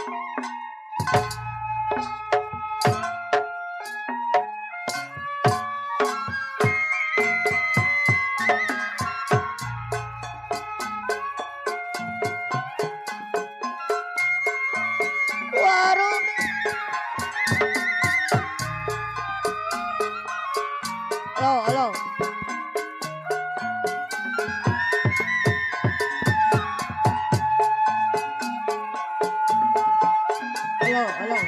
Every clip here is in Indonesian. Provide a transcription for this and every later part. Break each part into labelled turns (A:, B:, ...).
A: Warung halo halo halo halo.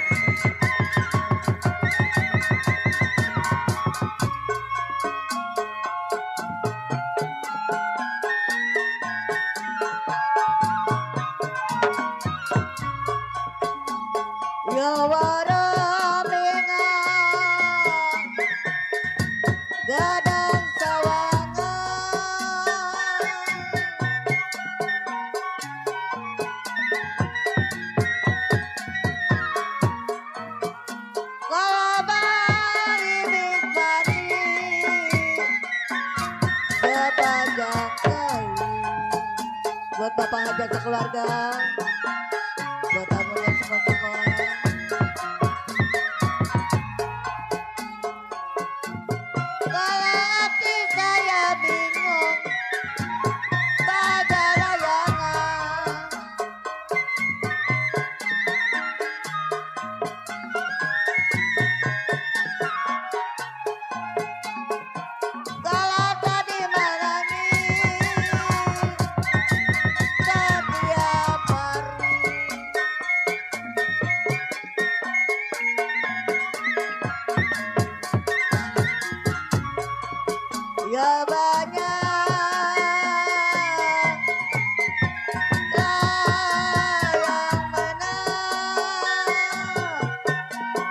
A: Ya waraminga gadang sawangan kalabang ibig bari sepanjang kali buat bapak hajat keluarga buat tamu yang semua-semua. Kalau hati saya bingung pada layangan kalau tadi marani setiap hari ya banyak yang menang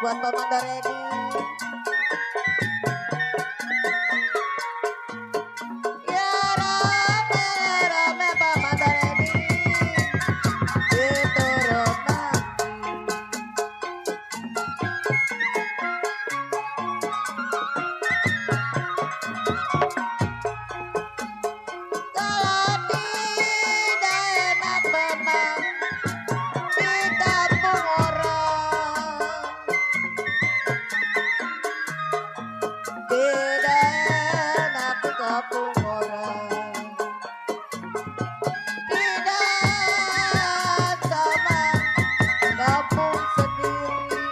A: buat Paman Daredi. Ya rame-rame Paman Daredi diturun nanti. Kalau tidak enak memang di kampung orang, tidak enak di kampung orang, tidak sama kampung sendiri.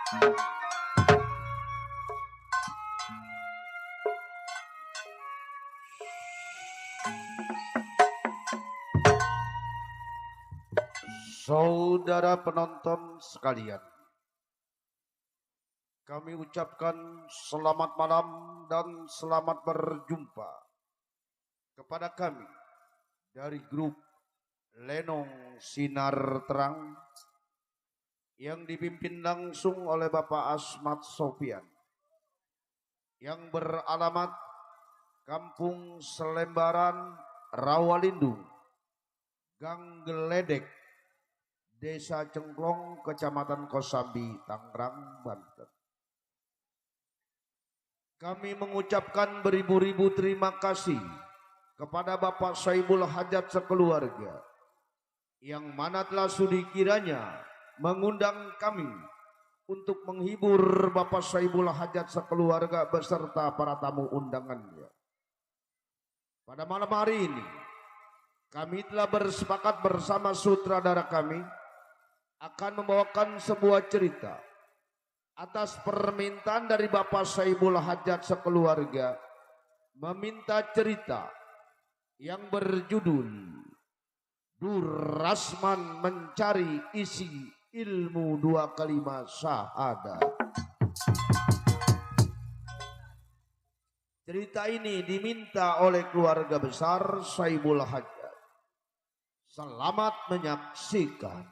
B: Saudara penonton sekalian, kami ucapkan selamat malam dan selamat berjumpa kepada kami dari grup Lenong Sinar Terang yang dipimpin langsung oleh Bapak Asmat Sofian yang beralamat Kampung Selembaran, Rawalindung, Gang Geledek, Desa Cengklong, Kecamatan Kosambi, Tangerang, Banten. Kami mengucapkan beribu-ribu terima kasih kepada Bapak Saibul Hajat sekeluarga yang mana telah sudi kiranya mengundang kami untuk menghibur Bapak Saibul Hajat sekeluarga beserta para tamu undangannya. Pada malam hari ini kami telah bersepakat bersama sutradara kami akan membawakan sebuah cerita atas permintaan dari Bapak Saibul Hajat sekeluarga, meminta cerita yang berjudul Durrasman Mencari Isi Ilmu 2 Kalimat Syahadat. Cerita ini diminta oleh keluarga besar Saibul Hajat. Selamat menyaksikan.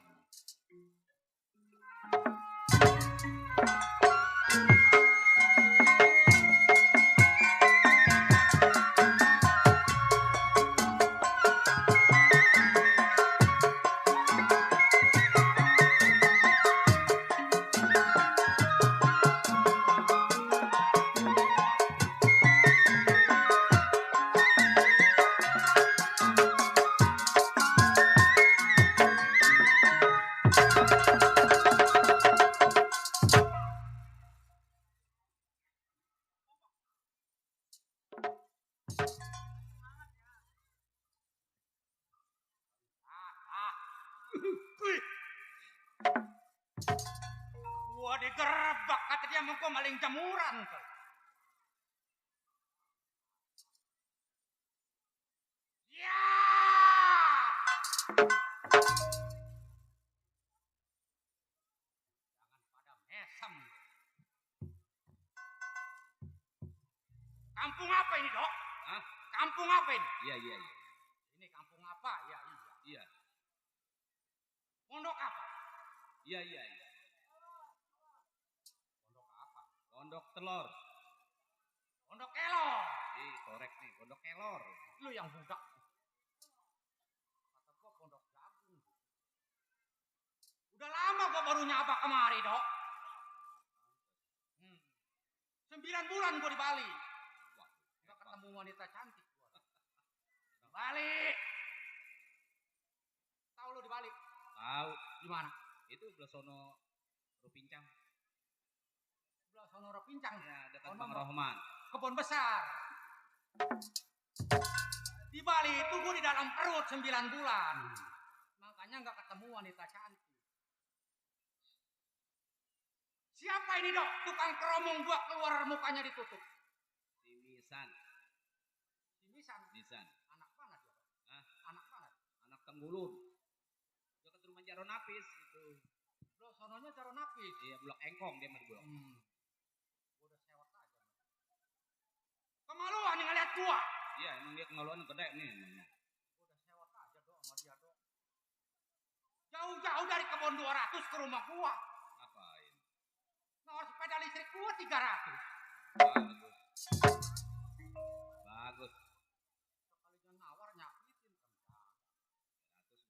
C: Gua digerebek kata dia mau gua maling jemuran tuh. Ya! Jangan pada mesem. Kampung apa ini, Dok?
D: Hah?
C: Kampung apa ini?
D: Iya.
C: Ini kampung apa? Ya, iya.
D: Iya.
C: Pondok apa?
D: Iya.
C: Pondok apa?
D: Pondok telur.
C: Pondok kelor.
D: Korek nih, pondok kelor.
C: Lu yang budak. Kata gua pondok jagung. Udah lama gua baru nyapa kemari, Dok. 9 bulan gua di Bali.
D: Wah,
C: Nggak ketemu wanita cantik gua. Di Bali. Tahu lu di Bali?
D: tahu.
C: Di mana?
D: Itu belah sono Rupincang.
C: Sebelah Sonora Pincang.
D: Ya, dekat
C: Sono
D: Bang Rohman.
C: Kebun besar. Di Bali itu gue di dalam perut 9 bulan. Makanya nggak ketemu wanita cantik. Siapa ini, Dok? Tukang keromong gua keluar mukanya ditutup.
D: Si Misan.
C: Si Misan.
D: Misan.
C: Anak mana dia, Dok?
D: Hah?
C: Anak mana?
D: Anak Tenggulun. Dekat rumah Jaro Napis itu.
C: Lo sononya cara napis.
D: Iya, Bulak Engkong dia mah di Bulak.
C: Gua udah sewot aja. Kemaluan nih ngeliat gua.
D: Iya, emang dia kemaluan gede nih emangnya.
C: Gua udah sewot aja, Dok, sama dia, Dok. Jauh-jauh dari kebun 200 ke rumah gua.
D: Ngapain?
C: Nawar sepeda listrik gua 300.
D: Bagus. Bagus.
C: Sekalinya nawar nyakitin kan.
D: 100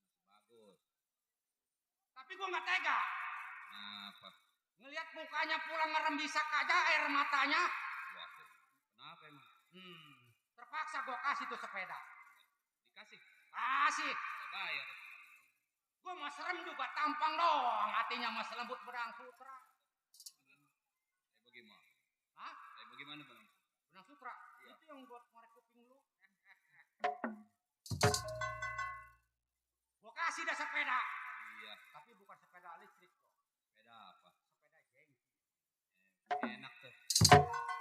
D: masih bagus.
C: Tapi gua nggak tega.
D: Kenapa?
C: Ngelihat mukanya pulang ngerembisak aja air matanya.
D: Waduh. Kenapa emang?
C: Terpaksa gua kasih tuh sepeda.
D: Dikasih.
C: Kasih.
D: Ya bayar.
C: Gua mau serem juga tampang doang. Hatinya mas lembut benang sutra.
D: Bagaimana?
C: Hah?
D: Bagaimana bang?
C: Benang sutra?
D: Iya.
C: Itu yang buat ngorek kuping lu. Gua kasih dah sepeda.
D: Iya.
C: Tapi bukan sepeda listrik kok.
D: Sepeda apa?
C: Sepeda gengsi.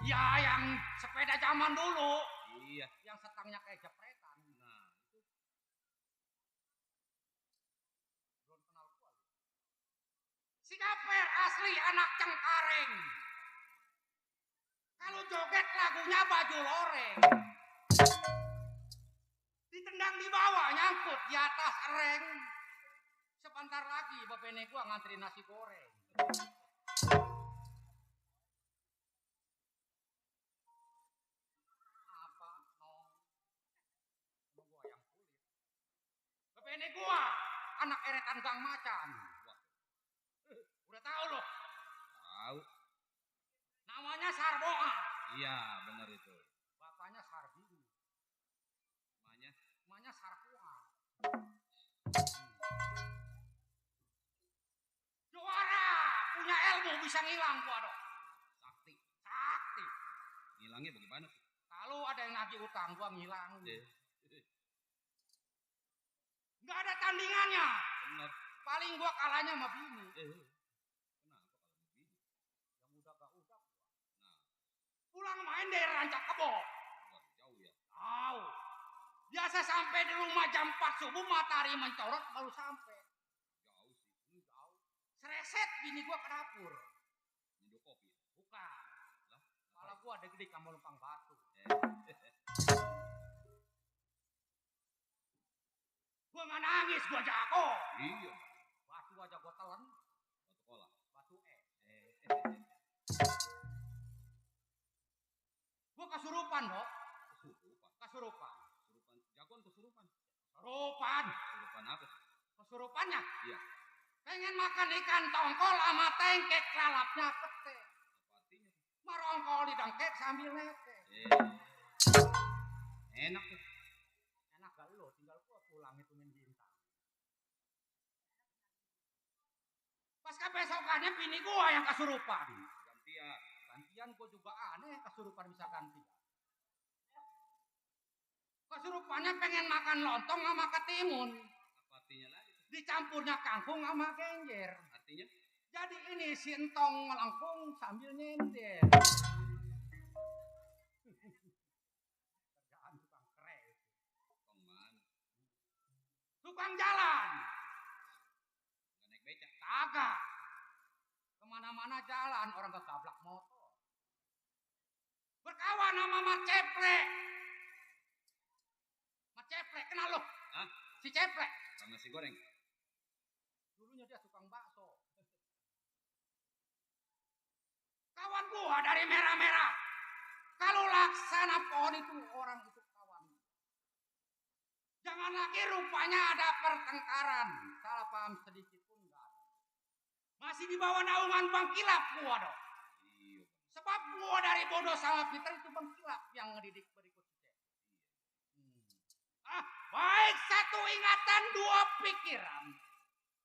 C: Ya yang sepeda zaman dulu.
D: Iya.
C: Yang setangnya kayak jepretan.
D: Nah,
C: Belum kenal gua. Si Gaper asli anak Cengkareng. Kalau joget lagunya baju loreng. Ditendang di bawah nyangkut di atas ereng. Sebentar lagi bapene gua ngantri nasi goreng. Apa nong? Gua yang kulit. Bapene gua anak eretan Gang Macan. Udah tahu loh.
D: tahu.
C: Namanya Sarboa.
D: Iya, benar itu.
C: Bapaknya Sarbini.
D: Namanya
C: Namanya Sarpoa. Juara, punya ilmu bisa ngilang gua dong.
D: sakti.
C: Sakti.
D: Ngilangnya bagaimana?
C: Kalau ada yang nagih utang gua ngilang.
D: Eh,
C: Nggak ada tandingannya.
D: benar.
C: Paling gua kalahnya sama bini.
D: Kenapa kalau begini?
C: Yang udah. Nah. Pulang main dari Rancak Kebo.
D: Wah, jauh ya.
C: Tahu. Biasa sampai di rumah jam 4 subuh matahari mencorot baru sampai.
D: Jauh sih.
C: Jauh. Sereset bini gua ke dapur.
D: Nyeduh kopi.
C: Bukan.
D: Lah,
C: Malah gua ada gede kamu lempang batu. Gua nggak nangis, gua jago.
D: Iya.
C: Batu aja gua telan.
D: Batu kola.
C: Batu es.
D: Eh.
C: Gua kesurupan, Dok.
D: Kesurupan.
C: Kesurupan.
D: Kesurupan. Jagoan kesurupan.
C: Kesurupan.
D: Kesurupan apa?
C: Kesurupannya.
D: Iya.
C: Pengen makan ikan tongkol sama tengkek lalapnya pete.
D: Apa artinya?
C: Merongkol di dengkek sambil nete.
D: Enak tuh.
C: Enak gak lo, tinggal gua pulang hitungin bintang. Pas kebesokannya bini gua yang kesurupan.
D: Gantian.
C: Gantian gua juga aneh kesurupan bisa gantian. Kesurupannya pengen makan lontong sama ketimun.
D: Apa artinya lagi?
C: Dicampurnya kangkung sama genjer.
D: Artinya?
C: Jadi ini si entong melengkung sambil nyender. Kerjaan tukang kres.
D: Tong mana?
C: Tukang jalan.
D: Nggak naik becak.
C: Kagak. Kemana-mana jalan orang kegablak motor. Berkawan sama Mat Ceplek. Mat Ceplek kenal lo?
D: Hah?
C: Si Ceplek.
D: Sama nasi goreng.
C: Dulunya dia tukang bakso. Kawan gua dari merah-merah. Kalau laksana pohon itu orang itu kawan. Jangan lagi rupanya ada pertengkaran. Salah paham sedikit pun enggak ada. Masih di bawah naungan Bang Kilap gua dong.
D: Iya.
C: Sebab gua dari bodoh sama Peter itu Bang Kilap yang ngedidik berikutnya. Baik satu ingatan dua pikiran.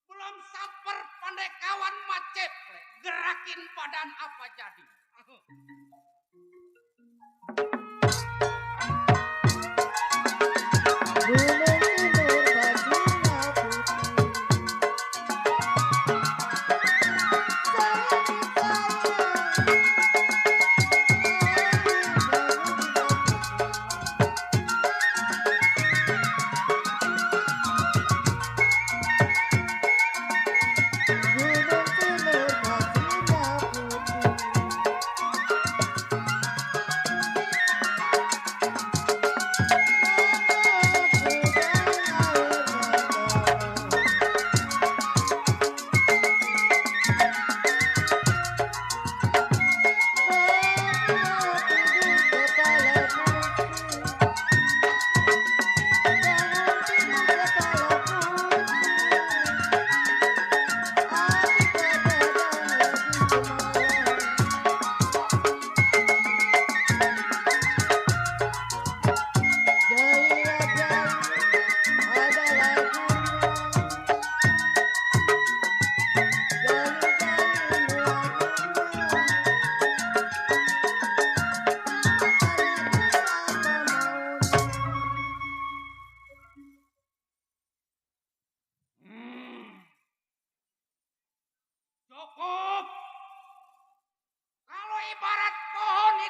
C: Belum samper pandai kawan Maceple. Gerakin badan apa jadi.
A: Gunung Timur bajunya putih. Gunung Timur bajunya putih.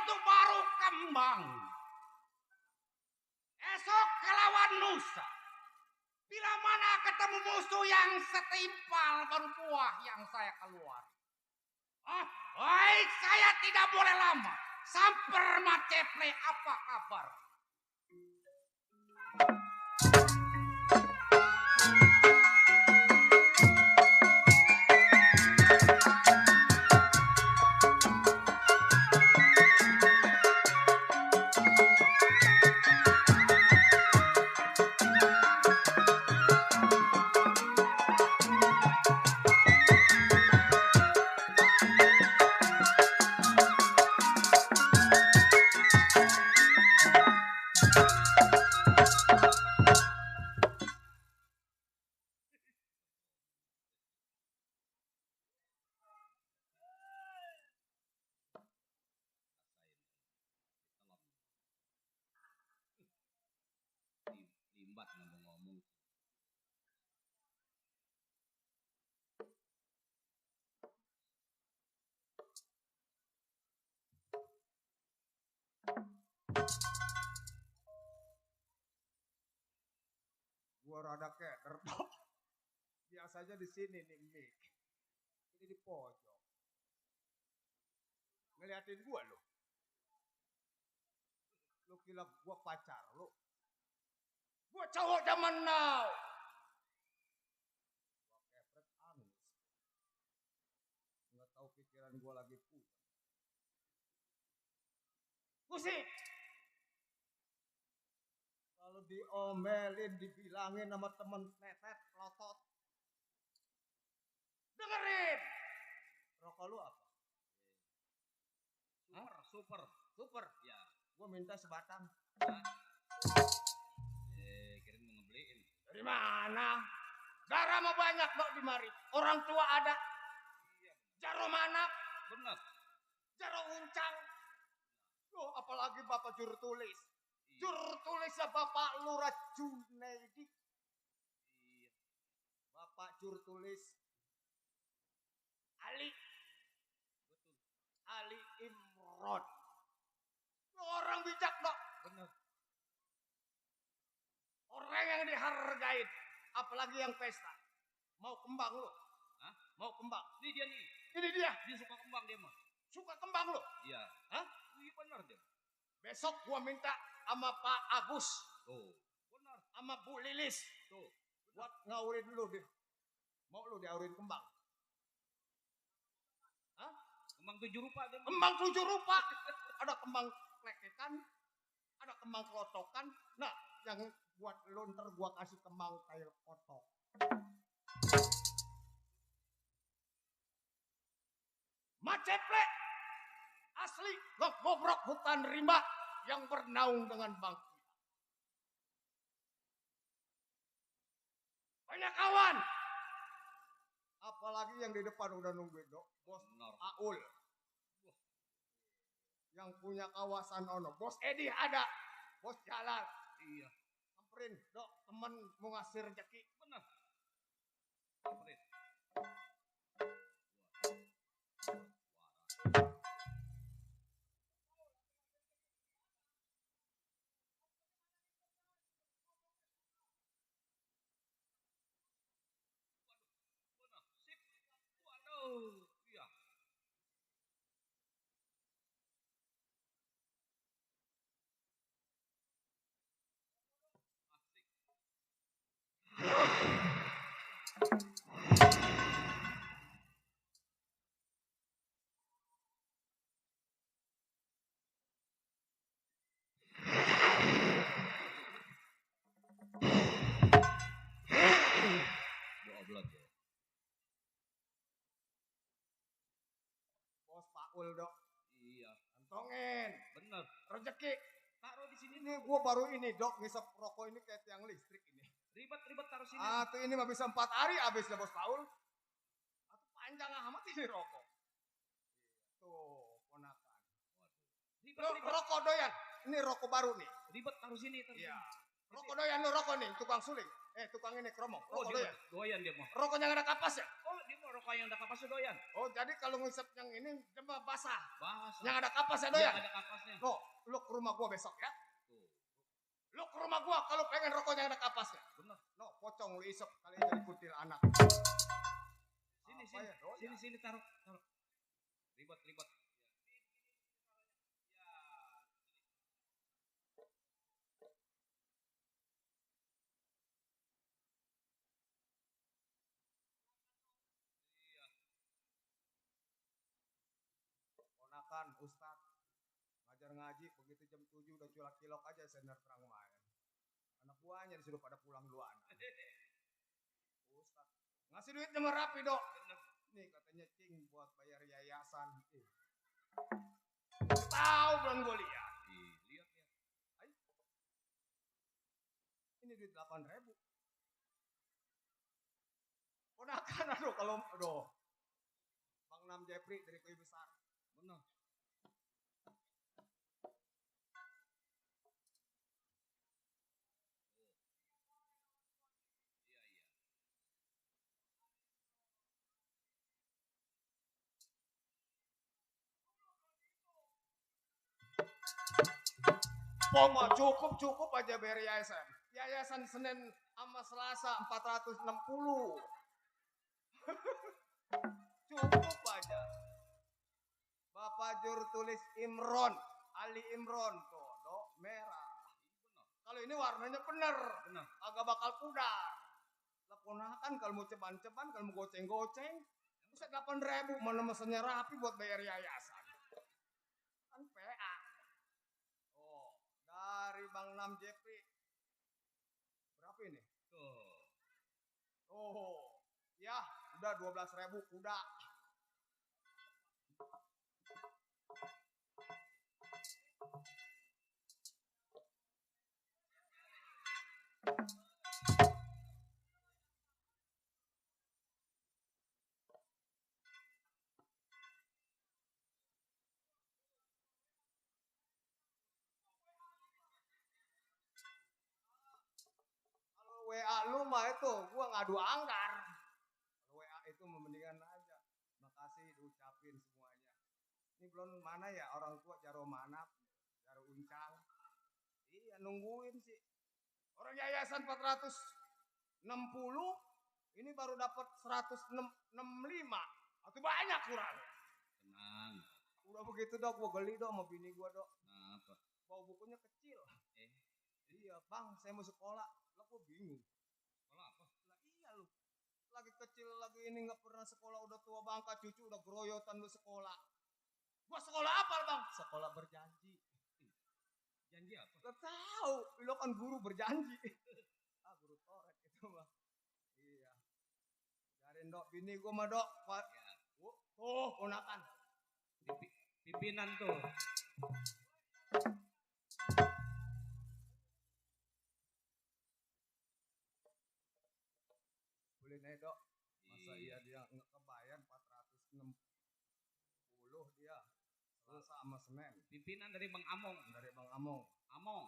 C: waktu baru kembang. Esok kelawan lusa. Bila mana ketemu musuh yang setimpal baru buah yang saya keluar. Baik, saya tidak boleh lama. Samper Maceple, apa kabar?
D: Limbat ngomong-ngomong.
B: Gua rada keder dok. Biasanya di sini nih Mik. Ini di pojok. Ngeliatin gua lo. Lu kira gua pacar lu.
C: Gua cowok zaman now.
B: Gua kepret anus. Nggak tahu pikiran gua lagi pusing.
C: Pusing.
B: Kalau diomelin, dibilangin sama temen netet, lotot.
C: Dengerin.
B: Rokok lu apa?
D: Super. Ya.
B: Gua minta sebatang.
D: Kirain mau ngebeliin.
C: Dari mana? Darah mah banyak dok di mari. Orang tua ada. Jaro manap.
D: Benar.
C: Jaro uncang.
B: Oh, apalagi Bapak juru tulis.
D: Iya.
B: Juru tulisnya Bapak Lurah Junaidi.
D: Iya.
B: Bapak juru tulis
C: Ali.
D: Betul.
B: Ali Imron.
C: Orang bijak dok.
D: Benar.
C: Orang yang dihargain. Apalagi yang pesta.
B: Mau kembang lo?
D: Hah?
B: Mau kembang?
D: Ini dia nih.
C: Ini dia.
D: Dia suka kembang dia mah.
C: Suka kembang lo.
D: Iya.
C: Hah?
D: Iya benar dia.
C: Besok gua minta sama Pak Agus.
D: Tuh. Benar.
C: Sama Bu Lilis.
D: Tuh.
B: Buat ngaurin lu deh. Mau lu diaurin kembang?
C: Hah?
D: Kembang 7 rupa dia mah.
C: Kembang 7 rupa. Ada kembang klekekan. Ada kembang kelotokan.
B: Nah, yang buat lu ntar gua kasih kembang kayak kotok.
C: Maceple. Asli ngobrok hutan rimba yang bernaung dengan bangki. Banyak kawan.
B: Apalagi yang di depan udah nungguin dok. Bos
D: Benar.
B: Aul. Yang punya kawasan ono.
C: Bos Edi ada. Bos Jalan.
D: Iya.
B: Samperin dok. Temen mau ngasih rezeki.
D: Benar. Samperin. Benar. Sip. Waduh. Iya. Doa ya.
B: Bos Paul dok.
D: Iya.
B: Kantongin.
D: Benar.
B: Rezeki.
D: Taruh di sini.
B: Ini gua baru ini dok. Ngisep rokok ini kayak tiang listrik ini.
D: Ribet taruh sini.
B: Tuh ini mah bisa 4 hari habis ya bos Paul. Atau panjang amat ini rokok. Tuh ponakan. Lo
D: Ribet.
B: rokok doyan. Ini rokok baru nih.
D: Ribet taruh sini. Taruh
B: Iya.
D: sini.
B: Rokok doyan lo rokok nih. Tukang suling. Tukang ini kromong.
D: Oh,
B: Rokok
D: dia
B: doyan.
D: doyan dia mah.
B: Rokoknya nggak ada kapas ya?
D: Oh, dia mau rokok yang ada kapasnya doyan.
B: Oh, jadi kalau ngisep yang ini cuma basah.
D: Bahasa.
B: Yang ada kapas ya
D: Iya,
B: doyan?
D: ada kapasnya.
B: No, lu ke rumah gua besok ya.
D: Tuh.
B: Lu ke rumah gua kalau pengen rokoknya ada kapasnya.
D: Bener.
B: No, pocong lu isep kali jadi kuntil anak.
D: Sini,
B: Apa ya, doyan?
D: sini taruh. Ribet.
B: Ponakan Ustad ngajar ngaji begitu jam 7 udah culak-cilok aja sender terang main. Anak buahnya disuruh pada pulang duluan. Ustad ngasih duitnya merapi dok. Nih katanya cing buat bayar yayasan. Tahu belum gue lihat.
D: Lihat.
B: Ini duit 8.000. Ponakan aduh. Bang Nam Jepri dari Koi Besar.
D: Bener.
B: Poma cukup aja bayar yayasan. Yayasan Senin sama Selasa 460. Cukup aja. Bapak Jur tulis Imron, Ali Imron tuh, dok merah. Kalau ini warnanya bener, agak bakal pudar. Ponakan kalau mau ceban-ceban, kalau mau goceng-goceng, bisa 8.000 mana mesennya rapi buat bayar yayasan. Kan PA. Oh, dari Bang Nam Jepri. Berapa ini?
D: Tuh.
B: Oh, ya udah 12.000 udah. Kalau WA lu mah itu gua ngadu anggar. Kalau WA itu mendingan aja. Makasih diucapin semuanya. Ini belum mana ya orang tua Jaro Manap, Jaro Uncang. Iya nungguin sih. Orang yayasan 460, ini baru dapat 165. Atau banyak kurang.
D: Tenang.
B: Udah begitu dok, gua geli dok sama bini gua dok.
D: Kenapa?
B: Bawa bukunya kecil. Iya bang, saya mau sekolah. Lah gua bingung.
D: Sekolah apa?
B: Lah iya lu. Lagi kecil lagi ini nggak pernah sekolah, udah tua bangka cucu udah geroyotan lu sekolah. Gua sekolah apa bang? Sekolah berjanji.
D: Janji apa?
B: Gak tahu, lo kan guru berjanji. Guru toret itu mah. Iya. Biarin dok, bini gua mah dok.
D: Ya.
B: Oh, ponakan.
D: Pimpinan tuh.
B: Boleh nih dok. Masa iya dia nggak kebayar 460 dia. Selasa sama Senin.
D: Pimpinan dari Bang Among.
B: Dari Bang Among.
D: Among.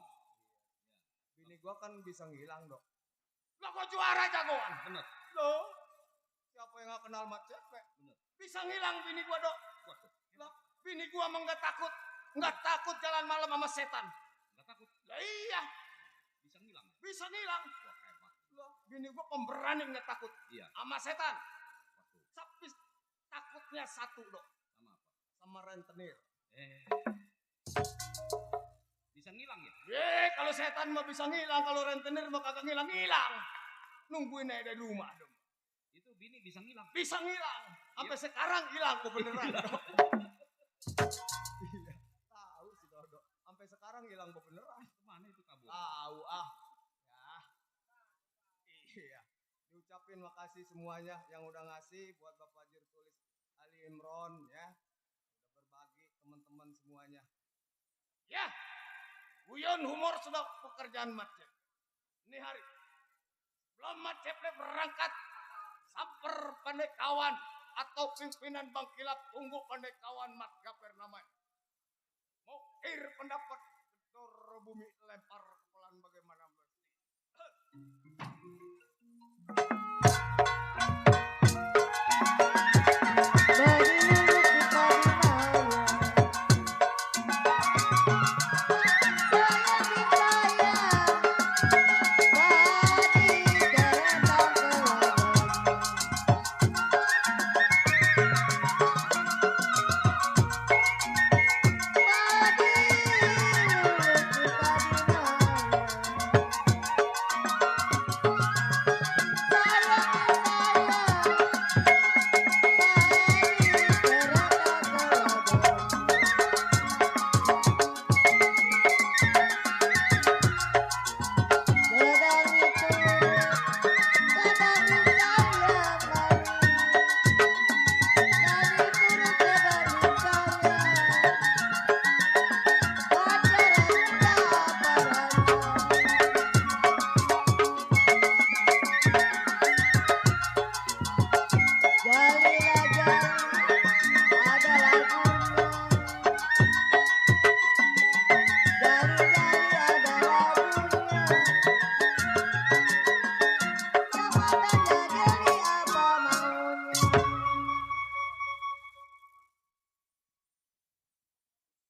B: Bini gua kan bisa ngilang dok. Lah gua juara jagoan.
D: Bener.
B: Loh. Siapa yang gak kenal mat cepek?
D: Bener.
B: Bisa ngilang bini gua dok.
D: Waduh.
B: Lah, bini gua emang gak takut. Gak takut jalan malam sama setan.
D: Gak takut.
B: Lah iya.
D: Bisa ngilang.
B: Bisa ngilang.
D: Wah hebat.
B: Lah, bini gua pemberani gak takut.
D: Iya.
B: Sama setan.
D: Waduh.
B: Tapi takutnya satu dok.
D: Sama apa?
B: Sama rentenir.
D: Bisa ngilang ya?
B: Kalau setan mah bisa ngilang, kalau rentenir mah kagak ngilang. Nungguin aja dari rumah dong.
D: Itu bini bisa ngilang.
B: Bisa ngilang. Sampai sekarang hilang kok beneran. Iya. Tahu sih Dodo. Sampai sekarang hilang kok beneran.
D: Kemana itu kabur?
B: Tahu Ya. Iya. Diucapin makasih semuanya yang udah ngasih buat Bapak Jur tulis Ali Imron ya. Udah berbagi teman-teman semuanya. Ya. Guyon humor sudah pekerjaan Macep. Ini hari belum Macep berangkat samper Pandekawan atau pimpinan Bang Kilap tunggu Pandekawan Mat Gaper namanya. Mau pendapat gedor bumi lempar kepelan bagaimana mesti.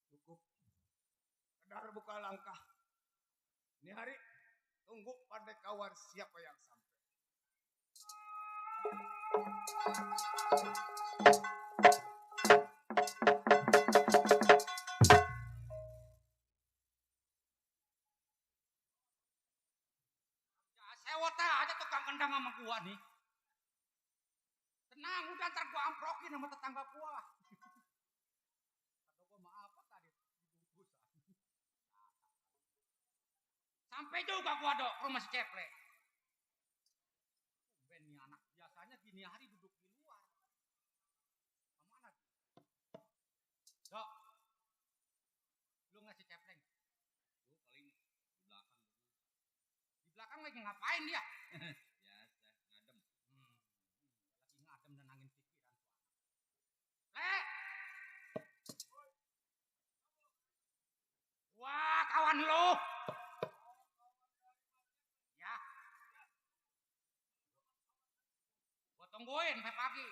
B: Cukup. Kedar buka langkah. Ini hari tunggu pandai kawan siapa yang sampai.
C: Ya sewa teh aja tukang kendang sama gua nih. Tenang, udah ntar gua amprokin sama tetangga gua. Kata gua maaf tadi dibungkusan. Sampai juga gua dok rumah si Ceple. Ben nih anak biasanya gini hari duduk di luar. Kemana? Dok, lu ngasih Cepleng?
D: Lu paling di belakang.
C: Di belakang lagi ngapain dia?
D: Biasa ngadem.
C: Lagi ngadem dan angin pikiran tuh anak. Wah, kawan lu. Ya. Gua tungguin sampai pagi.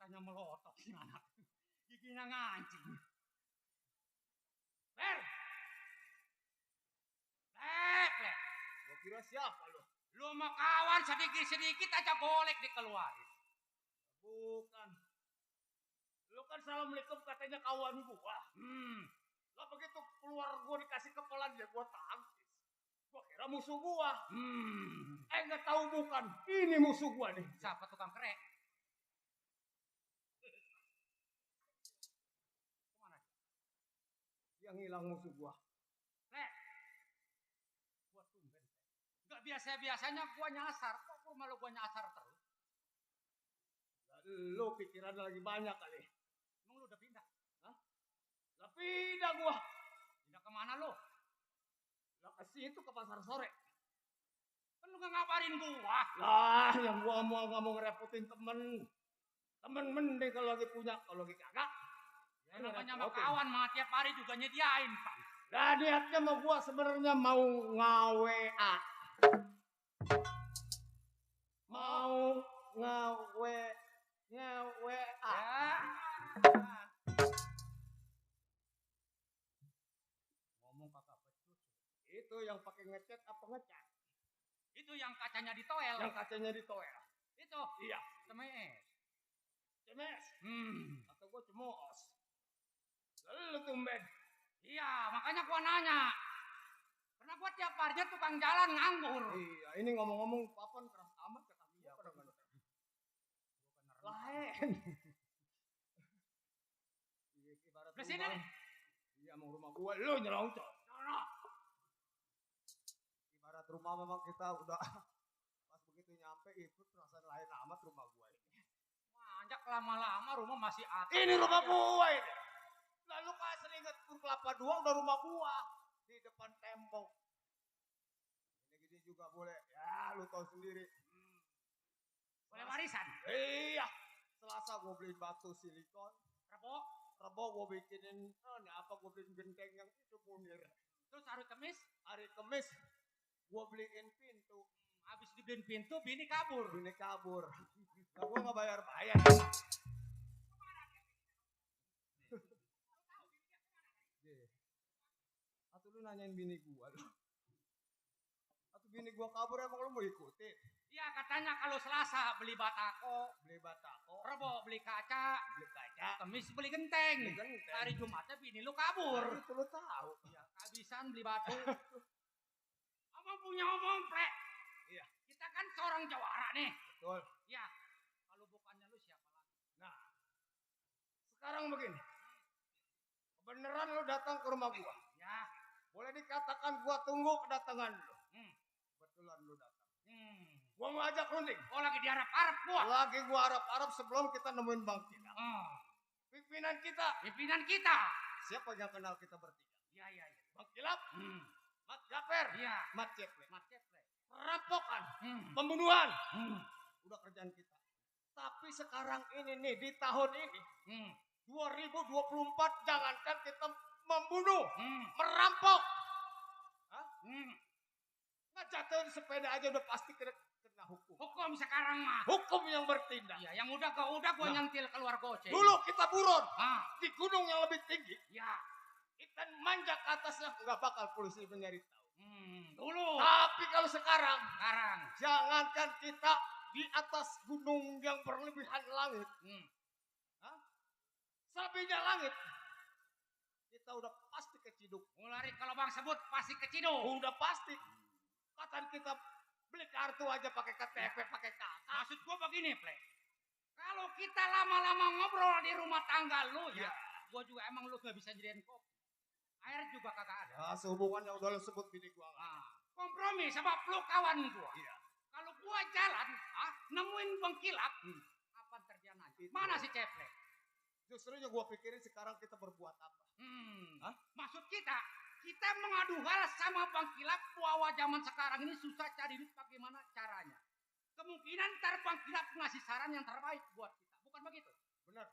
C: Matanya melotot si anak. Giginya ngancing. Ber! Lep.
B: Gua kira siapa lu?
C: Lu mau kawan sedikit-sedikit aja golek dikeluarin.
B: Bukan. Lu kan assalamualaikum katanya kawan gua. Lah begitu keluar gua dikasih kepelan dia gua tangkis. Gua kira musuh gua. Nggak tahu bukan. Ini musuh gua nih.
C: Siapa tukang kerek? Kemana?
B: Yang hilang musuh gua.
C: Lek. Gua tumben. Gak biasa-biasanya gua nyasar. Kok rumah lu gua nyasar terus?
B: Lu pikiran lagi banyak kali.
C: Emang lu udah pindah?
B: Lah pindah gua.
C: Pindah kemana lu?
B: Lah ke situ ke pasar sore.
C: Kan lu gak ngabarin gua.
B: Lah yang gua nggak mau ngerepotin temen. Temen mending kalau lagi punya, kalau lagi kagak.
C: Ya, namanya sama kawan mah tiap hari juga nyediain, Pak.
B: Lah niatnya sama gua sebenarnya mau ngawe-a. Mau ngawe-a.
C: Ya. Ngomong kakak becus.
B: Itu yang pakai ngecat apa ngecat?
C: Itu yang kacanya ditoel.
B: Yang kacanya ditoel.
C: Itu.
B: Iya.
C: Temes.
B: Cemes.
C: Hmm.
B: Atau gua cemos. Lalu tumben.
C: Iya, makanya gua nanya. Karena gua tiap harinya tukang jalan nganggur.
B: Iya, ini ngomong-ngomong papan keras amat kata dia. Lain. Ibarat
C: Ke sini
B: rumah.
C: nih.
B: Iya, mau rumah gua lu nyelonco. Ibarat rumah memang kita udah pas begitu nyampe itu perasaan lain amat rumah gua ini.
C: Manjak lama-lama rumah masih atap.
B: Ini rumah gua ini. Lalu pas seringat Pur Kelapa 2 udah rumah gua di depan tembok. Ini gini juga boleh. Ya, lu tahu sendiri.
C: Boleh warisan.
B: Iya. Selasa gua beliin batu silikon.
C: Rebo.
B: Gua bikinin apa gua beliin genteng yang itu Munir.
C: Terus hari Kamis.
B: Hari Kamis gua beliin pintu.
C: Habis dibeliin pintu, bini kabur.
B: Bini kabur. Nah, gua nggak bayar. Atau lu nanyain bini gua lu. Atau bini gua kabur emang lu mau ikutin?
C: Iya, katanya kalau Selasa beli batako, Rebo beli kaca, Kamis beli genteng. Hari Jumatnya bini lu kabur.
B: Nah, itu lu tahu.
C: Ya, kehabisan beli batu. Abang punya omong, Plek.
B: Iya.
C: Kita kan seorang jawara nih.
B: Betul.
C: Ya, kalau bukannya lu siapa lagi?
B: Nah, sekarang begini. Beneran lu datang ke rumah gua.
C: Ya.
B: Boleh dikatakan gua tunggu kedatangan lu. Betulan lu datang. Gua mau ajak runding.
C: Oh, lagi diharap-harap gua.
B: Lagi gua harap-harap sebelum kita nemuin Bang Kinak. Pimpinan kita. Siapa yang kenal kita bertiga?
C: Iya.
B: Bang Kilap, Mat Jafer,
C: Iya.
B: Mat Ceple.
C: Ceple.
B: Perampokan, pembunuhan. Udah kerjaan kita. Tapi sekarang ini nih, di tahun ini, 2024, jangankan kita membunuh, merampok. Ngejatuhin sepeda aja udah pasti kena hukum.
C: Hukum sekarang mah.
B: Hukum yang bertindak.
C: Iya, yang udah gua nyentil keluar goceng.
B: Dulu kita buron
C: Ah,
B: di gunung yang lebih tinggi.
C: ya.
B: Ikan manjak ke atasnya nggak bakal polisi mencari tahu.
C: Dulu.
B: Tapi kalau sekarang, jangankan kita di atas gunung yang berlebihan langit, selebihnya langit, kita udah pasti keciduk.
C: Mulai kalau bang sebut pasti keciduk.
B: Udah pasti. Katan kita beli kartu aja pakai KTP, pakai kakak.
C: Maksud gua begini, Plek. Kalau kita lama-lama ngobrol di rumah tangga lu ya, gua juga emang lu gak bisa jadiin kopi. Air juga kagak ada.
B: Ya, sehubungannya udah lu sebut bini gua.
C: Kompromi sebab lu kawan gua.
B: Iya.
C: Kalau gua jalan, nemuin Bang Kilap, apa terjadi nanti? Mana si Ceple?
B: Justru yang gua pikirin sekarang kita berbuat apa?
C: Maksud kita mengadu hal sama Bang Kilap bahwa zaman sekarang ini susah cari duit, bagaimana caranya? Kemungkinan ntar Bang Kilap ngasih saran yang terbaik buat kita, bukan begitu?
B: Benar.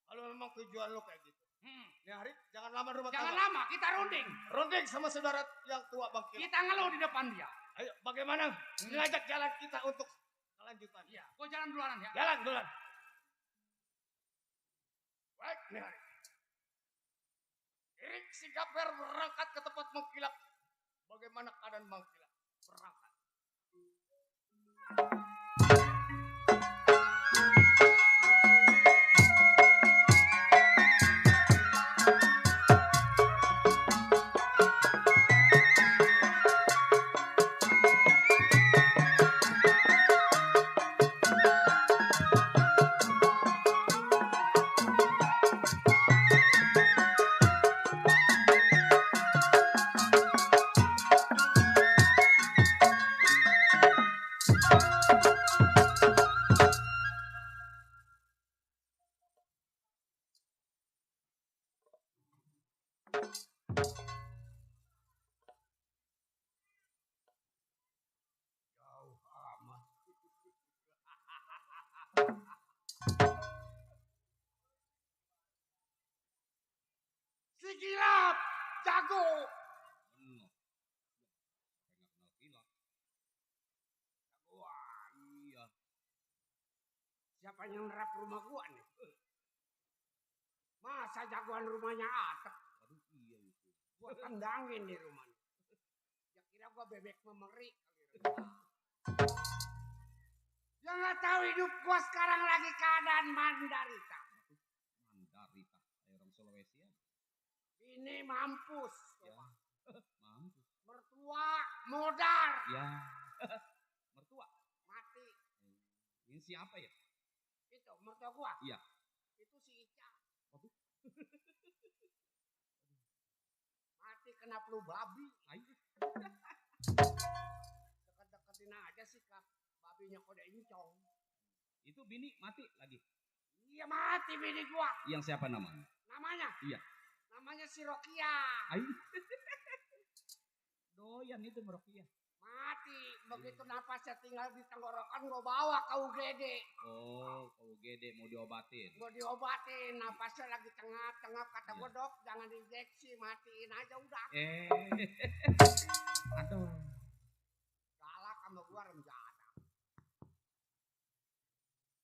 B: Kalau memang tujuan lo kayak gitu. Nih Hari, jangan lama rumah
C: Jangan
B: tangga.
C: lama, kita runding.
B: Runding sama saudara yang tua Bang Kilap.
C: Kita ngeluh di depan dia.
B: Ayo, bagaimana ngajak jalan kita untuk kelanjutan?
C: Iya, gua jalan duluan ya.
B: Jalan. Baik, nih Hari. Erik si Gaper berangkat ke tempat Bang Kilap. Bagaimana keadaan Bang Kilap? Berangkat.
C: kilap jago.
D: Bener. Nggak kenal kilap. Wah, iya.
C: Siapa yang nerap rumah gua nih? Masa jagoan rumahnya Atep?
D: Aduh, iya itu.
C: Gua tendangin di rumahnya. Ya kira gua bebek memerik. Ya nggak tahu hidup gua sekarang lagi keadaan mandarita.
D: Mandarita. Kayak orang Sulawesi ya.
C: Ini mampus.
D: Ya. Mampus.
C: Mertua modar.
D: Ya. Mertua.
C: Mati.
D: Ini siapa ya?
C: Itu mertua gua.
D: Iya.
C: Itu si Ica.
D: Waduh.
C: Mati kena flu babi.
D: Ayo.
C: Deket-deketin aja sih kak. Babinya kode incong.
D: Itu bini mati lagi.
C: Iya mati bini gua.
D: Yang siapa namanya?
C: Namanya?
D: Iya.
C: Namanya si Rokia.
D: Ayo. Doyan itu merokia.
C: Mati. Begitu napasnya tinggal di tenggorokan gua bawa ke UGD.
D: Oh, kalau gede mau diobatin.
C: Gua diobatin. Napasnya lagi tengah-tengah. Kata
D: Iya.
C: gua dok jangan injeksi. Matiin aja udah.
D: Aduh.
C: Galak sama gua remjana.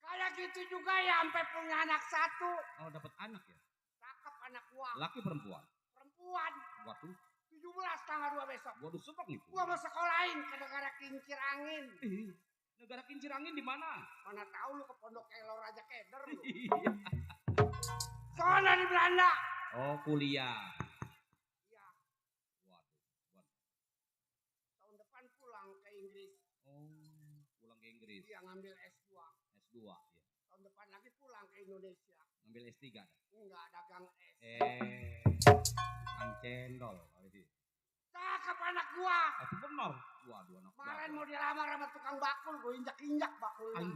C: Kayak gitu juga ya sampai punya anak satu.
D: Oh, dapat anak ya?
C: Cakep anak gua.
D: Laki perempuan.
C: Perempuan.
D: Waduh,
C: 17 tanggal 2 besok.
D: waduh seneng itu.
C: Gua mau sekolahin ke negara kincir angin.
D: Ih, negara kincir angin di mana?
C: Mana tahu lu ke Pondok Elo Raja Keder lu.
D: Iya.
C: Soalnya di Belanda.
D: Oh, kuliah.
C: Iya,
D: Waduh, waduh.
C: tahun depan pulang ke Inggris.
D: Oh, pulang ke Inggris.
C: Dia ngambil S2.
D: S2 ya.
C: Tahun depan lagi pulang ke Indonesia.
D: Ngambil S3 dah.
C: Enggak dagang es.
D: Kang cendol.
C: Cakep anak gua.
D: Itu benar. Waduh, anak
C: Kemarin
D: bapak.
C: mau dilamar sama tukang bakul, gua injak-injak bakulnya.
D: Ayo.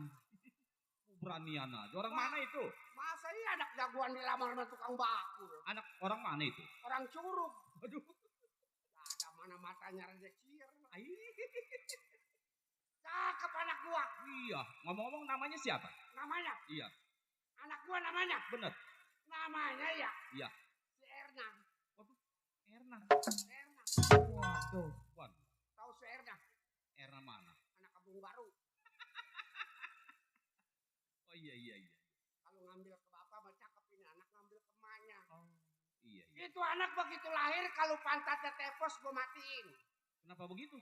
D: Beranian aja. Orang mana itu?
C: Masa iya anak jagoan dilamar sama tukang bakul?
D: Anak orang mana itu?
C: Orang Curug.
D: Aduh.
C: Gak ada mana matanya rezekir.
D: Ayo.
C: Cakep anak gua.
D: Iya. Ngomong-ngomong namanya siapa?
C: Namanya?
D: Iya.
C: Anak gua namanya?
D: Bener.
C: Namanya ya?
D: Iya.
C: Si Erna.
D: Erna.
C: Erna.
D: Waduh. Waduh.
C: Tahu si Erna?
D: Erna mana?
C: Anak Kampung Baru.
D: Oh iya iya iya.
C: Kalau ngambil ke bapak mah cakep ini. Anak ngambil ke emaknya.
D: Oh iya iya.
C: Itu anak begitu lahir kalau pantatnya tepos gua matiin.
D: Kenapa begitu?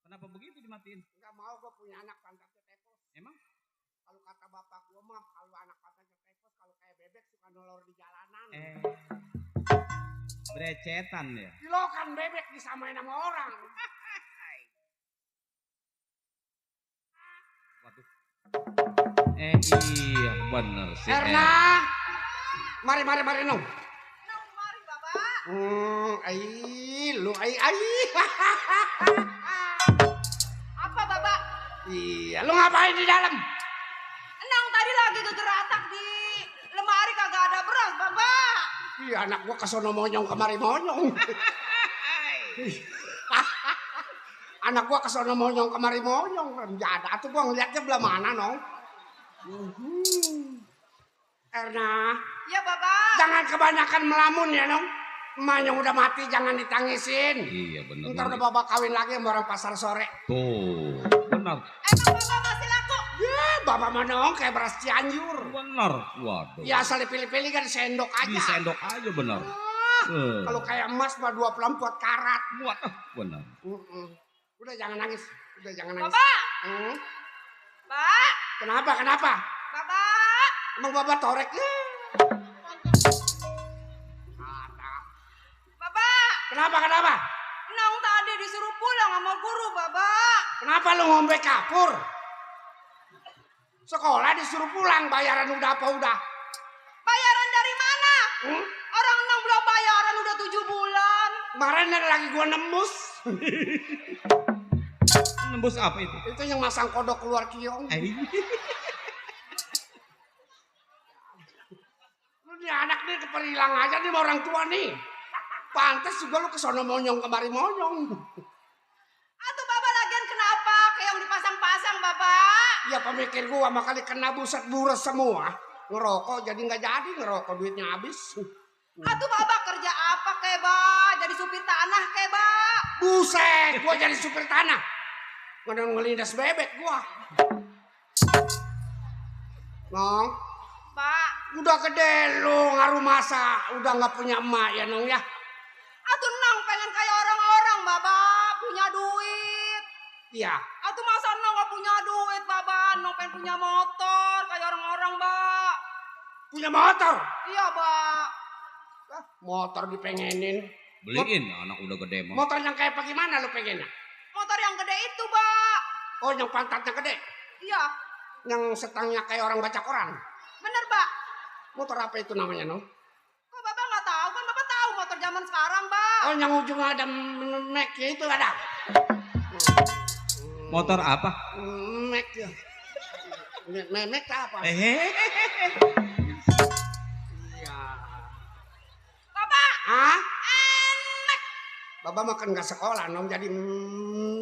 D: Kenapa begitu dimatiin?
C: Enggak mau gua punya anak pantatnya tepos.
D: Emang?
C: Kalau kata bapak gua mah kalau anak pantatnya tepos kalau kayak bebek suka nolor di jalanan.
D: Brecetan ya.
C: Kilokan bebek disamain sama orang.
D: Waduh. Iya bener sih.
C: Erna. Mari nong.
E: Nong, mari Bapak.
C: Lu ai.
E: Apa Bapak?
C: Iya, lu ngapain di dalam?
E: Nong tadi lagi gegeratak di lemari kagak ada beras Bapak.
C: Iya, anak gua kesono monyong kemari monyong. Anak gua kesono monyong kemari monyong. Ada atuh gua ngeliatnya belah mana, Nong? Erna,
E: Ya Bapak.
C: jangan kebanyakan melamun ya, Nong. Emak yang udah mati jangan ditangisin.
D: Iya bener.
C: Ntar udah bapak kawin lagi sama orang pasar sore.
D: Tuh. Bener.
E: Emang Bapak masih laku?
C: Ya, bapak mah Nong kayak beras Cianjur.
D: Bener. Waduh.
C: Ya asal dipilih-pilih kan sendok aja.
D: Di sendok aja bener.
C: Kalau kayak emas mah 24 karat.
D: Buat bener.
C: Udah jangan nangis. Udah jangan nangis.
E: Bapak. Pak.
C: Kenapa?
E: Bapak.
C: Emang bapak torek ya?
E: Bapak.
C: Kenapa?
E: Nong tadi disuruh pulang sama guru Bapak.
C: Kenapa lu ngombe kapur? Sekolah disuruh pulang, bayaran udah apa udah?
E: Bayaran dari mana? Orang Nong belum bayaran udah 7 bulan.
C: Kemarin ada lagi gua nembus.
D: Nembus apa itu?
C: Itu yang masang kodok keluar kiong. Lu nih anak nih keperilang aja nih sama orang tua nih. Pantes juga lu kesono monyong kemari monyong.
E: Atau Bapak lagian kenapa? Kayak yang dipasang-pasang Bapak.
C: Ya pemikir gua makanya kena buset bures semua. Ngerokok jadi nggak jadi ngerokok duitnya habis.
E: Atuh Baba kerja apa keba? Jadi supir tanah keba?
F: Buset, gua jadi supir tanah. Ngadang ngelindas bebek gua. Nong,
E: Pak,
F: udah gede lu ngaruh masa, udah nggak punya emak ya Nong ya.
E: atuh nang pengen kayak orang-orang Baba, punya duit.
F: Iya.
E: Atuh masa nang gak punya duit Baba, nang pengen punya motor kayak orang-orang Mbak.
F: Punya motor.
E: Iya Mbak.
F: Ah, motor dipengenin.
D: Beliin anak udah gede mah.
F: Motor yang kayak bagaimana lu pengennya?
E: Motor yang gede itu Mbak.
F: Oh, yang pantatnya gede.
E: Iya,
F: Yang setangnya kayak orang baca koran.
E: bener Mbak.
F: Motor apa itu namanya, Nong?
E: Kok Baba gak tahu kan Baba tahu motor zaman sekarang Mbak.
F: Oh, yang ujungnya ada Mac itu ada.
D: Motor apa?
F: Mac ya. Mac apa? Iya.
E: Baba,
F: Hah?
E: enak.
F: Baba makan nggak sekolah, Nong jadi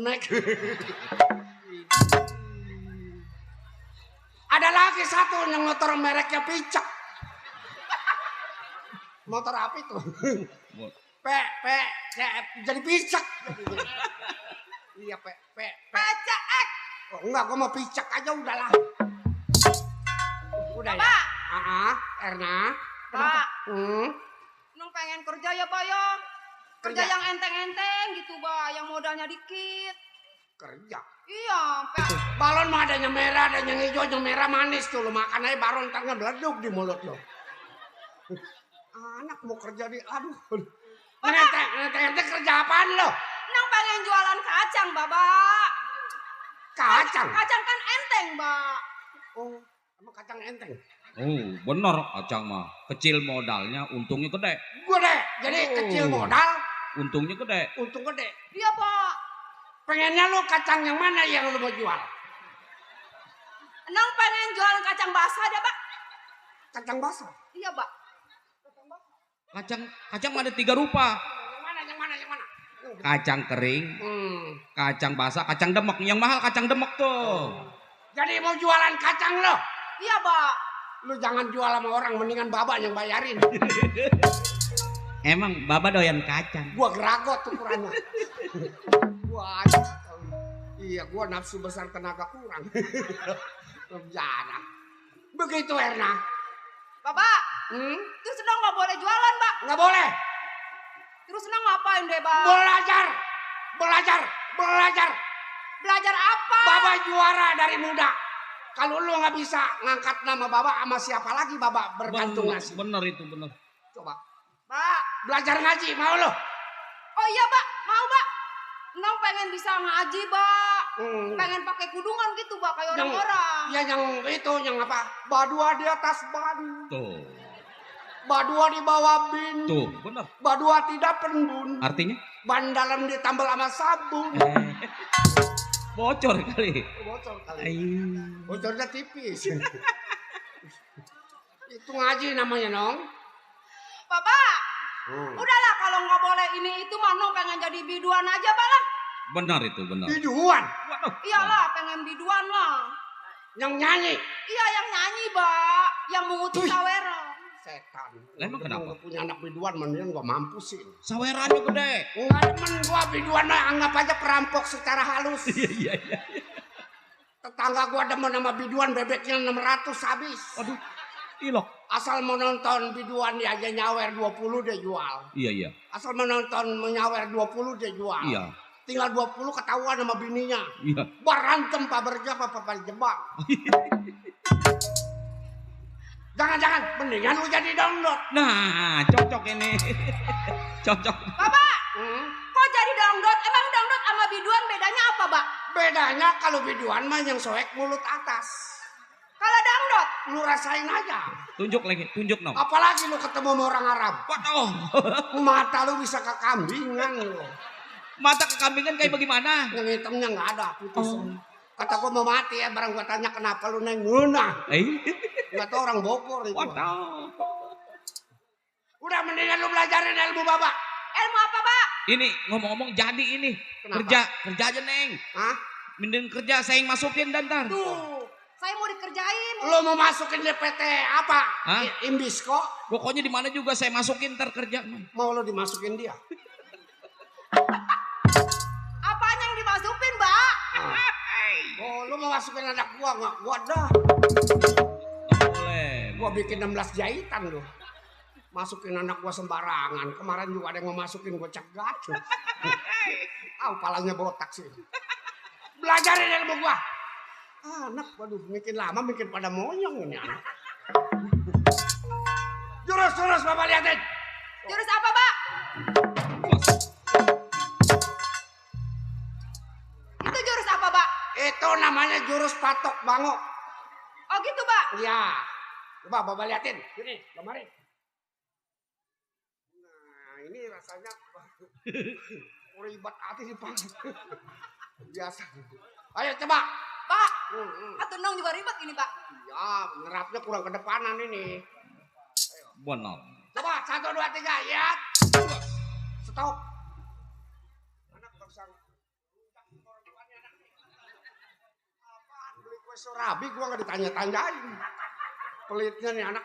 F: Mac. Ada lagi satu yang motor mereknya Picak. Motor apa itu? Jadi Picak. Iya,
E: PCX.
F: Oh, enggak, gua mau Picak aja udahlah. Udah ya.
E: Pak.
F: Erna.
E: Pak,
F: Hmm.
E: nang pengen kerja ya Pak ya. Kerja
F: Kerja.
E: yang enteng-enteng gitu Pak, yang modalnya dikit.
F: Kerja.
E: Iya, Pak.
F: Balon mah ada yang merah, ada yang hijau, yang merah manis tuh. Lu makan aja balon ntar ngebeleduk di mulut lo. Anak mau kerja di, aduh. Ngeteng kerja apaan lo?
E: Nang pengen jualan kacang, Bapak.
F: Kacang.
E: Kacang kan enteng, Mbak.
F: Oh, emang kacang enteng.
D: Oh, bener kacang mah. Kecil modalnya, untungnya gede.
F: Gue deh, jadi kecil modal,
D: Untungnya gede.
F: untung gede.
E: Iya, Pak.
F: Pengennya lu kacang yang mana yang lu mau jual?
E: Nang pengen jualan kacang basah deh, Pak.
F: Kacang basah.
E: Iya, Pak.
D: Kacang ada 3 rupa.
F: Yang mana?
D: Kacang kering, kacang basah, kacang demek. Yang mahal kacang demek tuh.
F: Jadi mau jualan kacang lo?
E: Iya, Pak.
F: Lu jangan jual sama orang, mendingan baba yang bayarin.
D: Emang Baba doyan kacang.
F: Gua geragot ukurannya. Iya, gua nafsu besar tenaga kurang. Jangan. Begitu Erna.
E: Bapak, terus Nang nggak boleh jualan, Pak.
F: Nggak boleh.
E: Terus Nang ngapain deh, Pak?
F: Belajar.
E: Belajar apa?
F: Baba juara dari muda. Kalau lu nggak bisa ngangkat nama Baba sama siapa lagi Baba bergantung nasib.
D: Bener itu, bener.
F: Coba.
E: Pak.
F: Belajar ngaji mau lo?
E: Oh iya, Pak. Mau, Pak. Nang pengen bisa ngaji, Pak.
F: Hmm.
E: Pengen pakai kudungan gitu, Pak, kayak orang-orang.
F: Ya yang itu yang apa? Badua di atas ban.
D: Tuh,
F: Badua di bawah bin.
D: tuh, bener.
F: Badua tidak penbun.
D: Artinya?
F: Ban dalam ditambal sama sabun.
D: Bocor kali.
F: Bocor kali.
D: Ayo.
F: Bocornya tipis. Itu ngaji namanya, Nong.
E: Bapak, udahlah kalau nggak boleh ini itu mah Nong pengen jadi biduan aja, Pak lah.
D: Benar itu, benar.
F: Biduan.
D: Waduh.
E: Iyalah, pengen biduan lah.
F: Yang nyanyi.
E: Iya, yang nyanyi, Pak. Yang mengutus
F: Tuh.
E: sawera.
F: Setan.
D: Lah, emang kenapa?
F: Gua punya anak biduan, mendingan gua mampus sih.
D: Sawerannya gede.
F: Enggak demen gua biduan, anggap aja perampok secara halus.
D: Iya.
F: Tetangga gua demen sama biduan, bebeknya 600 habis.
D: Waduh, ilok.
F: Asal mau nonton biduan dia aja nyawer 20 dia jual.
D: Iya.
F: Asal mau nonton menyawer 20 dia jual.
D: Iya.
F: Tinggal 20 ketahuan sama bininya.
D: Iya.
F: Berantem Pak Berja Pak jebak. Jangan, mendingan lu jadi download.
D: Nah, cocok ini. Cocok.
E: Bapak, kok jadi dangdut? Emang dangdut sama biduan bedanya apa, Pak?
F: Bedanya kalau biduan mah yang soek mulut atas.
E: Kalau dangdut?
F: Lu rasain aja.
D: Tunjuk lagi, tunjuk Nong.
F: Apalagi lu ketemu sama orang Arab.
D: Waduh.
F: Mata lu bisa kekambingan lu.
D: Mata kekambingan kayak bagaimana?
F: Yang hitamnya nggak ada, putih. Kata gua mau mati ya, barang gua tanya kenapa lu neng ngeunah. Nggak tahu orang Bogor itu.
D: Waduh.
F: Udah mendingan lu belajarin ilmu Bapak.
E: Ilmu apa, Pak?
D: Ini ngomong-ngomong jadi ini.
F: Kenapa?
D: Kerja aja Neng.
F: Hah?
D: Mending kerja saya yang masukin dan ntar.
E: Tuh, Saya mau dikerjain.
F: Lo mau masukin di PT apa?
D: Hah?
F: Imbisco?
D: Pokoknya di mana juga saya masukin ntar kerja.
F: Mau lo dimasukin dia?
E: Apanya yang dimasukin, Mbak?
F: Oh, lo mau masukin anak gua nggak? Gua dah.
D: Boleh.
F: Gua bikin 16 jahitan lo. Masukin anak gua sembarangan. Kemarin juga ada yang mau masukin gua cegat. Palanya botak sih. Belajarin ilmu gua. Anak, waduh, bikin lama, bikin pada monyong ini anak. Jurus, Bapak liatin.
E: Jurus apa, Mbak? Itu jurus apa, Mbak?
F: Itu namanya jurus patok bango.
E: Oh gitu, Mbak.
F: Iya. Coba Bapak liatin. Sini, kemarin. Nah, ini rasanya ribet hati sih, Pak. Biasa. Ayo coba.
E: Pak, atunong juga ribet ini, Pak.
F: Iya, nerapnya kurang kedepanan ini.
D: Benar.
F: Coba 1, 2, 3, ya. Stop. Anak barusan. Apaan beli kue sorabi gua nggak ditanya-tanyain. Pelitnya nih anak,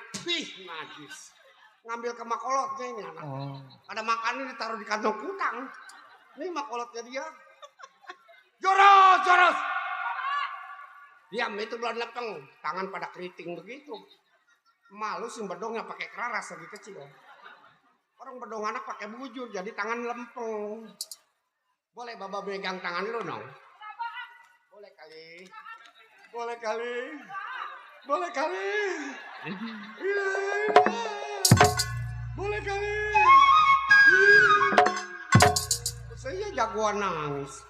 F: najis. Ngambil ke makolotnya ini anak. Ada makannya ditaruh di kantong kutang. Ini makolotnya dia. Jurus. Diam, itu belum lepeng. Tangan pada keriting begitu. Malu sih bedongnya pakai keraras lagi kecil. Orang bedong anak pakai bujur jadi tangan lempeng. Boleh Bapak megang tangan lu dong? Boleh kali. Boleh kali. Saya jagoan nangis.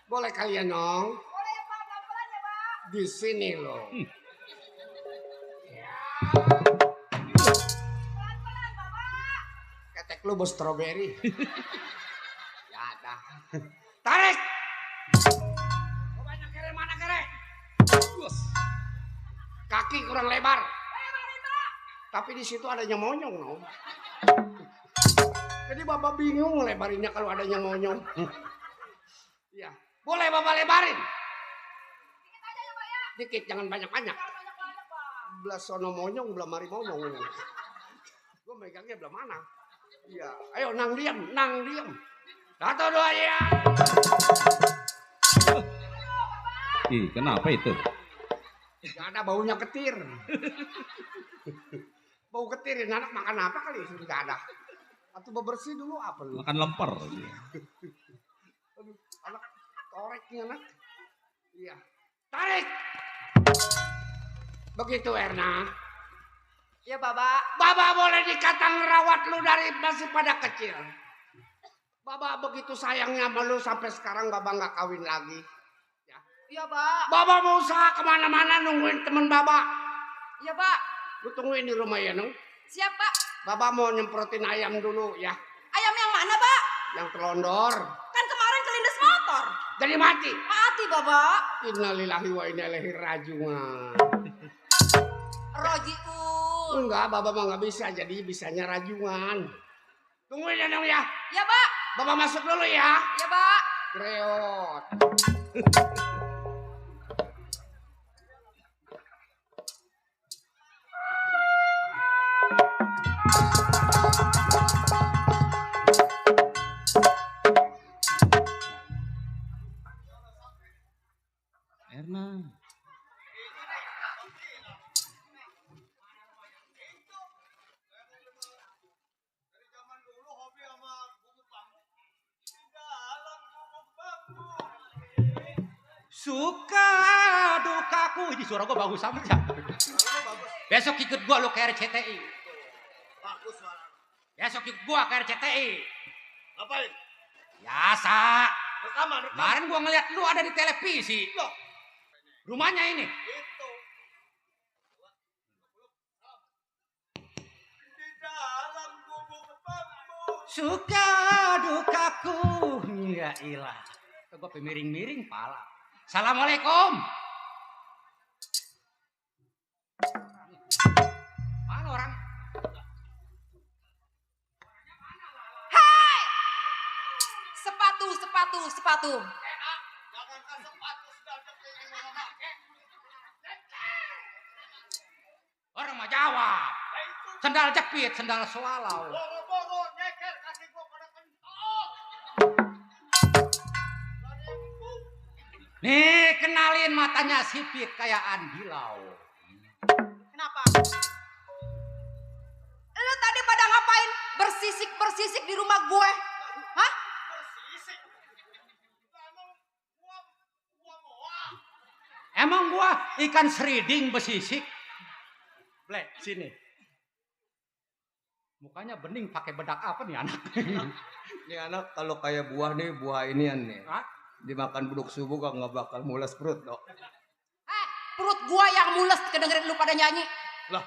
F: Boleh kalian dong?
E: Boleh ya, Pak, pelan-pelan ya, Pak.
F: Di sini loh.
E: Pelan-pelan, Bapak.
F: Ketek lu bos strawberry. Ya dah. Tarik. Banyak kere mana kere? Kaki kurang lebar. Tapi di situ adanya monyong, no. Jadi Bapak bingung ngelebarinnya kalau adanya monyong. Iya. Boleh Bapak lebarin.
E: Dikit aja ya, Pak ya.
F: Dikit, jangan banyak-banyak.
E: Banyak-banyak, Pak.
F: Belas sono monyong, belah mari monyong. Gue megangnya belah mana? Iya. Ayo nang diam. 1, 2 ya.
D: Ih, kenapa itu?
F: Gak ada baunya ketir. Bau ketir, ini anak makan apa kali? Gak ada. Atau bebersih dulu apa lu?
D: Makan lemper.
F: Aduh, anak korek nih anak. Iya. Tarik. Begitu Erna.
E: Ya, Bapak.
F: Bapak boleh dikata ngerawat lu dari masih pada kecil. Bapak begitu sayangnya sama lu sampai sekarang Bapak nggak kawin lagi.
E: Ya, Pak.
F: Bapak mau usaha kemana-mana nungguin temen Bapak.
E: Ya, Pak.
F: Lu tungguin di rumah ya, Nung.
E: Siap, Pak.
F: Bapak mau nyemprotin ayam dulu ya.
E: Ayam yang mana, Pak?
F: Yang telondor.
E: Kan kemarin kelindes motor.
F: Jadi mati.
E: Mati, Bapak.
F: Innalillahi wa inna ilaihi rajiun.
E: Rojiun.
F: Enggak, Bapak mah nggak bisa. Jadi bisanya rajungan. Tungguin ya, Nung ya.
E: Ya, Pak.
F: Bapak masuk dulu ya.
E: Ya, Pak.
F: Greot.
D: Erna.
B: Dari zaman dulu hobi sama gubuk bambu. Di dalam gubuk bambu.
C: Suka dukaku. Ini suara gue bagus amat ya. Besok ikut gue lo ke RCTI.
B: Bagus suara.
C: Besok ikut gue ke RCTI.
B: Ngapain?
C: Biasa.
B: Rekaman.
C: Kemarin gue ngeliat lu ada di televisi.
B: Loh,
C: Rumahnya ini.
B: itu. Di dalam gubuk bambu.
C: Suka dukaku. Ya ilah. Gue pemiring-miring pala. Assalamualaikum. Mana orang?
E: Hei! Sepatu.
B: Jangankan sepatu sudah detik yang mau pakai.
C: jawab. Sendal jepit, sendal swallow.
B: Boro-boro nyeker kaki gua pada kentut.
C: Nih, kenalin matanya sipit kayak andilau.
E: Kenapa? Lu tadi pada ngapain? Bersisik-bersisik di rumah gue. Hah?
C: Emang gua ikan seriding besisik? Blek, sini. Mukanya bening pakai bedak apa nih anak?
B: Ini anak kalau kayak buah nih, buah inian nih.
C: Hah?
B: Dimakan beduk subuh nggak bakal mules perut dok.
E: Perut gua yang mules kedengerin lu pada nyanyi.
F: Lah,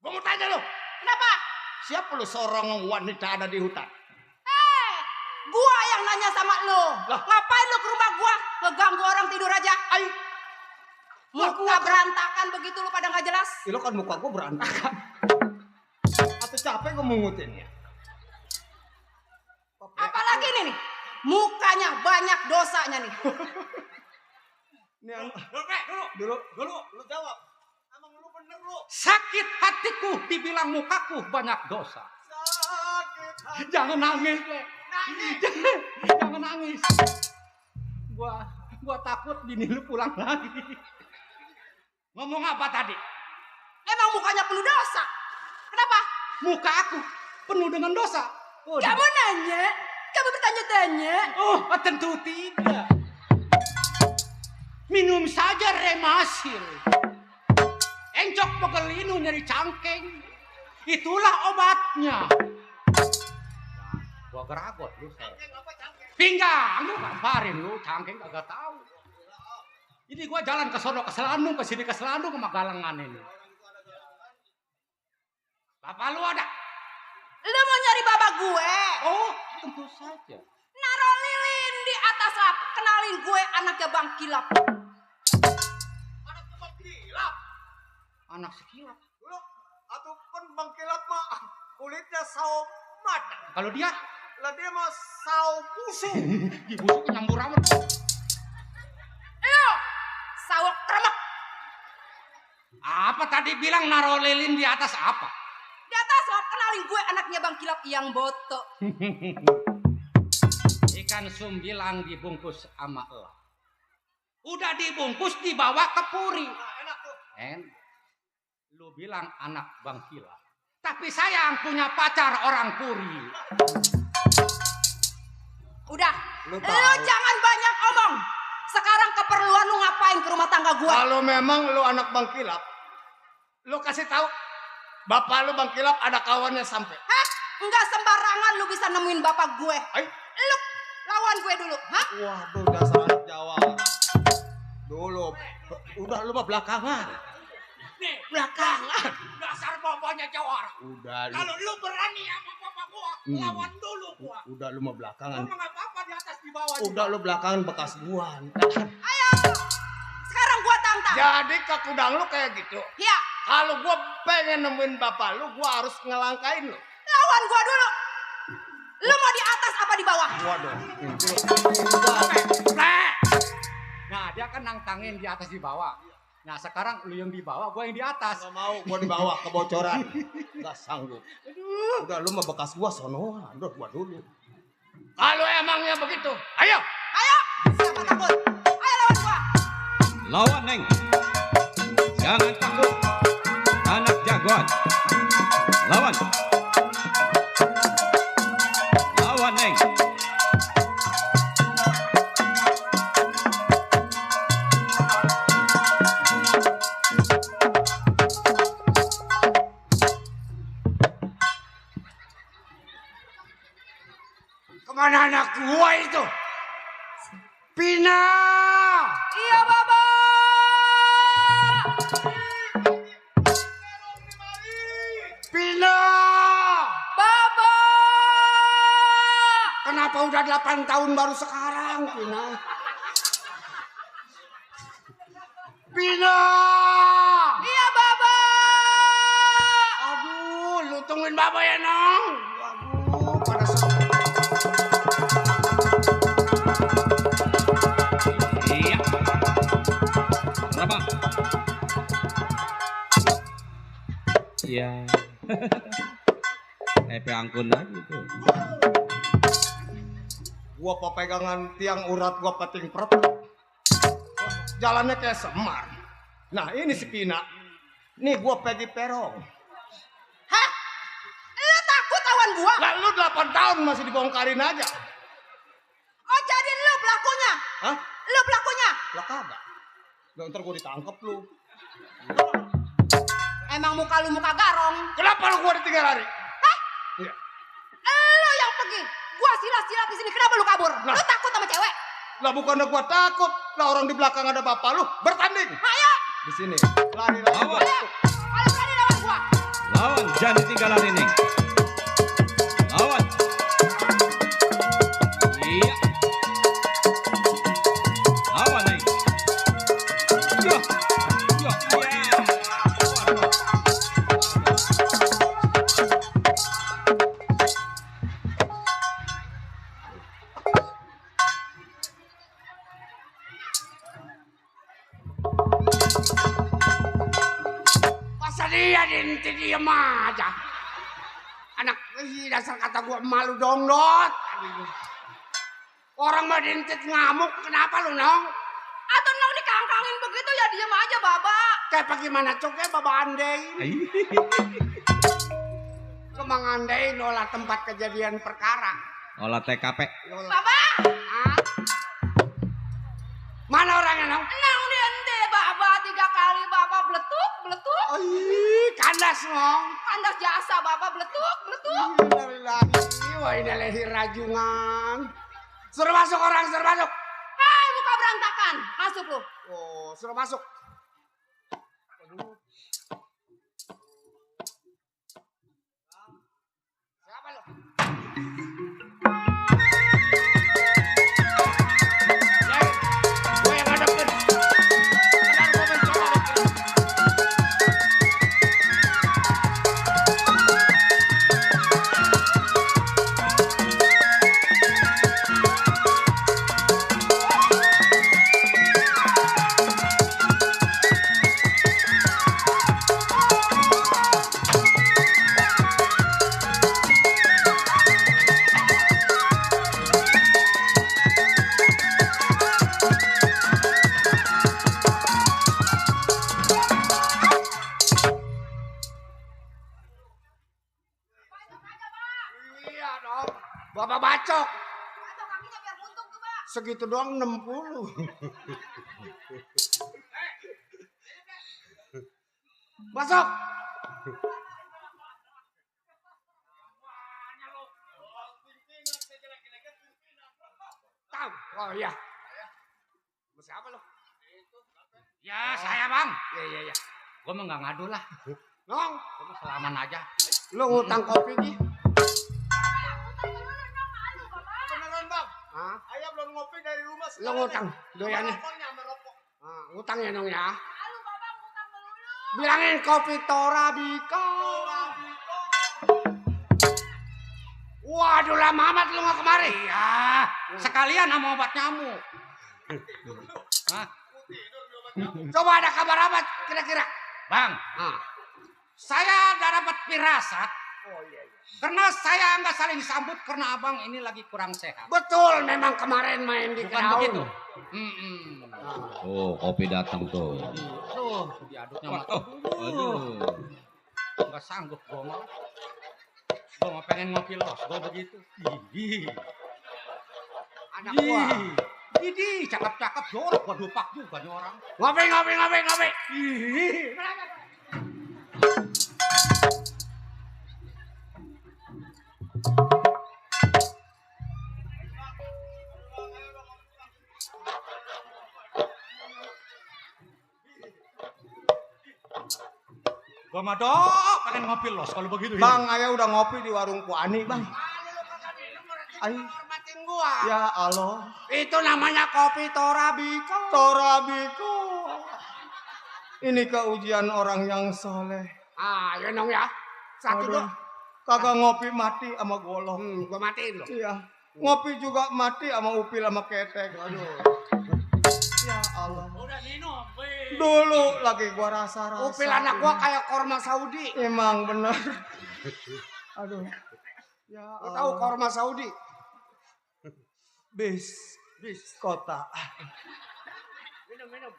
F: gua mau tanya lu.
E: Kenapa?
F: Siapa lu seorang wanita ada di hutan?
E: Gua yang nanya sama lu.
F: Lah.
E: Ngapain lu ke rumah gua? Ngeganggu orang tidur aja.
F: Ay,
E: Muka berantakan begitu lu pada nggak jelas.
B: Lo kan muka gua berantakan. Atau capek gua mungutinnya.
E: Apalagi ini nih. Mukanya banyak dosanya nih.
B: Ini anak.
C: Dulu.
B: Lu jawab. Emang lu bener lu.
C: Sakit hatiku dibilang mukaku banyak dosa.
B: Sakit hati.
C: Jangan nangis, Blek. Jangan nangis. Gua takut bini lu pulang lagi. Ngomong apa tadi?
E: Emang mukanya penuh dosa. Kenapa?
C: Muka aku penuh dengan dosa. Oh,
E: Kamu nanya? Kamu bertanya-tanya?
C: oh, tentu tidak. Minum saja remasil. Encok pegelinu nyeri cangkeng. Itulah obatnya. Gua geragot lu saya. Pinggang lu gambarin lu cangkeng kagak tahu. Ini gua jalan ke sono ke Selandung, ke sini ke Selandung ke Magalengan ini. Bapak lu ada?
E: Lu mau nyari bapak gue?
C: Oh, tentu saja.
E: Naruh lilin di atas lap. Kenalin gue anaknya Bang Kilap.
C: Anak sekilap.
B: Lu atau kan Bang Kilap mah kulitnya sawo mata.
C: Kalau dia
B: Lah dia mah sawo busuk.
C: dibusuk nyambur rambut.
E: Lu sawok remek.
C: Apa tadi bilang naruh lilin di atas apa?
E: Di atas lap. Kenalin gue anaknya Bang Kilap yang boto.
C: Ikan sumbilang dibungkus sama elah. Udah dibungkus dibawa ke puri.
B: Enak tuh.
C: Lu bilang anak Bang Kilap. Tapi sayang punya pacar orang puri.
E: Udah.
B: Lu
E: Lu
B: tahu.
E: jangan banyak omong. Sekarang keperluan lu ngapain ke rumah tangga gue?
B: Kalau memang lu anak Bang Kilap, lu kasih tahu bapak lu Bang Kilap ada kawannya sampai.
E: Hah? Enggak sembarangan lu bisa nemuin bapak gue.
B: Ay.
E: Lu lawan gue dulu. Hah?
B: Waduh dasar anak Jawa. Dulu. Udah lu mah belakangan.
C: Nih,
B: Belakangan.
C: dasar bapaknya jawara.
B: Udah lu.
C: Kalau lu berani sama bapak gua, lawan dulu gua.
B: Udah lu mah belakangan.
C: Lu nggak apa-apa di atas di bawah.
B: Udah lu belakangan bekas gua.
E: Ayo. Sekarang gue tantang.
B: Jadi ke kudang lu kayak gitu.
E: Ya,
B: Kalau gua pengen nemuin bapak lu, gua harus ngelangkain lu.
E: lawan gue dulu. Lu mau di atas apa di bawah?
B: Waduh.
C: Nah, dia kan nantangin di atas di bawah. Nah, sekarang lu yang di bawah, gua yang di atas.
B: Gak mau gua di bawah kebocoran. Gak sanggup. Udah lu mah bekas gua sonoan. Udah gua dulu.
F: Kalau emangnya begitu, ayo.
E: Ayo. Siapa takut? Ayo lawan gue.
D: Lawan Neng. Jangan takut. Anak jagoan. Lawan. Lawan Neng.
F: Kemana anak gua itu? Pina.
E: Iya, Baba.
F: Pina.
E: Baba.
F: Kenapa udah 8 tahun baru sekarang, Pina? Pina.
E: Iya, Baba.
F: Aduh, lu tungguin Baba ya, Nong. Waduh, pada
D: Iya. Rabah. Iya. Angkun aja tuh.
B: Gua pegangan tiang urat gua peting pret. Jalannya kayak Semar. Nah ini si Pina. Nih gua pergi perong.
E: Hah? Lu takut lawan gua?
B: Lah lu 8 tahun masih dibongkarin aja.
E: Oh jadi lu pelakunya?
B: Hah?
E: Lu pelakunya?
B: Lah kagak. Lah ntar gua ditangkep lu.
E: Emang muka lu muka garong?
B: Kenapa lu gua ditinggal lari?
E: Hah?
B: Iya.
E: Lu yang pergi. Gua silat-silat di sini. Kenapa lu kabur?
B: Nah.
E: Lu takut sama cewek?
B: Lah bukannya gua takut. Lah orang di belakang ada bapak lu bertanding.
E: Ayo.
B: Di sini. Lari lari.
D: Awas.
E: Ayo. Ayo berani lawan gua.
D: Lawan jangan ditinggalan ini. Lawan. Iya. Lawan nih. Ya. Ya. Ya.
F: Masa dia diem aja. Anak dasar kata gua malu dongdot. Orang mah dintit ngamuk, kenapa lu nong?
E: Atau nong dikangkangin begitu ya diem aja baba.
F: Kayak bagaimana coke baba andai. Kemang andai olah tempat kejadian perkara.
D: Olah TKP.
E: Baba.
F: Hah? Mana orangnya nong?
E: Nong di ente baba 3 kali baba beletuk beletuk.
F: Kandas ngong.
E: Kandas jasa baba beletuk beletuk.
F: Innalillahi wa inna ilaihi rajiun. Suruh masuk orang, suruh masuk.
E: Hai muka berantakan. Masuk lu.
F: Oh, suruh masuk. Siapa lu? Yai, gua yang ngadepin. Kadang gua mencoba hadapin. Iya dong. Bapak bacok.
E: Atau kakinya biar buntung tuh bang.
F: Segitu doang 60. Masuk. Tahu. Oh iya. Siapa lo?
C: Ya saya bang.
F: Iya iya.
C: Gue mah nggak ngadu lah.
F: Nong,
C: Gue mah selaman aja.
F: lu ngutang kopi di?
B: Beneran bang.
F: Hah?
B: Ayah belum ngopi dari rumah.
F: Lu ngutang doyannya.
B: Rokoknya sama rokok.
F: Ah, ngutang ya Nong ya.
E: Lalu baba ngutang dulu.
F: Bilangin kopi Torabika. Waduh lama amat lu nggak kemari.
C: Iya. Sekalian sama obat nyamuk. Hah?
F: Coba ada kabar apa kira-kira?
C: Bang,
F: Ah.
C: saya udah dapat firasat.
F: Oh iya iya.
C: Karena saya nggak saling sambut karena abang ini lagi kurang sehat.
F: Betul, memang kemarin main di
C: Bukan
F: Kedaung.
C: begitu?
D: Oh, kopi datang tuh.
C: Tuh, diaduknya mah.
D: Aduh.
C: Nggak sanggup gue mah. Gue mau pengen ngopi los, gue begitu. Ih,
F: Anak gua.
C: Ini cakep-cakep jorok, gua dupak juga nih orang.
F: Ngopi.
C: Ih, gua mah dok pengen ngopi los kalau begitu.
B: Bang, ayah udah ngopi di warung Ku Ani bang. Ay,
F: Hormatin gua.
B: ya Allah.
F: Itu namanya kopi Torabika.
B: Torabiko. Ini keujian orang yang soleh.
F: Ah, ya Nong ya. Satu
B: Aduh,
F: dong.
B: kagak ngopi mati sama golong.
F: Gua matiin lo.
B: Iya. Ngopi juga mati sama upil sama ketek. Aduh. Ya Allah.
C: Udah minum, weh.
B: Dulu lagi gua rasa-rasa.
F: Upil anak gua kayak korma Saudi.
B: Emang bener. Aduh. Ya
F: Lu tahu
B: Allah.
F: korma Saudi?
B: Bis kota.
F: Minum.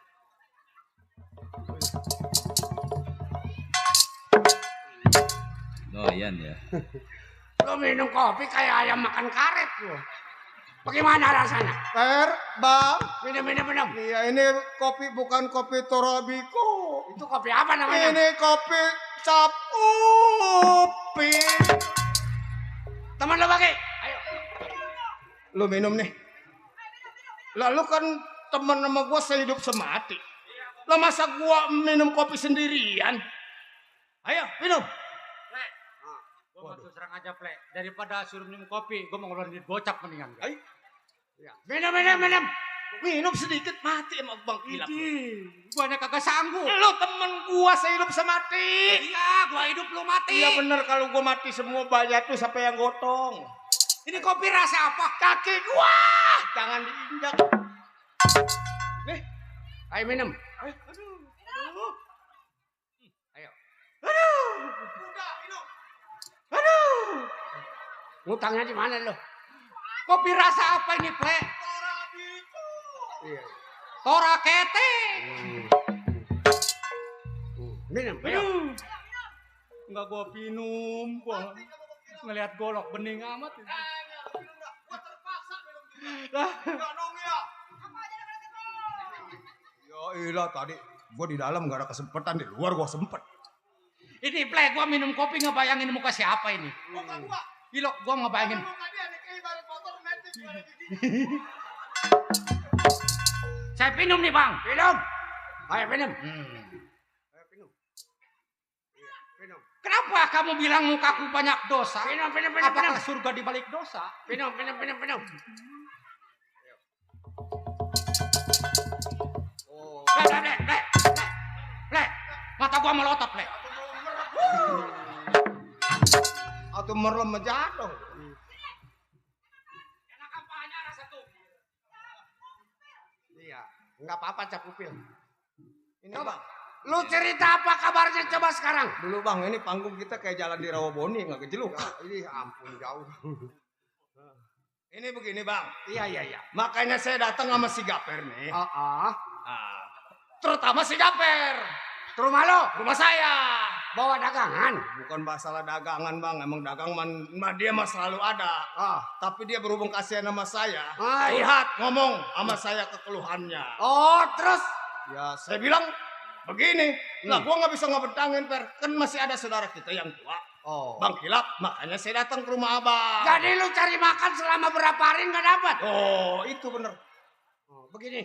D: Doyan ya.
F: Lu minum kopi kayak ayam makan karet lu. Bagaimana rasanya?
B: Per, Bang.
F: Minum.
B: Iya, ini kopi bukan kopi Torabiko.
F: Itu kopi apa namanya?
B: Ini kopi cap upi.
F: Teman lu bagi. Ayo.
B: Lu minum nih. Lalu kan teman sama gua sehidup semati. Lah masa gua minum kopi sendirian? Ayo, minum.
C: Gua mau serang aja, Plek. Daripada suruh minum kopi, gua mau ngeluarin duit gocap mendingan.
B: Ayo.
F: Ya. Minum.
B: Minum sedikit mati emang Bang Kilap.
C: Gua nya kagak sanggup.
B: Lu temen gua sehidup semati.
C: Iya, gua hidup lu mati.
B: Iya bener, kalau gua mati semua bayar tuh siapa yang gotong.
C: Ini kopi rasa apa?
B: Kaki gua jangan diinjak. Nih,
F: Ayo minum.
B: ayo.
F: Ayo.
B: Udah minum. Aduh.
F: Ngutangnya di mana lu?
C: Kopi rasa apa ini, Plek?
B: Torabiko.
F: Iya.
C: Tora kete.
F: Minum.
C: Enggak gua minum, gua ngelihat golok bening amat.
B: Gua terpaksa minum juga. Ya dong ya. Ya ilah, tadi gua di dalam gak ada kesempatan, di luar gua sempet.
C: Ini, Plek, gua minum kopi ngebayangin muka siapa ini.
B: Muka gua.
C: Gilok, gua ngebayangin.
B: Muka dia nih kayak ibarat motor metik pada gigi.
C: Saya minum nih, Bang.
F: Minum. Ayo minum. Ayo minum. Iya, minum.
C: Kenapa kamu bilang mukaku banyak dosa?
F: Minum.
C: Apakah surga di balik dosa?
F: Minum. Oh.
C: Plek. Mata gua melotot, Plek.
B: Atau merlem jatuh.
C: Enak apanya rasa tuh?
F: Iya, enggak apa-apa Cap Upil.
B: Ini
F: Coba.
B: Bang,
F: Lu cerita apa kabarnya coba sekarang?
B: dulu Bang, ini panggung kita kayak jalan di Rawaboni, nggak kejeluk.
F: Ini ampun jauh.
B: Ini begini Bang,
F: Iya.
B: makanya saya datang sama si Gaper nih.
F: Ah.
B: Terutama si Gaper,
F: Ke rumah lo,
B: rumah saya.
F: bawa dagangan.
B: Bukan masalah dagangan Bang, emang dagang dia mah selalu ada.
F: Ah.
B: Tapi dia berhubung kasihan sama saya,
F: Ah, iya.
B: curhat ngomong sama saya kekeluhannya.
F: Oh, terus
B: Ya saya bilang begini, lah gua nggak bisa ngebentangin Per, kan masih ada saudara kita yang tua,
F: oh.
B: Bang Kilap, makanya saya datang ke rumah Abang.
F: Jadi lu cari makan selama berapa hari nggak dapat?
B: Oh itu bener.
F: Oh, begini,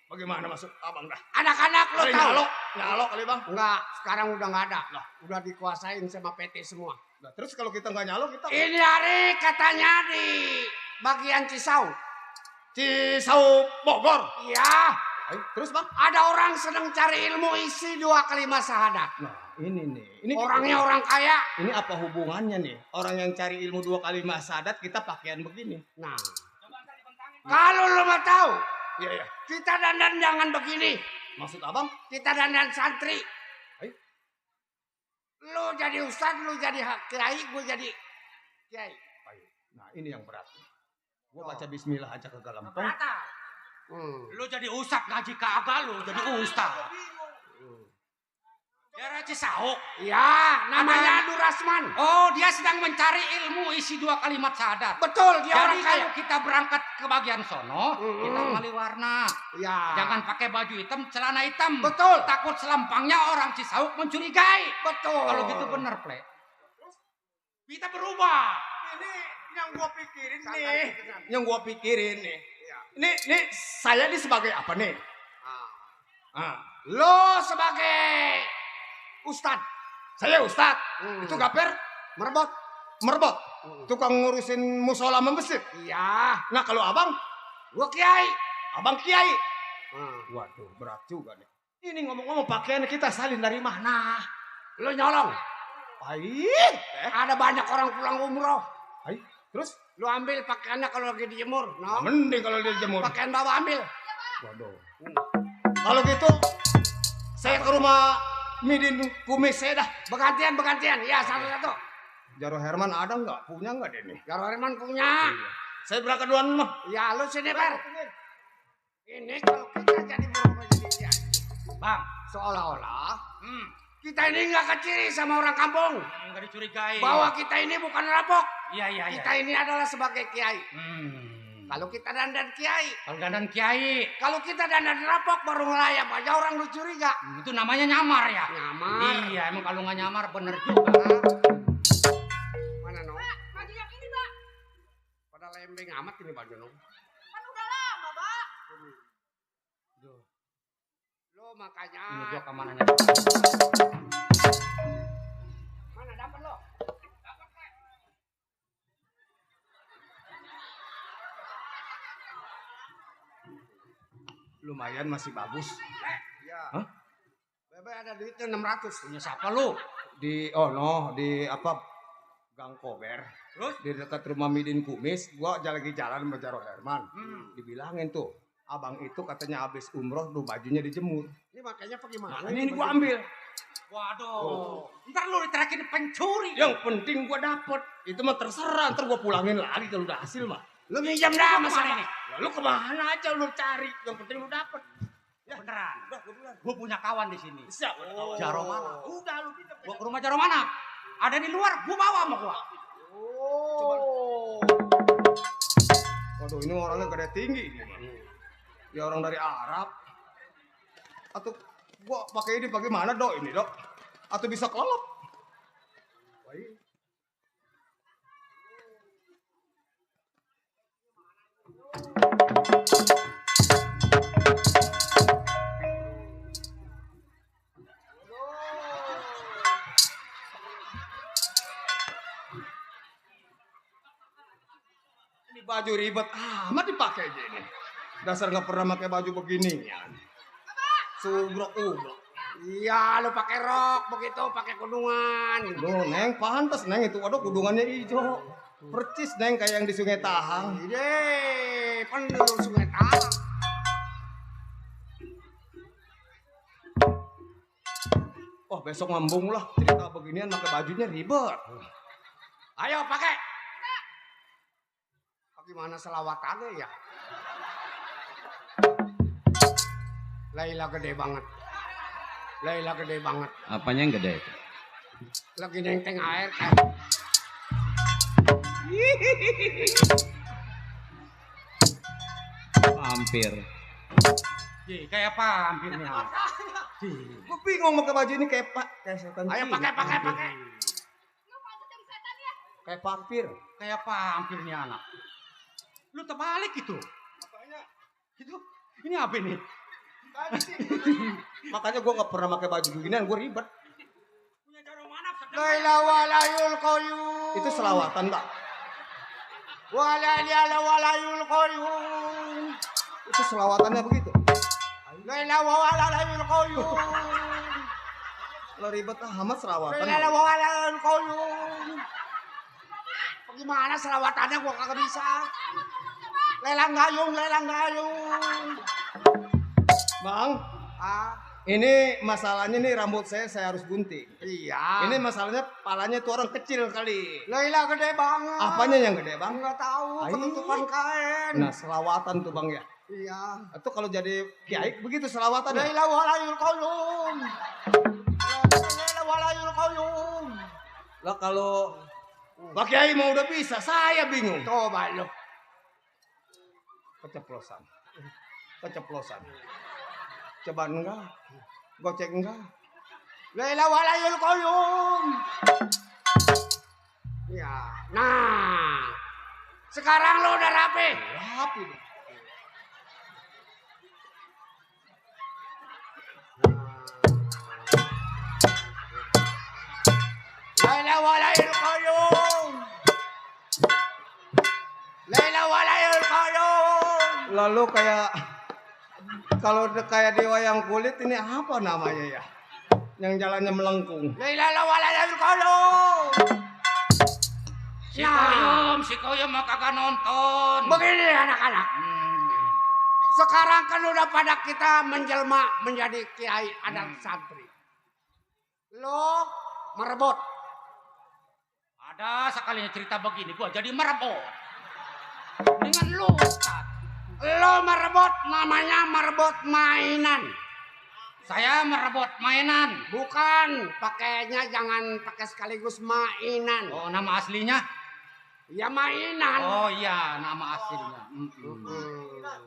B: Bagaimana maksud Abang dah?
F: anak-anak lu
B: Kali
F: tahu?
B: nyalo kali Bang.
F: Enggak, sekarang udah nggak ada. Lah, udah dikuasain sama PT semua.
B: Nah, terus kalau kita nggak nyalo kita
F: Ini hari katanya di bagian Cisau.
B: Cisau Bogor.
F: Iya,
B: Ayo, terus Bang?
F: ada orang sedang cari ilmu isi 2 kalimat syahadat.
B: Nah ini nih, ini
F: Orangnya orang kaya.
B: ini apa hubungannya nih? Orang yang cari ilmu 2 kalimat syahadat kita pakaian begini.
F: Nah, kalau lu mau tahu,
B: Iya.
F: kita dandan jangan begini.
B: Maksud Abang?
F: Kita dandan santri.
B: Ayo.
F: Lu jadi ustad, lu jadi kiai, gue jadi kiai.
B: Nah ini yang berat. Gua baca Bismillah aja kagak lempeng.
C: Berata.
F: Hmm.
C: Lu jadi ustad ngaji kagak lu, jadi ustad. Daerah Cisauk.
F: Ya, namanya Durasman.
C: Oh, dia sedang mencari ilmu isi 2 kalimat syahadat.
F: Betul, dia orang
C: Jadi
F: kaya.
C: kalau kita berangkat ke bagian sono, kita mali warna.
F: Ya.
C: Jangan pakai baju hitam, celana hitam.
F: Betul.
C: Takut selampangnya orang Cisauk mencurigai.
F: Betul.
C: Kalau gitu bener, Plek. Kita berubah.
B: Ini yang gua pikirin
F: Santai,
B: nih.
F: santai.
B: Yang gua pikirin nih.
F: Iya.
B: Nih saya ini sebagai apa nih?
F: Ah. Lo sebagai ustad.
B: Saya Ustad.
F: Hmm.
B: Itu Gaper
F: Merbot.
B: merbot. Tukang ngurusin musola masjid.
F: Iya.
B: Nah kalau Abang,
F: Gua kiai.
B: Abang Kiai.
F: Hmm.
B: Waduh berat juga nih. Ini ngomong-ngomong pakaian kita salin dari mana?
F: Lo nyolong.
B: Baik.
F: Ada banyak orang pulang umroh.
B: Baik. Terus?
F: Lo ambil pakaiannya kalau lagi dijemur. No.
B: Mending kalau dia jemur.
F: Pakaian bawa ambil.
B: Waduh. Kalau gitu saya ke rumah Midin Kumis saya dah.
F: Bergantian. Ya, satu-satu.
B: Jaro Herman ada nggak? Punya nggak dia nih?
F: Jaro Herman punya.
B: Saya berangkat duluan mah.
F: Ya, lu sini, Per. Ini kalau kita jadi berubah jadi kiai.
C: Bang,
F: Seolah-olah kita ini nggak keciri sama orang kampung.
C: enggak dicurigai.
F: Bahwa kita ini bukan rampok.
C: Iya.
F: Kita ini adalah sebagai kiai. Kalau kita dandan kiai.
C: Kalau dandan kiai,
F: Kalau kita dandan rampok baru ngelayap aja orang lu curiga.
C: itu namanya nyamar ya.
F: Nyamar.
C: Iya, emang kalau nggak nyamar bener juga.
F: Mana, Nong?
E: Baju yang ini, Pak.
F: Pada lembeng amat ini baju, Nong.
E: Kan udah lama, Pak.
F: Lo makanya.
C: Ini gua kemananya.
F: Mana dapat lo?
B: Lumayan masih bagus.
F: Ya.
B: Hah?
F: Bebe ada duitnya 600.
C: Punya siapa lu?
B: Di di apa Gang Kober.
C: Terus?
B: Di dekat rumah Midin Kumis, gua lagi jalan sama Jaro Herman. Dibilangin tuh, abang itu katanya habis umroh tuh bajunya dijemur.
F: Ini makanya bagaimana?
B: Nah, ini gua ambil.
C: Waduh. Ntar lu diterakin pencuri.
B: Yang penting gua dapet. Itu mah terserah, ntar gua pulangin lagi kalau udah hasil mah.
F: Lu minjam dah
C: Kemana
F: sama
C: ini?
B: Lalu kemana aja lu cari, yang penting lu dapet.
C: Beneran. Gua punya kawan di sini.
B: Siapa?
C: Jaro mana?
B: Udah lu kita
C: Gua ke rumah Jaro mana? Ada di luar, gua bawa sama gua.
B: Waduh, ini orangnya gede tinggi ini. Dia orang dari Arab. Atau gua pakai ini bagaimana, Dok? Ini, Dok. Atau bisa kelelep. Baik. Ini baju ribet amat dipakai aja ini. Dasar nggak pernah pakai baju beginian. Subrok-ubrok.
F: Iya, lu pakai rok begitu, pakai kudungan.
B: Duh, Neng, pantas Neng itu. Waduh, kudungannya hijau. Percis Neng kayak yang di Sungai Tahang.
F: Ide, penduduk Sungai Tahang.
B: Oh, besok ngambung lah cerita beginian pakai bajunya ribet.
F: Ayo pakai. Bagaimana selawatannya ya? Laila gede banget. Laila gede banget.
D: Apanya yang gede itu?
F: Lagi nenteng air.
D: Hampir.
C: Kayak apa hampirnya?
B: Gue bingung pakai baju ini kayak setan.
F: Ayo pakai.
E: Lu patut jadi setan ya.
B: Kayak vampir.
C: Kayak apa hampirnya anak? Lu terbalik gitu.
B: Apanya?
C: Itu ini apa nih?
B: Makanya gue nggak pernah pakai baju beginian, gue ribet.
C: Punya Jaro mana?
F: Laila walayul qayyum.
B: Itu selawatan tak?
F: Walayala walayul qayyum.
B: Itu selawatannya begitu.
F: Laila walayul qayyum.
B: Lo ribet amat selawatan.
F: Laila walayul qayyum. Bagaimana selawatannya gua kagak bisa. Lelang gayung.
B: Bang,
F: Ah,
B: ini masalahnya nih rambut saya harus gunting.
F: iya.
B: Ini masalahnya palanya tuh orang kecil kali.
F: Laila gede banget.
B: Apanya yang gede bang?
F: Enggak tahu
B: Ai.
F: ketutupan kain.
B: Nah selawatan tuh bang ya.
F: Iya.
B: Atau kalau jadi kiai begitu selawatan ya?
F: Laila walayul qayyum. Laila walayul qayyum.
B: Lah kalau Pak Kiai mau udah bisa, saya bingung.
F: Coba lu.
B: Keceplosan. Coba enggak? Gocek enggak?
F: Laila walayul qayyum. Ya. Nah. Sekarang lu udah rapi.
B: Rapi deh.
F: Laila walayul qayyum. Laila walayul qayyum.
B: Lalu kayak kalau kayak di wayang kulit ini apa namanya ya? Yang jalannya melengkung.
F: Laila walayul qayyum.
C: Si Koyom mah kagak nonton.
F: Begini anak-anak. Sekarang kan udah pada kita menjelma menjadi kiai adat santri. Lo merebut.
C: Ada sekalinya cerita begini, gua jadi merebut. Dengan lu, Ustaz.
F: Lo merebut, namanya merebut mainan.
C: Saya merebut mainan.
F: Bukan, pakainya jangan pakai sekaligus mainan.
C: Oh, nama aslinya?
F: Ya mainan.
C: Oh iya, nama aslinya.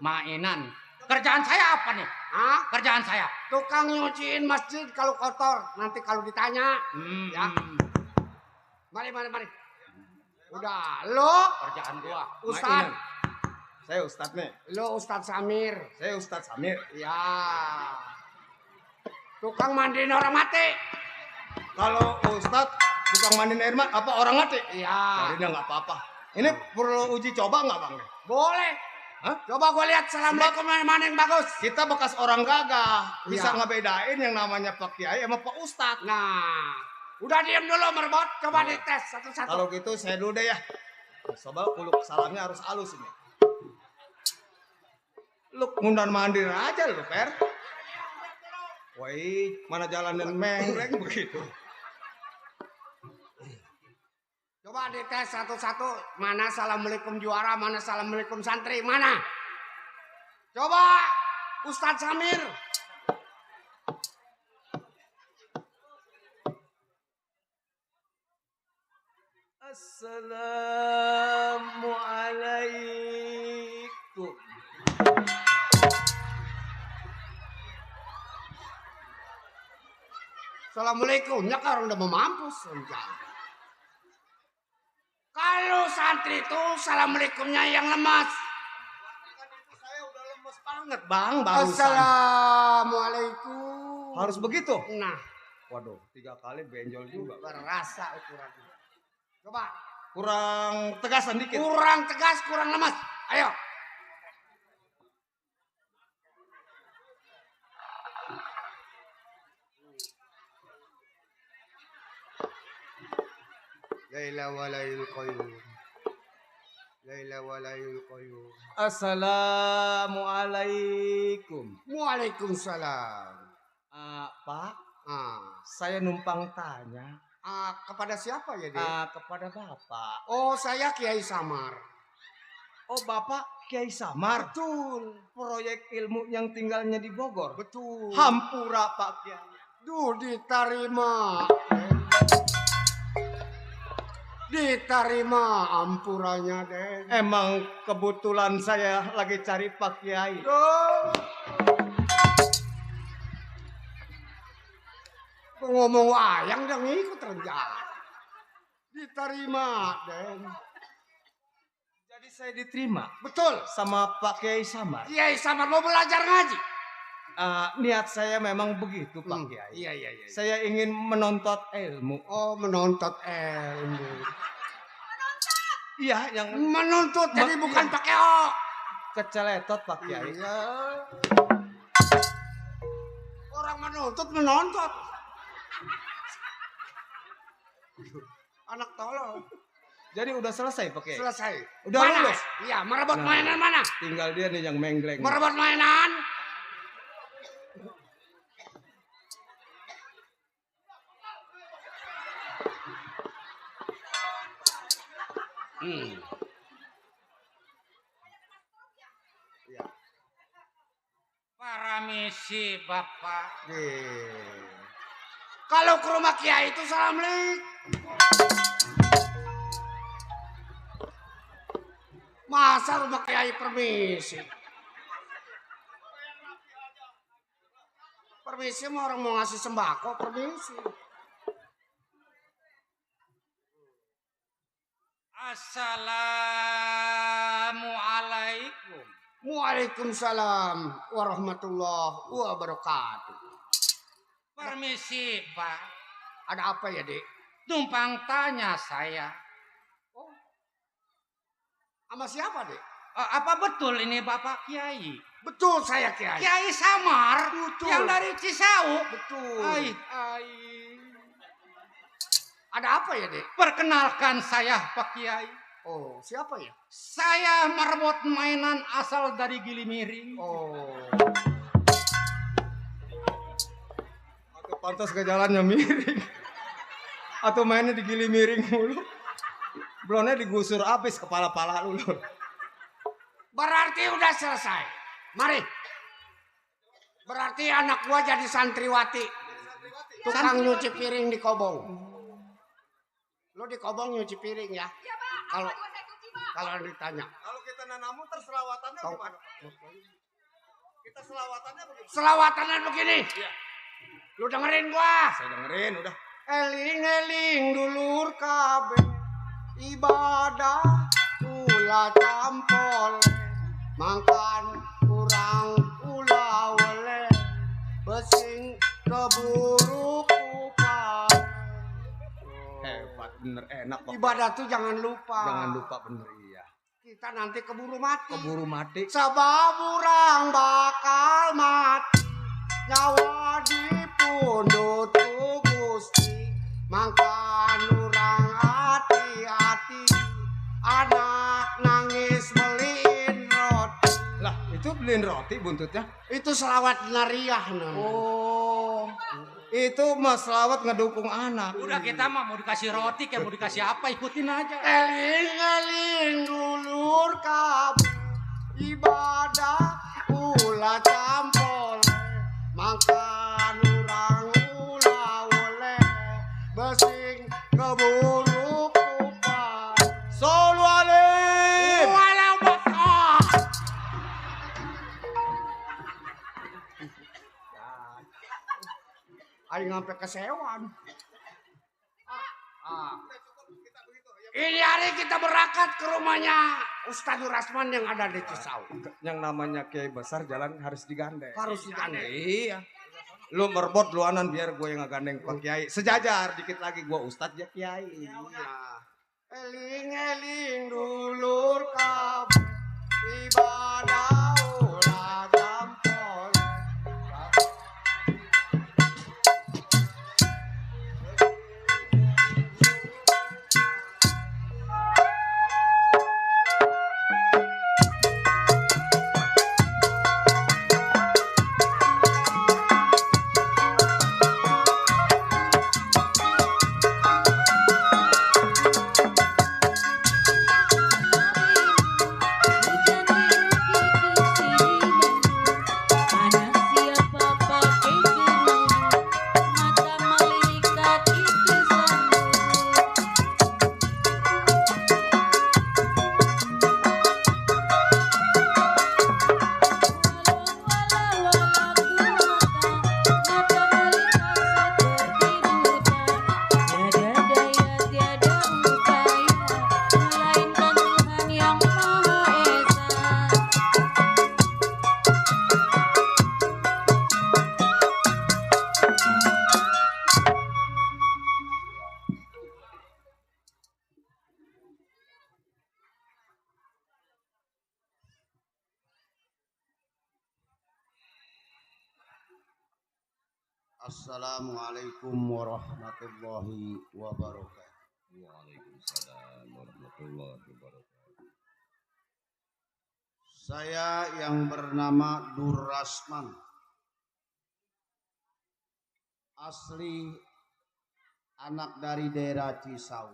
C: Mainan. Kerjaan saya apa nih?
F: Hah?
C: Kerjaan saya.
F: Tukang nyuciin masjid kalau kotor. Nanti kalau ditanya, ya. Mari. Udah, lo
C: Kerjaan gua.
F: Ustad.
B: Saya Ustadz nih.
F: Lo Ustadz Samir.
B: Saya Ustadz Samir.
F: Ya. Tukang mandiin orang mati.
B: Kalau Ustadz tukang mandiin air mati, apa orang mati?
F: Iya.
B: Jadinya nggak apa-apa. Ini perlu uji coba nggak bang?
F: Boleh.
B: Hah?
F: Coba gue lihat. Assalamualaikum mana yang bagus.
B: Kita bekas orang gagah, bisa
F: Iya.
B: ngebedain yang namanya Pak Kiai sama Pak Ustadz.
F: Nah, udah diam dulu merebut. Coba dites satu-satu.
B: Kalau gitu saya dulu deh ya. Coba kuluk salamnya harus halus ini. Lu ngundar mandir aja lu, Per. Woi, mana jalan dan mengleng begitu.
F: Coba dites satu-satu. Mana assalamualaikum juara, mana assalamualaikum santri, mana? Coba Ustadz Samir.
B: Assalamualaikum.
F: Assalamualaikum. Ya kan orang udah mau mampus. Kalau santri itu assalamualaikumnya yang lemas.
B: Saya udah lemes banget, Bang, barusan.
F: Assalamualaikum.
B: Harus begitu.
F: Nah,
B: Waduh, 3 kali benjol juga.
F: berasa ukurannya. Coba.
B: Kurang tegasan dikit.
F: Kurang tegas, kurang lemas. Ayo. Laila walayul qayyum. Laila walayul qayyum.
B: Assalamualaikum.
F: Waalaikumsalam.
B: Pak,
F: Ah,
B: saya numpang tanya
F: kepada siapa ya, Dek?
B: kepada Bapak.
F: Oh, saya Kiai Samar.
B: Oh, Bapak Kiai Samar.
F: Betul.
B: Proyek ilmu yang tinggalnya di Bogor.
F: Betul.
B: Hampura Pak Kiai.
F: Duh, diterima. Diterima ampuranya, Den.
B: Emang kebetulan saya lagi cari Pak Kiai.
F: Duh. Ngomong wayang dan ngikut rencana. Diterima, Den.
B: Jadi saya diterima
F: Betul.
B: sama Pak Kiai Samar.
F: Kiai Samar mau belajar ngaji.
B: Niat saya memang begitu Pak Kiai.
F: Iya.
B: Saya ingin menuntut ilmu.
F: Oh, menuntut ilmu.
B: Iya, yang
F: Menuntut jadi bukan pakai o.
B: keceletot Pak Kiai.
F: Iya. Orang menuntut menontot. Anak tolol.
B: Jadi udah selesai Pak Kiai.
F: Selesai.
B: Udah
F: Mana?
B: lulus?
F: Iya, merebut
B: Nah.
F: mainan mana?
B: Tinggal dia nih yang menggleng.
F: Merebut mainan.
C: Paramisi, Bapak.
F: Kalau ke rumah Kiai itu assalamualaikum. Masa rumah Kiai permisi? Permisi mah orang mau ngasih sembako, permisi.
C: Assalamualaikum.
F: Waalaikumsalam warahmatullahi wabarakatuh.
C: Permisi, Pak.
F: Ada apa ya, Dek?
C: Numpang tanya saya.
F: Sama siapa, Dek?
C: Apa betul ini Bapak Kiai?
F: Betul saya Kiai.
C: Kiai Samar
F: Betul.
C: yang dari Cisauk.
F: Betul.
C: Ai.
F: Ada apa ya, Dek?
C: Perkenalkan saya Pak Kiai.
F: Oh, siapa ya?
C: Saya marbot mainan asal dari Gili Miring.
F: Oh.
B: Atau pantas ke jalannya miring. Atau mainnya di Gili Miring mulu. Belumnya digusur habis kepala-pala lu.
F: Berarti udah selesai. Mari. Berarti anak gua jadi santriwati. Tukang nyuci piring di Kobong. Lo di Kobong nyuci piring ya?
E: Iya, Pak.
F: Kalau-
E: Apa juga saya kunci, Pak?
F: Kalau ditanya.
B: Kalau kita nanamu terselawatannya
F: Tongkat.
B: gimana? Kita selawatannya bagaimana?
F: Selawatannya begini. Lu dengerin gua.
B: Saya dengerin udah.
F: Eling-eling dulur kabeh ibadah ulah campol mangkan kurang ulah wele besing keburu kupat.
B: Hebat bener enak Pak.
F: Ibadah tuh jangan lupa.
B: Jangan lupa bener iya.
F: Kita nanti keburu mati.
B: Keburu mati.
F: Sebab urang bakal mati nyawa dipundhut ku Gusti mangkan urang hati-hati anak nangis beliin roti.
B: Lah itu beliin roti buntutnya.
F: Itu selawat nariah namanya.
B: Oh. Itu mas selawat ngedukung anak.
C: Udah kita mah mau dikasih roti kayak mau dikasih apa ikutin aja.
F: Eling-eling dulur kabeh ibadah ulah campol makan urang ulah oleh besing keburu kupat.
B: Solu alim.
F: Walau bakal. Aing sampai kesewan. Ini hari kita berangkat ke rumahnya Ustadz Rasman yang ada di Cisau.
B: Yang namanya kiai besar jalan harus digandeng.
F: Harus digandeng.
B: Iya. Lu merbot lu anan biar gue yang ngegandeng Pak Kiai. Sejajar dikit lagi gue ustadz ya Kiai.
F: Iya. Eling-eling dulur kabeh ibadah ulah gampol. Assalamualaikum warahmatullahi wabarakatuh.
D: Waalaikumsalam warahmatullahi wabarakatuh.
F: Saya yang bernama Dur Rasman, asli anak dari daerah Cisau.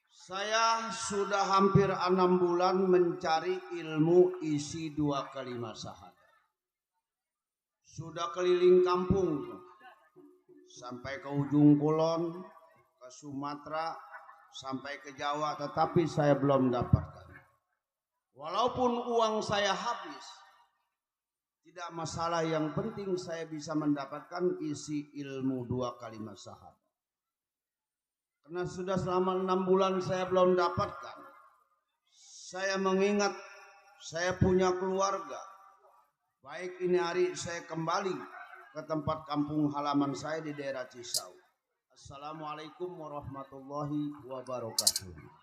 F: Saya sudah hampir 6 bulan mencari ilmu isi 2 kalimat syahadat. Sudah keliling kampung sampai ke ujung kulon, ke Sumatera, sampai ke Jawa, tetapi saya belum dapatkan. Walaupun uang saya habis, tidak masalah, yang penting saya bisa mendapatkan isi ilmu 2 kalimat syahadat. Karena sudah selama 6 bulan saya belum dapatkan. Saya mengingat saya punya keluarga. Baik ini hari saya kembali ke tempat kampung halaman saya di daerah Cisau. Assalamualaikum warahmatullahi wabarakatuh.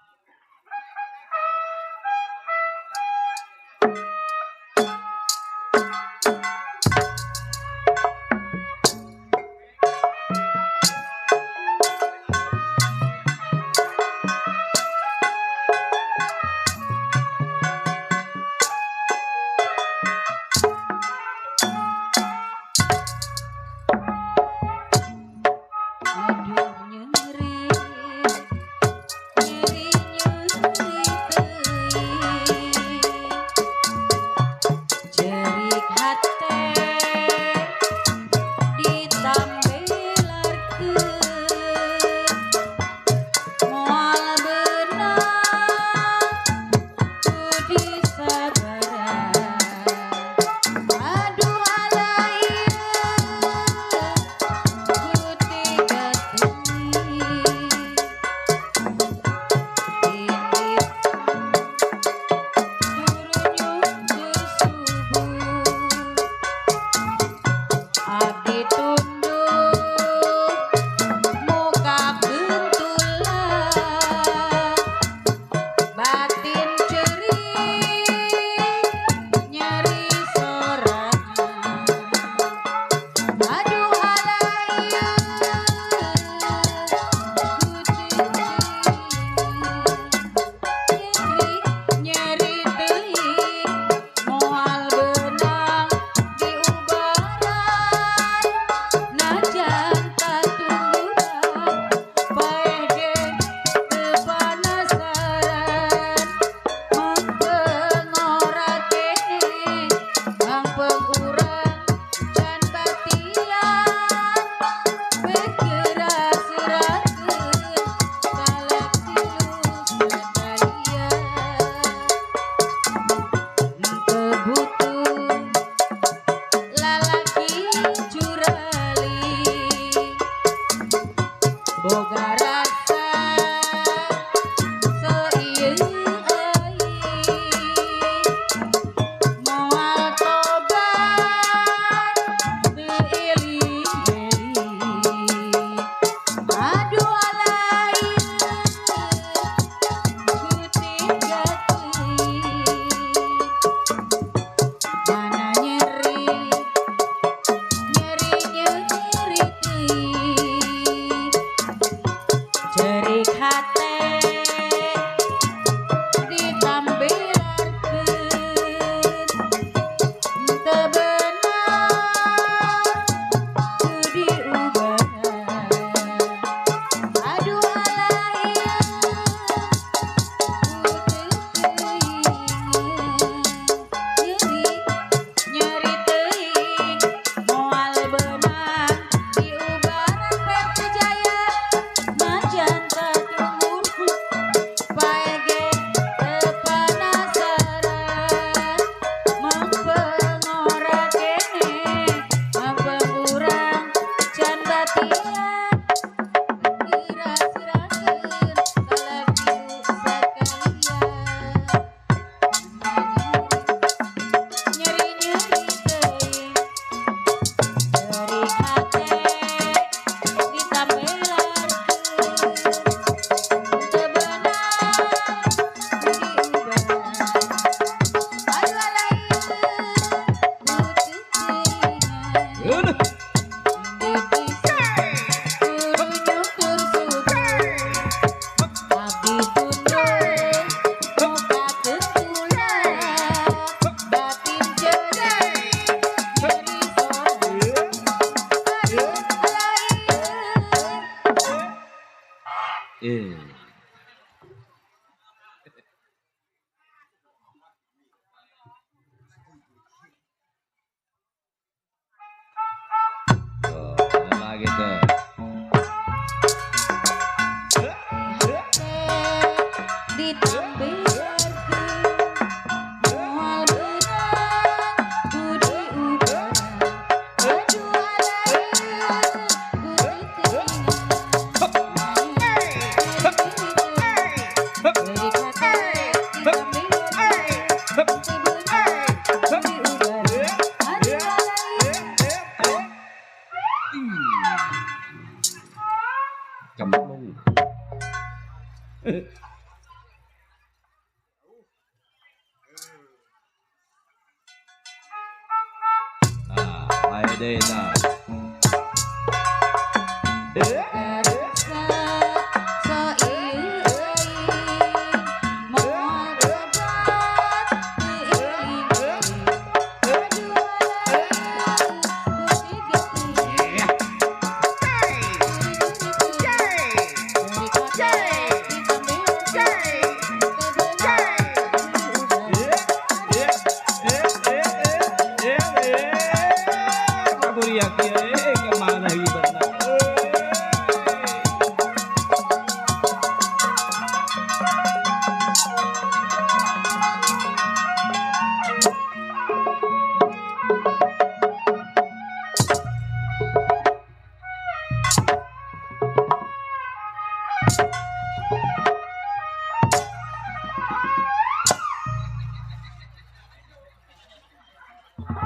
F: Hey.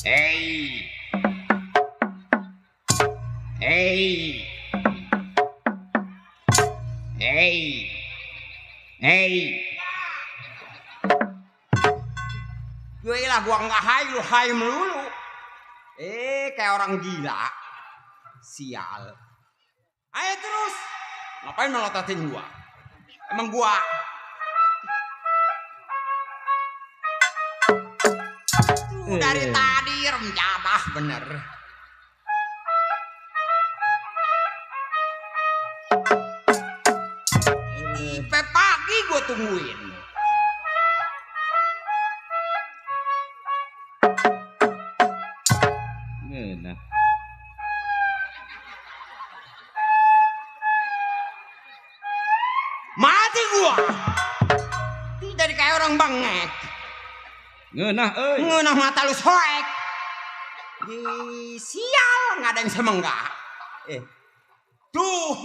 F: Hey. Hey. Hey. Hey. Gue lah gua nggak hai lu hai melulu. Kayak orang gila. Sial. Ayo terus. Ngapain melototin gua? Emang gua dari tadi rem jabah bener. Sampai pagi gua tungguin.
D: Nah.
F: Mati gua. Jadi kayak orang bangek.
D: Ngeunah euy.
F: Ngeunah mata lu soek. Sial, nggak ada yang semenggak. Tuh.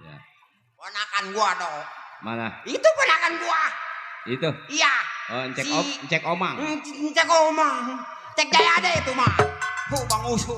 D: Ya.
F: Ponakan gua dong.
D: Mana?
F: Itu ponakan gua.
D: Itu.
F: Iya.
D: Oh, cek omang.
F: Cek omang. Cek jaya ada itu mah. Bang Usup.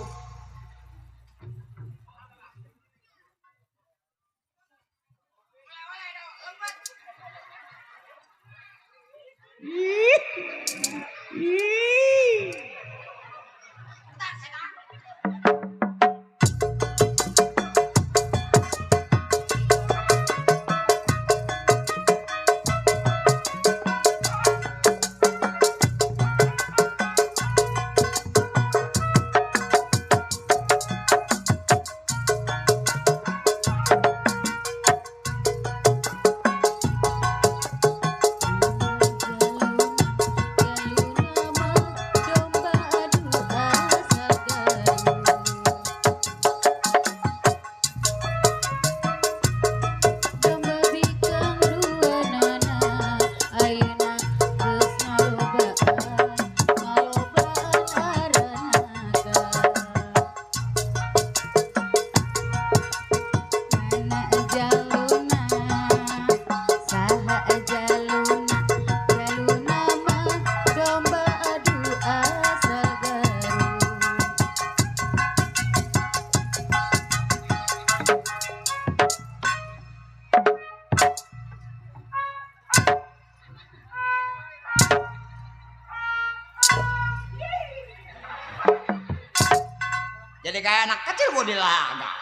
F: Jadi kayak anak kecil gua di laga.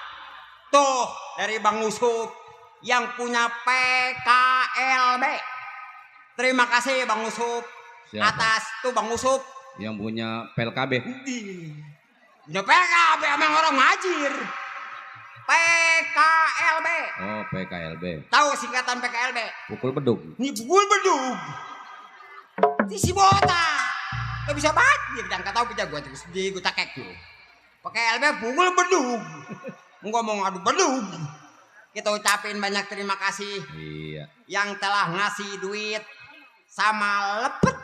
F: Tuh dari Bang Usup yang punya PKLB. Terima kasih Bang Usup.
D: Siapa?
F: Atas tuh Bang Usup.
D: Yang punya PLKB.
F: Punya PKLB emang orang ngajir. PKLB.
D: Oh, PKLB.
F: Tahu singkatan PKLB?
D: Pukul bedug.
F: Ini pukul bedug. Ini si botak. Gak bisa banget. Dia bilang gak tau pijak gue terus. Di gue cakek tuh. PKLB pukul bedug. Enggak mau ngadu bedug. Kita ucapin banyak terima kasih.
D: Iya.
F: Yang telah ngasih duit sama lepet.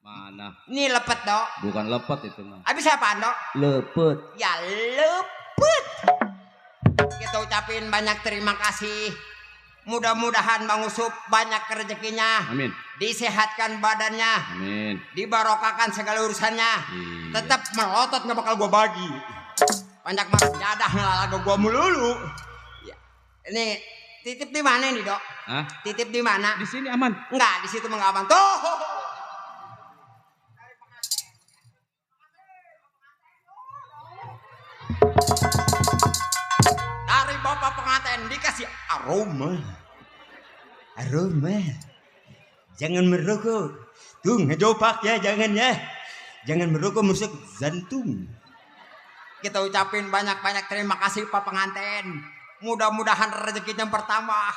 D: Mana?
F: Ini lepet dok.
D: Bukan lepet itu mah.
F: Habis apa dok?
D: Lepet.
F: Ya lepet. Kita ucapin banyak terima kasih. Mudah-mudahan Bang Usup banyak rezekinya.
D: Amin.
F: Disehatkan badannya.
D: Amin.
F: Dibarokahkan segala urusannya.
D: Iya.
F: Tetap melotot gak bakal gua bagi. Banyak banget jadah ngelaga gua melulu. Ya. Ini titip di mana nih dok?
D: Hah?
F: Titip di mana?
D: Di sini aman.
F: Enggak, di situ mah nggak aman. Tuh. Dari bapak pengantin dikasih aroma. Aroma. Jangan merokok. Tuh ngejopak ya jangan ya. Jangan merokok merusak jantung. Kita ucapin banyak-banyak terima kasih Pak pengantin. Mudah-mudahan rezekinya bertambah.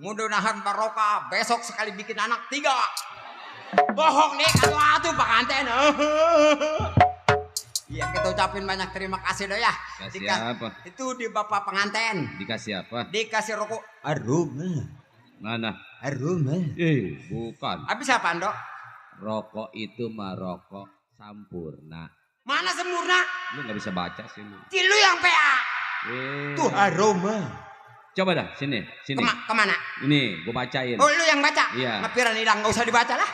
F: Mudah-mudahan barokah. Besok sekali bikin anak 3. Bohong nih kalau atuh pengantin. Iya kita ucapin banyak terima kasih dah ya.
D: Kasih apa?
F: Itu di bapak pengantin.
D: Dikasih apa?
F: Dikasih rokok aroma.
D: Mana?
F: Aroma.
D: Bukan.
F: Habis apa dok?
D: Rokok itu mah rokok sampurna.
F: Mana sempurna?
D: Lu nggak bisa baca sih lu.
F: Ti lu yang PA. Tuh aroma.
D: Coba dah sini.
F: Kemana?
D: Ini gue bacain.
F: Oh lu yang baca?
D: Iya.
F: Ngapiran hilang gak usah dibaca lah.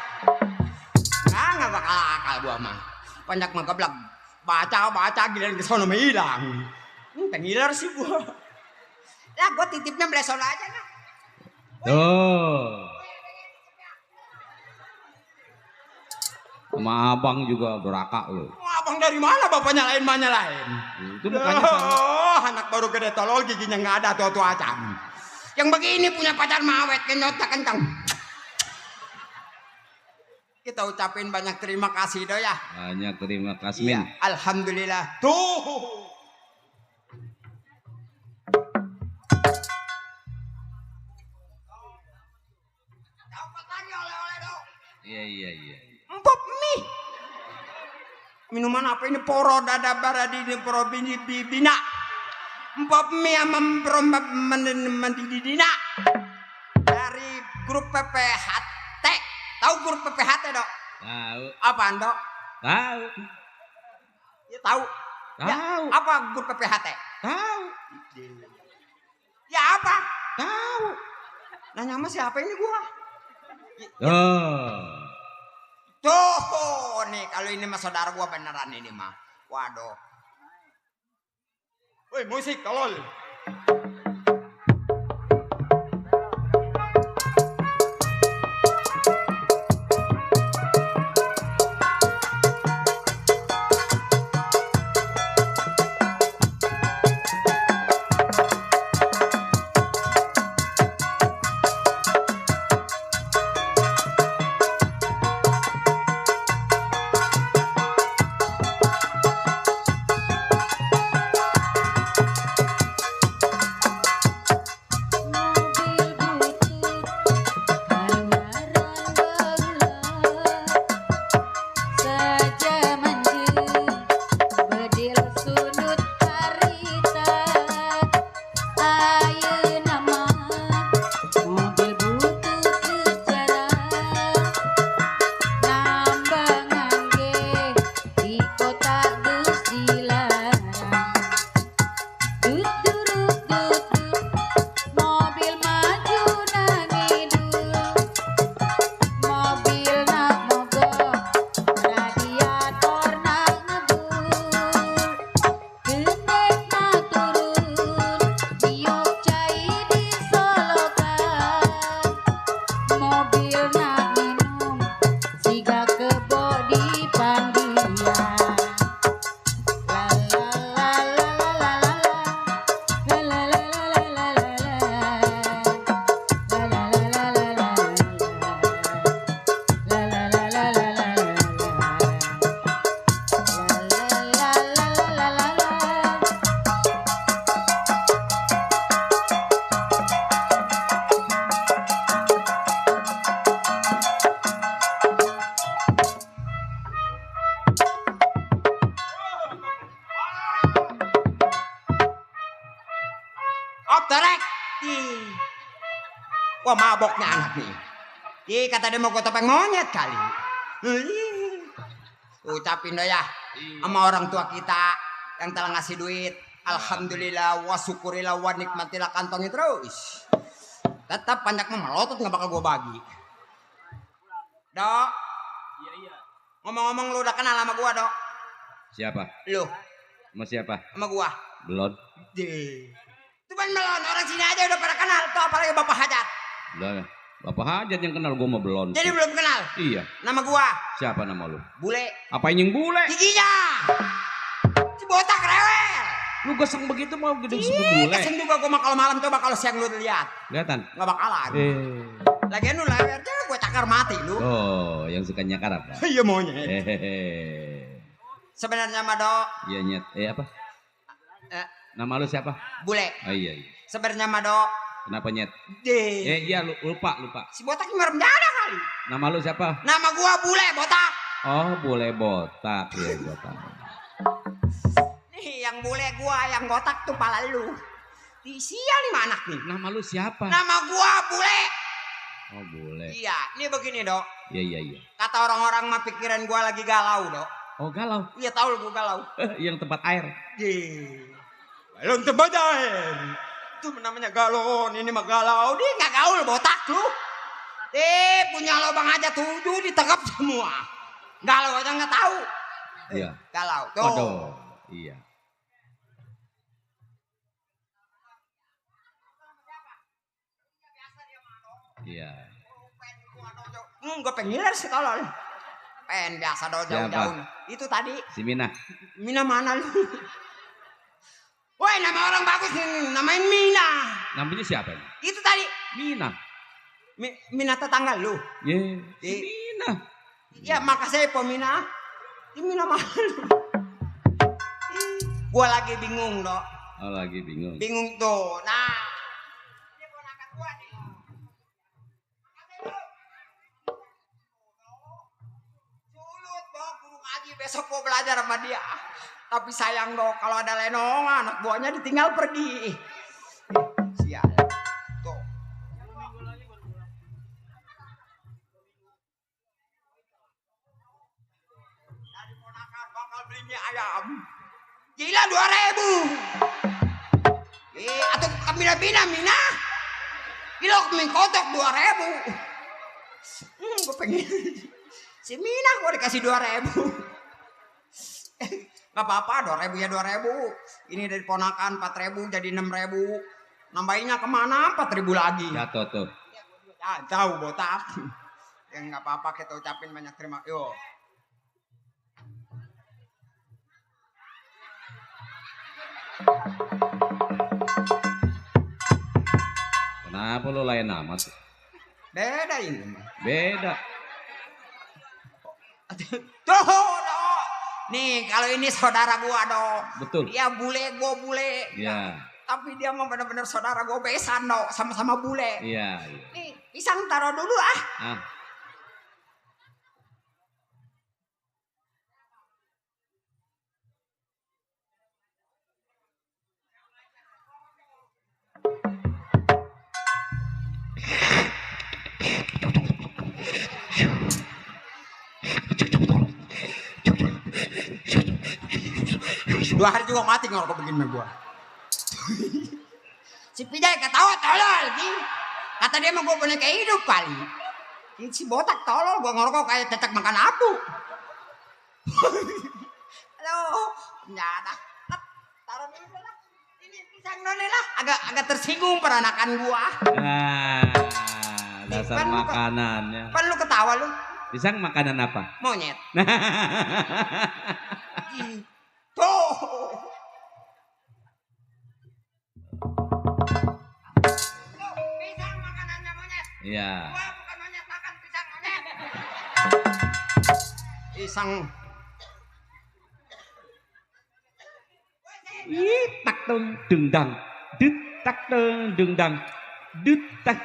F: Nggak bakal akal gua mah. Banyak mengkeblak. Baca giliran kesono mah hilang. Pengiler sih gua. Lah gua titipnya blesol aja kan.
D: Tuh. Sama abang juga duraka lu.
F: Abang dari mana bapaknya lain mana lain?
D: Itu mukanya sama.
F: Oh, anak baru gede tolol giginya nggak ada tua aja. Yang begini punya pacar mawet kenyotnya kencang. Kita ucapin banyak terima kasih do ya.
D: Banyak terima kasih Min.
F: Iya, alhamdulillah. Tuh. Dapat lagi oleh-oleh do.
D: Iya.
F: Empop mie. Minuman apa ini? Poro dada baradi ini poro bina. Empop mie sama mendidina. Dari grup PPHT. Tahu grup PPHT dok?
D: Tahu.
F: Apaan dok?
D: Tahu.
F: Ya tahu.
D: Tahu.
F: Ya, apa grup PPHT?
D: Tahu.
F: Ya apa?
D: Tahu.
F: Nanya sama siapa ini gua? Tuh, nih kalau ini mah saudara gua beneran ini mah. Waduh. Woi, musik tolol. Wah maboknya anak nih. Ih kata dia mau gue topeng monyet kali. Ucapin deh ya sama orang tua kita yang telah ngasih duit. Alhamdulillah wa syukurillah wa nikmatilah kantongnya terus. Tetap banyak memelotot nggak bakal gue bagi. Dok. Iya. Ngomong-ngomong lu udah kenal sama gua dok?
D: Siapa?
F: Lu.
D: Sama siapa?
F: Sama gua.
D: Belum.
F: Itu kan melon orang sini aja udah pada kenal tuh apalagi Bapak Hajat.
D: Udah. Bapak Hajat yang kenal gua mah belum.
F: Jadi belum kenal?
D: Iya.
F: Nama gua?
D: Siapa nama lu?
F: Bule.
D: Apa yang bule?
F: Giginya. Si botak rewel.
D: Lu geseng begitu mau gede sebut bule.
F: Keseng juga gua mah kalau malam coba kalau siang lu lihat.
D: Kelihatan?
F: Nggak bakalan. Lagian lu lewer aja gua cakar mati lu.
D: Oh, yang suka nyakar apa?
F: Iya monyet.
D: Hehehe.
F: Sebenarnya mah dok.
D: Iya nyet. Apa? Nama lu siapa?
F: Bule.
D: Oh iya.
F: Sebenarnya mah dok.
D: Kenapa nyet?
F: Iya
D: lupa.
F: Si botak ini merem dada kali.
D: Nama lu siapa?
F: Nama gua Bule botak.
D: Oh, Bule botak. Iya, botak.
F: Nih yang bule gua yang botak tuh pala lu. Di sial nih anak nih.
D: Nama lu siapa?
F: Nama gua Bule.
D: Oh, Bule.
F: Iya, ini begini dok.
D: Iya.
F: Kata orang-orang mah pikiran gua lagi galau dok.
D: Oh galau.
F: Iya tahu lu gua galau.
D: Yang tempat air.
F: Belum tempat air. Itu namanya galon, ini mah galau. Dia nggak gaul botak lu. Punya lubang aja 7 ditekap semua. Galau aja nggak tahu.
D: Iya.
F: Galau. Tuh.
D: Waduh. Iya. Iya.
F: Gue pengen ngiler sih tolol. Pengen biasa dong jauh-jauh. Itu tadi.
D: Si Mina.
F: Mina mana lu? Woi nama orang bagus nih, namain Mina.
D: Namanya siapa ini?
F: Itu tadi.
D: Mina.
F: Mina tetangga lu.
D: Ye. Si Mina.
F: Ya makasih po Mina. Ini Mina mana lu? Gua lagi bingung dok.
D: Oh lagi bingung.
F: Bingung tuh. Nah. Ini ponakan gua nih. Sulut dok, guru ngaji besok gua belajar sama dia. Tapi sayang dok, kalau ada lenong anak buahnya ditinggal pergi. Sial. Tuh. Dari ponakan bakal beli mie ayam. Gila 2.000. Atau kemina-mina Mina. Gila mie kotok 2.000. Gue pengen. Si Mina gue dikasih 2.000. Gak apa-apa 2.000 ya 2.000. Ini dari ponakan 4.000 jadi 6.000. Nambahinnya kemana 4.000 lagi.
D: Jatuh tuh.
F: Ya tahu botak. Ya nggak apa-apa kita ucapin banyak terima. Yo.
D: Kenapa lo lain amat?
F: Beda ini.
D: Beda.
F: Tuh dok. Nih kalau ini saudara gua dok.
D: Betul.
F: Dia bule, gua bule.
D: Iya.
F: Tapi dia mau bener-bener saudara gua besan dok. Sama-sama bule.
D: Iya.
F: Nih pisang taruh dulu ah.
D: Ah.
F: Dua hari juga mati ngerokok begini sama gua. Si Pijay ketawa tolol nih. Kata dia mah gua boneka hidup kali. Si botak tolol gua ngerokok kayak cecak makan apu. Halo, nyada. Taruh dulu lah. Ini pisang noni lah. Agak tersinggung peranakan gua.
D: Dasar
F: Pan lu
D: makanannya.
F: Pan lu ketawa lu.
D: Pisang makanan apa?
F: Monyet. Tuh. Pisang makanannya monyet.
D: Iya.
F: Gua bukan monyet makan pisang monyet. Pisang.
D: Ih, tak dong dendang. Dut tak dong dendang. Dut tak.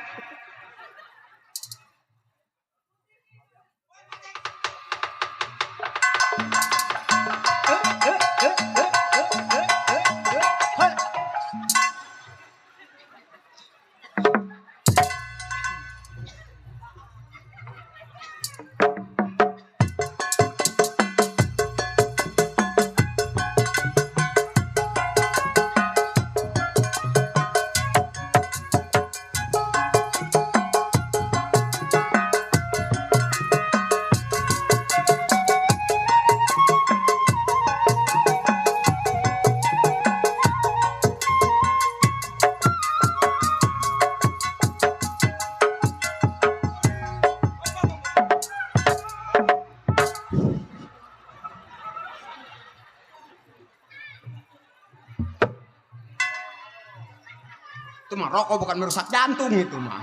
F: Itu mah rokok bukan merusak jantung itu mah.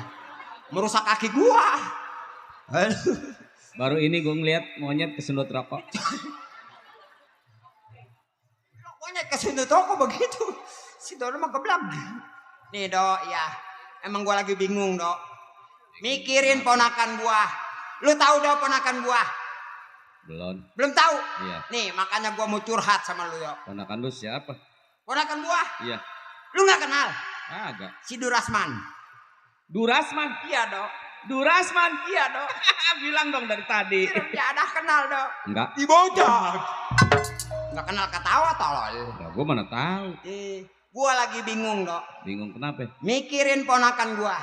F: Merusak kaki gua.
D: Baru ini gue ngeliat monyet kesundut rokok.
F: Monyet kesundut rokok begitu. Si Dono mah geblak. Nih dok ya. Emang gua lagi bingung dok. Mikirin ponakan gua. Lu tahu dok ponakan gua?
D: Belum
F: tahu?
D: Iya.
F: Nih makanya gua mau curhat sama lu dok.
D: Ponakan lu siapa?
F: Ponakan gua?
D: Iya.
F: Lu nggak kenal?
D: Agak.
F: Si Durasman.
D: Durasman.
F: Iya dok.
D: Durasman.
F: Iya dok.
D: Bilang dong dari tadi.
F: Ya ada kenal dok.
D: Enggak.
F: Di bocah. Nggak kenal ketawa tolol.
D: Ya, gue mana tahu.
F: Gua lagi bingung dok.
D: Bingung kenapa?
F: Mikirin ponakan gua.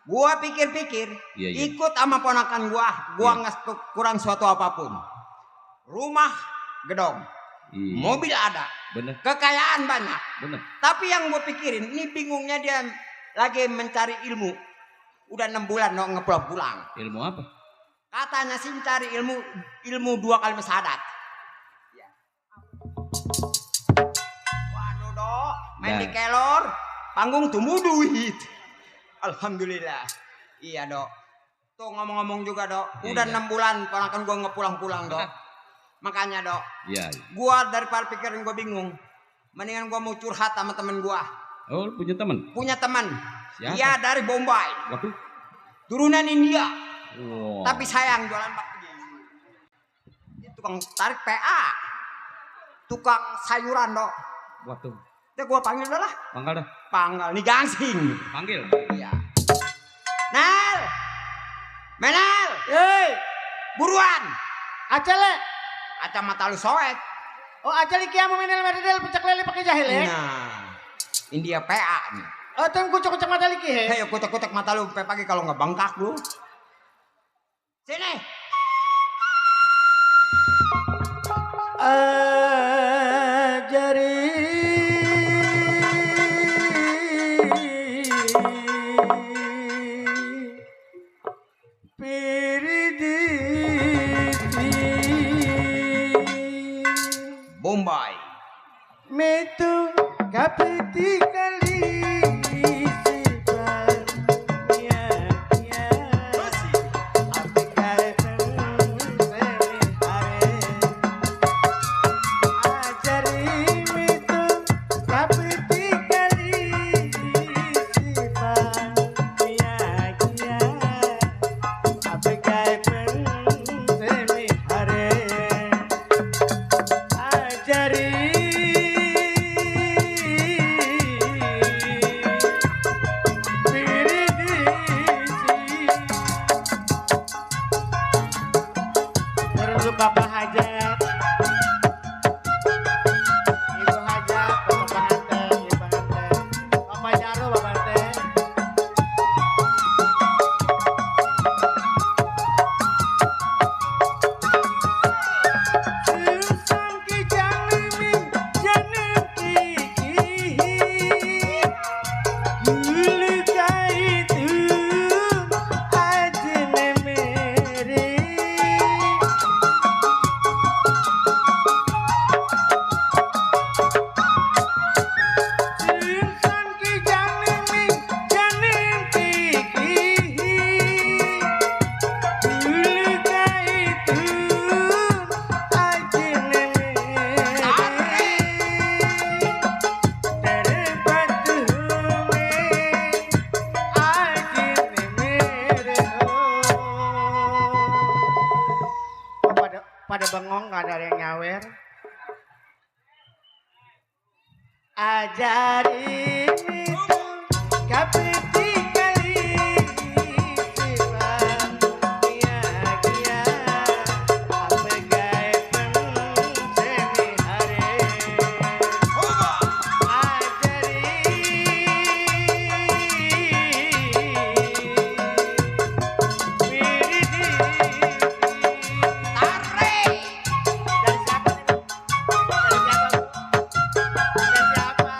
F: Gua pikir-pikir,
D: Iya.
F: ikut sama ponakan gua
D: Iya.
F: nggak kurang suatu apapun. Rumah gedong,
D: Iya.
F: mobil ada,
D: Bener,
F: kekayaan banyak.
D: bener.
F: Tapi yang gue pikirin, ini bingungnya dia lagi mencari ilmu. Udah 6 bulan dong pulang.
D: Ilmu apa?
F: Katanya sih mencari ilmu 2 kali syahadat. Ya. Waduh dok, main
D: Nah.
F: di kelor, panggung tumbuh duit. Alhamdulillah. Iya dok. Tuh ngomong-ngomong juga dok, udah
D: Iya.
F: 6 bulan ponakan gue ngepulang-pulang dok. Makanya dok,
D: Iya.
F: gua daripada pikirin gua bingung, mendingan gua mau curhat sama temen gua.
D: Oh, lu punya teman?
F: Punya teman,
D: Siapa?
F: dia dari Bombay,
D: Waduh.
F: turunan India,
D: Wow.
F: tapi sayang jualan bakmi. Dia tukang tarik PA, tukang sayuran dok.
D: Waduh.
F: Dia gua panggil dah lah,
D: Panggal dah.
F: panggal nih gangsing.
D: Panggil.
F: Iya. Nel, Menel,
A: Hei,
F: buruan,
A: acele.
F: kacamata lu soek.
A: Oh, acele kia mau menel medel pecak lele pakai jahil ya?
F: Nah, India PA nih.
A: Oh, tem kucuk-kucuk mata liki he.
F: Hei, kutek-kutek mata lu sampai pagi kalau nggak bengkak lu. Sini.
A: Ajari piriditi
F: Bombay.
A: metu kapiti kali sifar ya ya api kare semi hare ajari metu kapiti kali sifar ya ya api kare semi hare ajari Bapak Hajat, Ibu Hajat, Bapak Pengantin, Ibu Pengantin, Bapak Jarwo, Bapak Pengantin. Susam ki jalimin janem kiki, dulu kaitu ajne mere. Insan ki jalimin janim kiki, dulu kaitu ajne mere. Tere batume ajne mere. Oh, pada bengong nggak ada yang nyawer. Ajari itu kapiti kali sifat kia kia apa gaya semi hari ajari wiridi
F: Tarik.
A: dari siapa nih? Dari siapa? Dari siapa?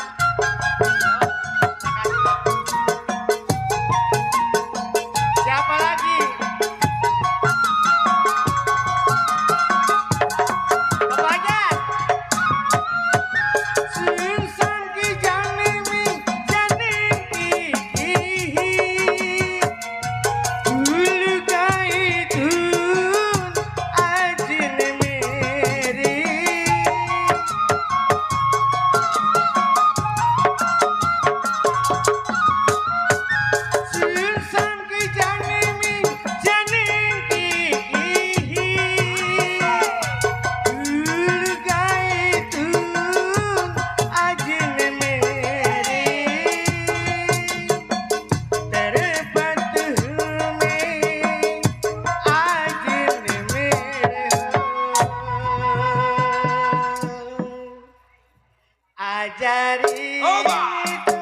A: ajari
F: Oba.
A: itu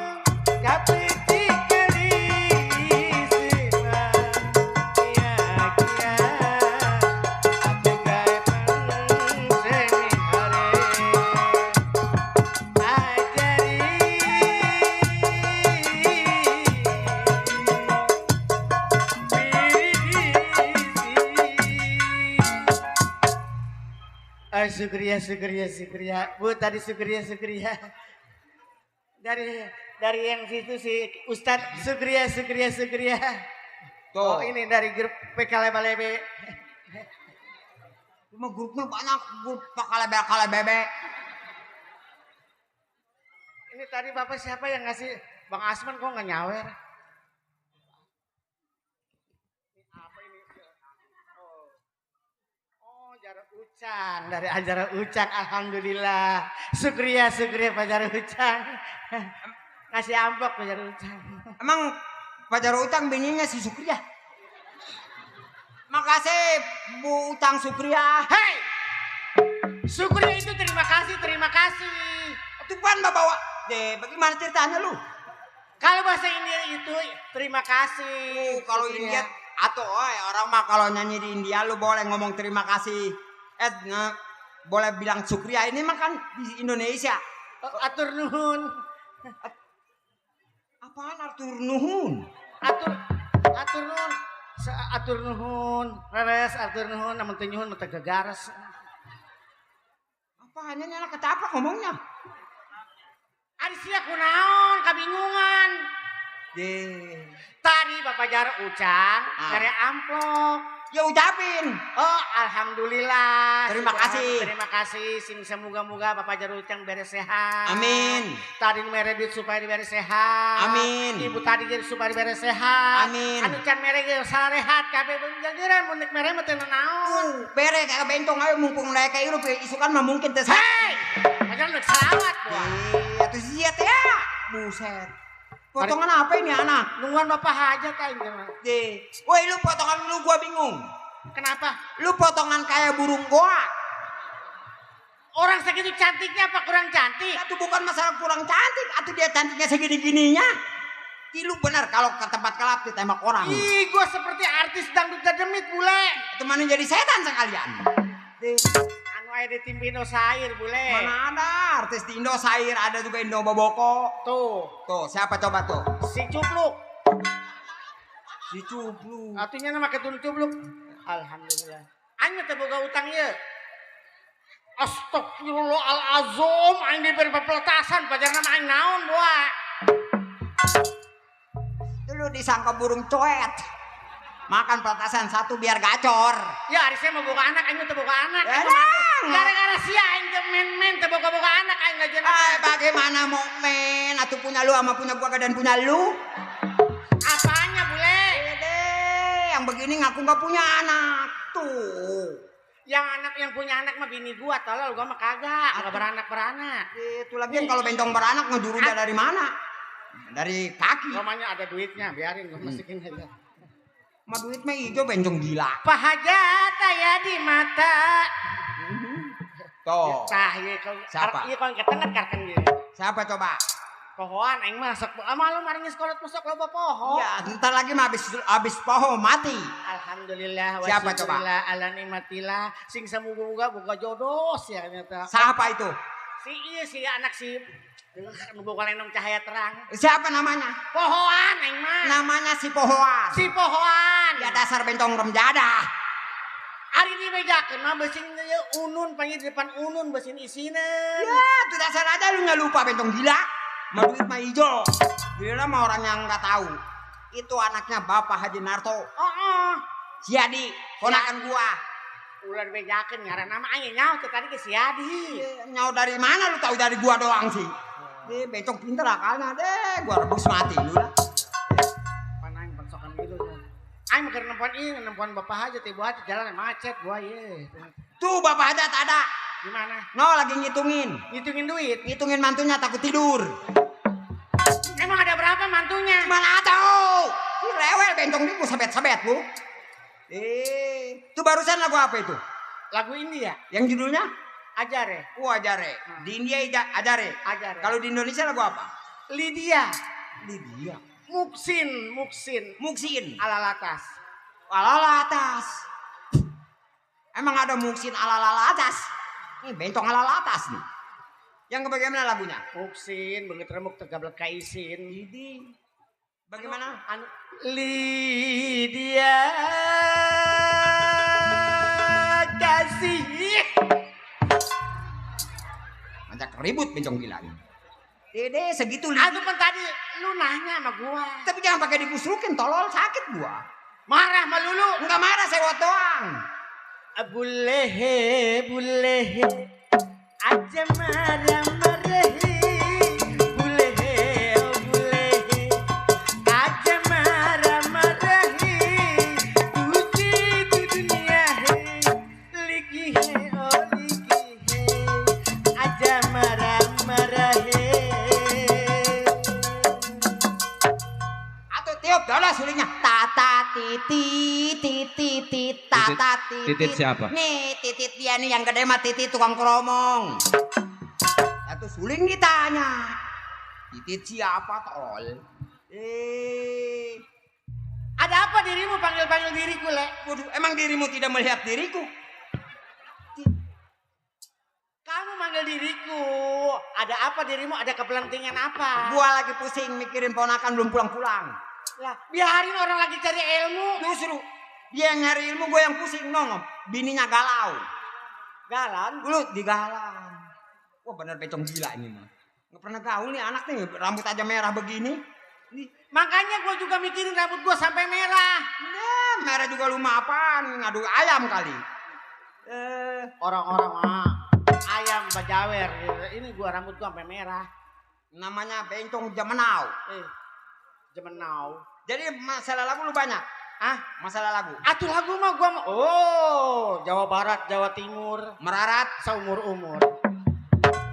A: kapiti kali senang kia-kia ate gawe seni hare ajari syukriya. Bu tadi syukriya. Dari yang situ si Ustadz syukriya.
F: Tuh.
A: Oh ini dari grup PK Lebe.
F: Cuma grupnya banyak, grup kala bebe.
A: Ini tadi Bapak siapa yang ngasih Bang Asman kok nggak nyawer? Ini apa ini? Oh, Jarot Ucang dari Ajara Ucang. Alhamdulillah. Syukriya Pak Jarot Ucang. Ngasih amplop Pak Jarot Ucang.
F: Emang Pak Jarwo Utang bininya si Sukriya. Makasih Bu Utang Sukriya.
A: Hei! Syukriya itu terima kasih.
F: Itu pan bawa. Deh, bagaimana ceritanya lu?
A: Kalau bahasa India itu terima kasih.
F: Kalau
A: Syukriya.
F: India atau orang mah kalau nyanyi di India lu boleh ngomong terima kasih. Boleh bilang Sukriya. Ini mah kan di Indonesia.
A: Oh, atur nuhun.
F: Apaan Artur Nuhun?
A: Atur nuhun. Reres atur nuhun namun teu nyuhun mah teu gagares.
F: Apaan ini anak ketapa ngomongnya?
A: Ari sia kunaon kabingungan.
F: Deh.
A: Tadi Bapak Jarwo Ucang ngare amplop.
F: Ya ucapin.
A: Oh, alhamdulillah.
F: Terima kasih.
A: Terima kasih. Sing semoga-moga Bapak Jarwo Ucang beres sehat.
F: Amin.
A: Tadi mere duit supaya beres sehat.
F: Amin.
A: Ibu tadi jadi supaya beres sehat.
F: Amin.
A: Anu can mere ge sarehat kabeh jageran mun nek mere mah teu naon.
F: Bere kayak bentong ayo mumpung lek kayak irup isukan mah mungkin teh.
A: Hei! Jangan nek selawat gua.
F: Atuh sia teh ya. Buset. Potongan apa ini anak?
A: Nungguan Bapak hajat aing mah.
F: Deh. Woi lu potongan lu gua bingung.
A: Kenapa?
F: Lu potongan kayak burung goa.
A: Orang segitu cantiknya apa kurang cantik?
F: Itu bukan masalah kurang cantik, atau dia cantiknya segini-gininya. Lu benar kalau ke tempat kelap ditembak orang.
A: Ih, gua seperti artis dangdut demit bule.
F: Itu mana jadi setan sekalian. Deh.
A: Anu aya di tim Indo Sair bule.
F: Mana ada artis di Indo Sair, ada juga Indo Boboko. Tuh, siapa coba tuh?
A: Si Cupluk.
F: Si Cupluk.
A: Artinya nama ketun Cupluk. Alhamdulillah. Aing teh boga utang ieu. Astagfirullahalazim, aing diberi peletasan pajar nama aing naon boa.
F: Itu lu disangka burung coet. Makan peletasan satu biar gacor.
A: Ya, ari saya mau boga anak, aing teh boga anak.
F: Ya,
A: Gara-gara sia aing teh men-men teh boga anak aing ngajeun.
F: Bagaimana mau men? Atau punya lu sama punya gua dan punya lu?
A: Apanya bule?
F: Yang begini ngaku nggak punya anak tuh.
A: Yang punya anak mah bini gua, tolol gua mah kagak beranak.
F: Itu lagi kalau bentong beranak ngejurunya dari mana? Dari kaki.
A: Romanya ada duitnya, biarin gua masukin aja.
F: Ma duit mah hijau bencong gila.
A: Pak hajat ya di mata.
F: Tuh.
A: Tah ieu
F: Siapa?
A: Ieu kon ketenget karkan ieu.
F: Siapa coba?
A: Pohoan aing mah sok malu maring sekolah masuk loba poho.
F: Ya, ntar lagi mah habis poho mati.
A: Alhamdulillah wa
F: Siapa coba?
A: ala nikmatillah sing samuga boga jodoh sia ternyata.
F: Siapa itu?
A: Si anak si boga lenong cahaya terang.
F: Siapa namanya?
A: Pohoan aing mah.
F: Namanya si Pohoan.
A: Si Pohoan.
F: Ya dasar bentong remjadah.
A: Ari di bejakeun mah beusin unun panggil di depan unun beusin isinen.
F: Ya, itu dasar aja lu nggak lupa bentong gila. Ma duit mah hijau. Dia mah orang yang nggak tahu. Itu anaknya Bapak Haji Narto. Si Adi, ponakan gua.
A: Ulah bejakeun ngaran nama aing nyaho teh tadi ke si Adi.
F: Nyaw dari mana lu tahu dari gua doang sih? Deh, becok pinter akalnya deh. Gua rebus mati lu lah.
A: Panang pensokan gitu. Aing keur nempuan Bapak Haji teh buat jalan macet gua ye.
F: Tuh Bapak Haji ada.
A: Di mana?
F: No, lagi ngitungin
A: duit.
F: Ngitungin mantunya takut tidur.
A: Emang ada berapa mantunya?
F: Mana tahu? Lu rewel bentong di sabet-sabet lu. Itu barusan lagu apa itu?
A: Lagu India.
F: Yang judulnya
A: Ajare.
F: Ajare. Di India Ajare.
A: Ajare.
F: Kalau di Indonesia lagu apa?
A: Lydia.
F: Lydia.
A: Muksin.
F: Muksin.
A: Alalatas.
F: Alalatas. Emang ada Muksin alalatas? Ini bentong alalatas nih. Yang bagaimana lagunya?
A: Muksin, begitu remuk tergablek kaisin.
F: Bagaimana?
A: Lydia kasih.
F: Ajak ribut bencong gila ini. Dede segitu
A: Aduh kan tadi lu nanya sama gua.
F: Tapi jangan pakai dibusrukin, tolol sakit gua.
A: Marah sama Lulu.
F: Enggak marah, sewot doang.
A: Boleh aja marah-marah. Boleh aja marah-marah. Puji di dunia lagi aja marah-marah.
F: Atau tiup dola sulingnya. Tata titit tata titit.
D: Titit siapa?
F: Nih titit dia nih yang gede mah titit tukang keromong. Satu suling ditanya. Titit siapa tol?
A: Ada apa dirimu panggil-panggil diriku, Le?
F: Waduh, emang dirimu tidak melihat diriku?
A: Kamu manggil diriku. Ada apa dirimu? Ada kepentingan apa?
F: Gua lagi pusing mikirin ponakan belum pulang-pulang.
A: Lah, biarin orang lagi cari ilmu.
F: Justru dia yang nyari ilmu, gue yang pusing nongol. Bininya galau.
A: Galan.
F: Lu digalang. Wah bener becong gila ini mah. Nggak pernah gaul nih anak nih, rambut aja merah begini. Nih,
A: Makanya gue juga mikirin rambut gue sampai merah.
F: nah, merah juga lu mah apaan? Ngadu ayam kali.
A: Orang-orang mah ayam bajawer. Ini gue rambut gue sampai merah.
F: Namanya bencong zaman now.
A: Jemenau.
F: Jadi masalah lagu lu banyak. Masalah lagu.
A: Atuh lagu mah gue mah. Jawa Barat, Jawa Timur.
F: Merarat.
A: Seumur-umur.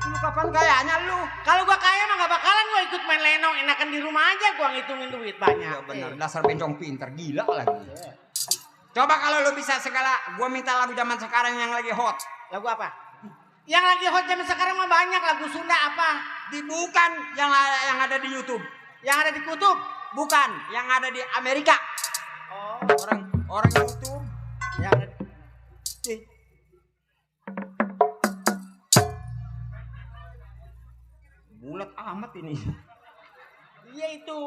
F: Lu kapan kayaknya lu?
A: Kalau gue kaya mah gak bakalan gue ikut main lenong. Enakan di rumah aja gue ngitungin duit banyak.
F: Ya bener, dasar bencong pinter, gila lagi. Coba kalau lu bisa segala, gua minta lagu zaman sekarang yang lagi hot.
A: Lagu apa? Yang lagi hot zaman sekarang mah banyak. Lagu Sunda apa?
F: Bukan yang ada di YouTube.
A: Yang ada di kutub?
F: Bukan, yang ada di Amerika.
A: Oh,
F: Orang YouTube.
A: yang ada
F: Bulat amat ini.
A: Dia itu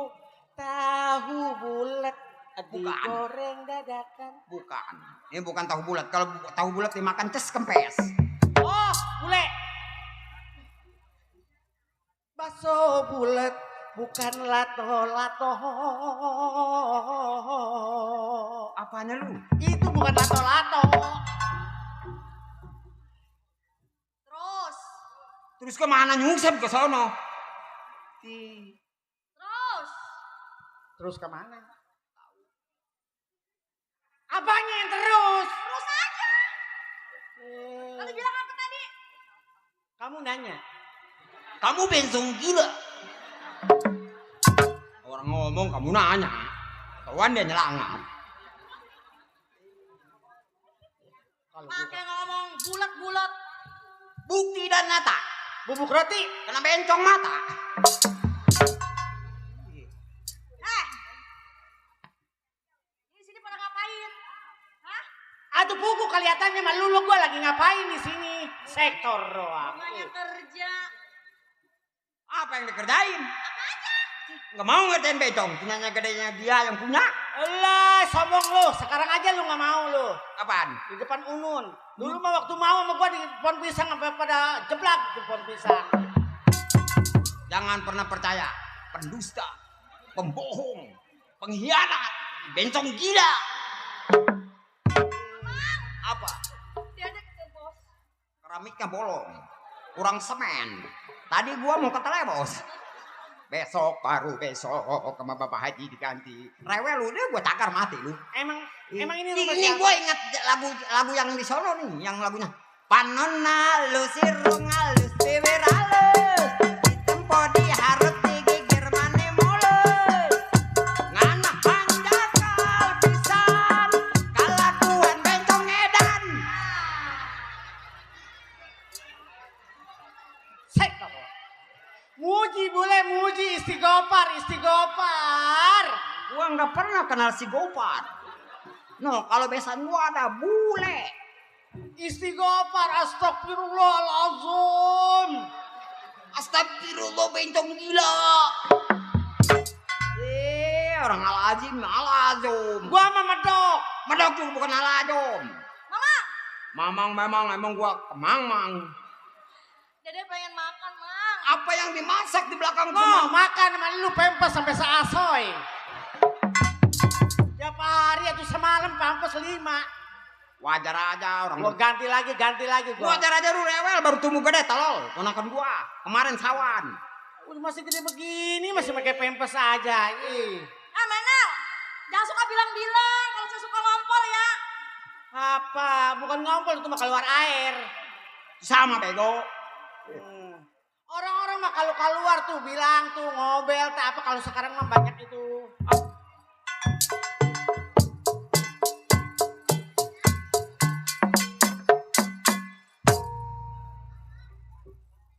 A: tahu bulat
F: Bukan.
A: digoreng dadakan.
F: Bukan. Ini bukan tahu bulat. Kalau tahu bulat dimakan ces kempes.
A: Oh, bule. Bakso bulat bukan lato-lato.
F: Apanya lu?
A: Itu bukan lato-lato.
F: Terus kemana nyungsep ke sono?
A: Terus kemana? Apanya yang terus?
E: Terus aja. Lalu bilang apa tadi?
A: Kamu nanya.
F: Kamu bensong gila. Orang ngomong kamu nanya. Kawan dia nyelangap.
E: Pakai ngomong bulat-bulat.
F: Bukti dan nyata.
A: Bubuk roti.
F: Kena bencong mata.
E: Ini sini pada ngapain? Hah?
A: Aduh buku kelihatannya malu lo gua lagi ngapain di sini? Sektor doang.
E: Namanya kerja.
F: Apa yang dikerjain? Nggak mau ngerjain bencong. Punyanya gedenya dia yang punya.
A: Elah, sombong lo. Sekarang aja lo nggak mau lo.
F: Apaan?
A: Di depan Unun. Dulu mah waktu mau sama gua di pohon pisang sampai pada jeblak di pohon pisang.
F: Jangan pernah percaya. Pendusta. Pembohong. Pengkhianat. Bencong gila. Apa?
E: Dedek tuh bos.
F: Keramiknya bolong. Kurang semen. Tadi gua mau ke Telebos. Besok baru besok sama Bapak Haji diganti. Rewel lu deh gua cakar mati lu.
A: Emang ini
F: Ini
A: rumah siapa?
F: gua ingat lagu yang di sono nih, yang lagunya Panona lu sirung alus bibir halus ditempo di harut digigir mane mulus ngana hanjakal pisan kalakuan bencong edan.
A: Muji boleh, muji istighfar.
F: Gua nggak pernah kenal si Gopar. No, kalau besan gua ada bule.
A: Istighfar, astagfirullahaladzim.
F: Astagfirullah bencong gila. Orang alazim.
A: Gua mah medok.
F: Medok juga bukan alazim. Mamang memang emang gua kemang-mang.
E: Dede pengen makan, Mang.
F: Apa yang dimasak di belakang
A: No,
F: gua?
A: makan sama lu pempes sampai seasoy. Tiap hari itu semalam pempes 5.
F: Wajar aja orang.
A: Gua ganti lagi gua.
F: Wajar aja lu rewel baru tumbuh gede tolol. Ponakan gua kemarin sawan.
A: Udah masih gede begini masih pakai pempes aja. Ih.
E: Menel, jangan suka bilang-bilang kalau saya suka ngompol ya.
A: Apa? Bukan ngompol itu mah keluar air.
F: Sama bego.
A: Orang-orang mah kalau keluar tuh bilang tuh ngobel tak apa, kalau sekarang mah banyak itu.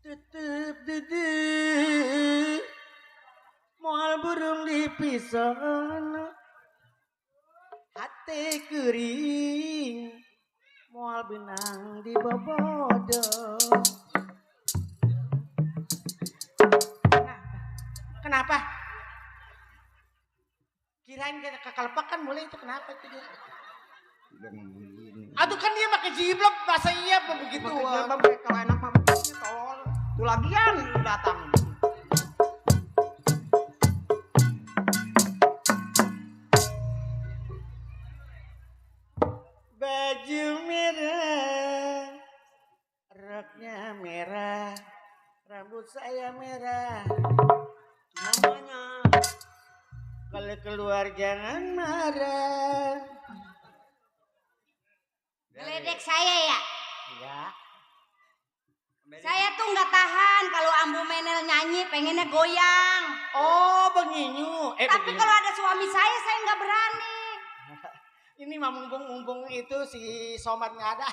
A: Tutup duduk moal burung dipisah, hati kering moal benang di bobodo. Kenapa? Kirain kita kekalepak kan boleh itu, kenapa itu dia? Aduh kan dia pakai jiblok, masa iya begitu?
F: Kalau enak mah begini tolol. Tuh lagian lu datang.
A: Baju merah, roknya merah, rambut saya merah. Namanya kalau keluar jangan marah.
E: Geledek saya ya.
A: Ya.
E: Saya tuh nggak tahan kalau Ambu Menel nyanyi, pengennya goyang.
A: Oh beginyu.
E: Tapi
A: begini.
E: kalau ada suami saya nggak berani.
A: Ini mah mumpung itu si Somad nggak ada.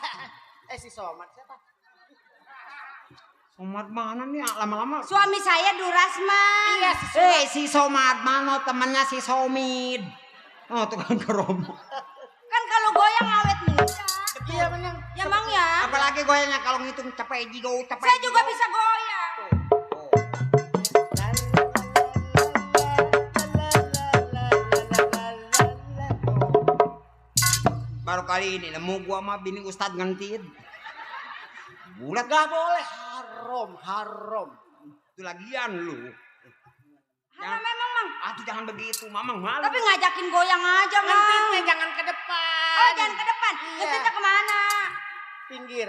A: Si Somad siapa?
F: Somad mana nih lama-lama?
E: Suami saya Durasman.
A: Iya si Somad.
F: Si Somad mana temannya si Somid. Oh tukang keromo.
E: Kan kalau goyang awet muda.
A: Iya benar.
E: Ya Mang ya.
F: Apalagi goyangnya kalau ngitung cepet jigo.
E: Saya juga bisa goyang.
F: Baru kali ini nemu gua mah bini Ustad ngentin. Bulat
A: Gak boleh, haram.
F: itu lagian lu.
E: Karena memang Mang.
F: Aduh jangan begitu, mamang malu.
E: Tapi ngajakin goyang aja Mang.
A: Ngentinnya jangan ke depan.
E: Oh jangan ke depan.
A: Iya.
E: Ngentinnya kemana?
A: Pinggir.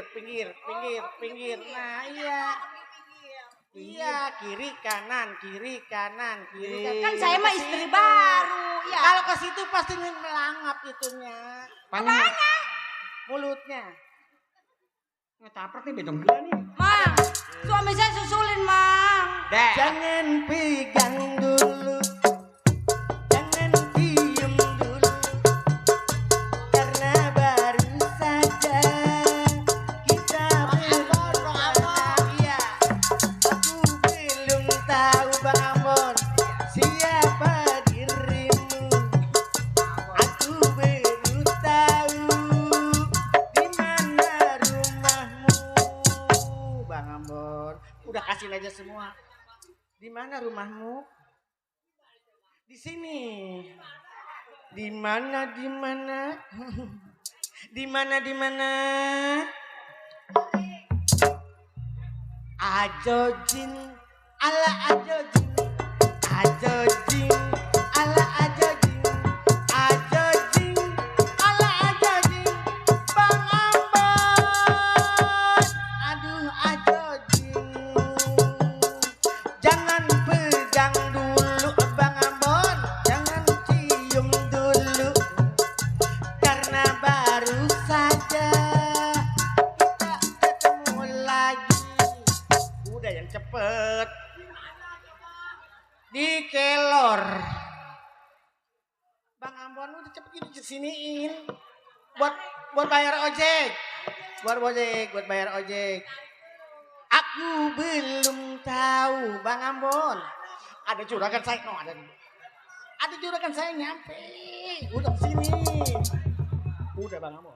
A: Nah iya. Iya, kiri kanan.
E: Kan saya mah istri baru. Ya.
A: Kalau ke situ pasti melangap itunya.
F: Apanya?
A: Mulutnya.
F: Ngecapret nih bedong gila nih.
E: Mang, suami saya susulin Mang.
F: Deh.
A: Jangan pegang dulu. Jangan diem dulu. Karena baru saja kita berdoa. Iya. Aku belum tahu Bang Ambon siapa dirimu. Aku baru tahu di mana rumahmu. Bang Ambon, udah kasih aja semua. Di mana rumahmu? Di sini. Di mana? Di mana? Ajojin ala ajojin. Ajojin ala ajojin. Ajojin ala ajojin. Bang Ambon. Aduh ajojin. Jangan pegang dulu Bang Ambon, jangan cium dulu. Karena baru saja kita ketemu lagi. Udah yang cepet. Di kelor. Bang Ambon udah cepet gitu disiniin. Buat bayar ojek. Buat bayar ojek. Aku belum tahu jauh, Bang Ambon. Ada juragan saya, no ada juragan saya nyampe. Udah sini. Udah Bang Ambon.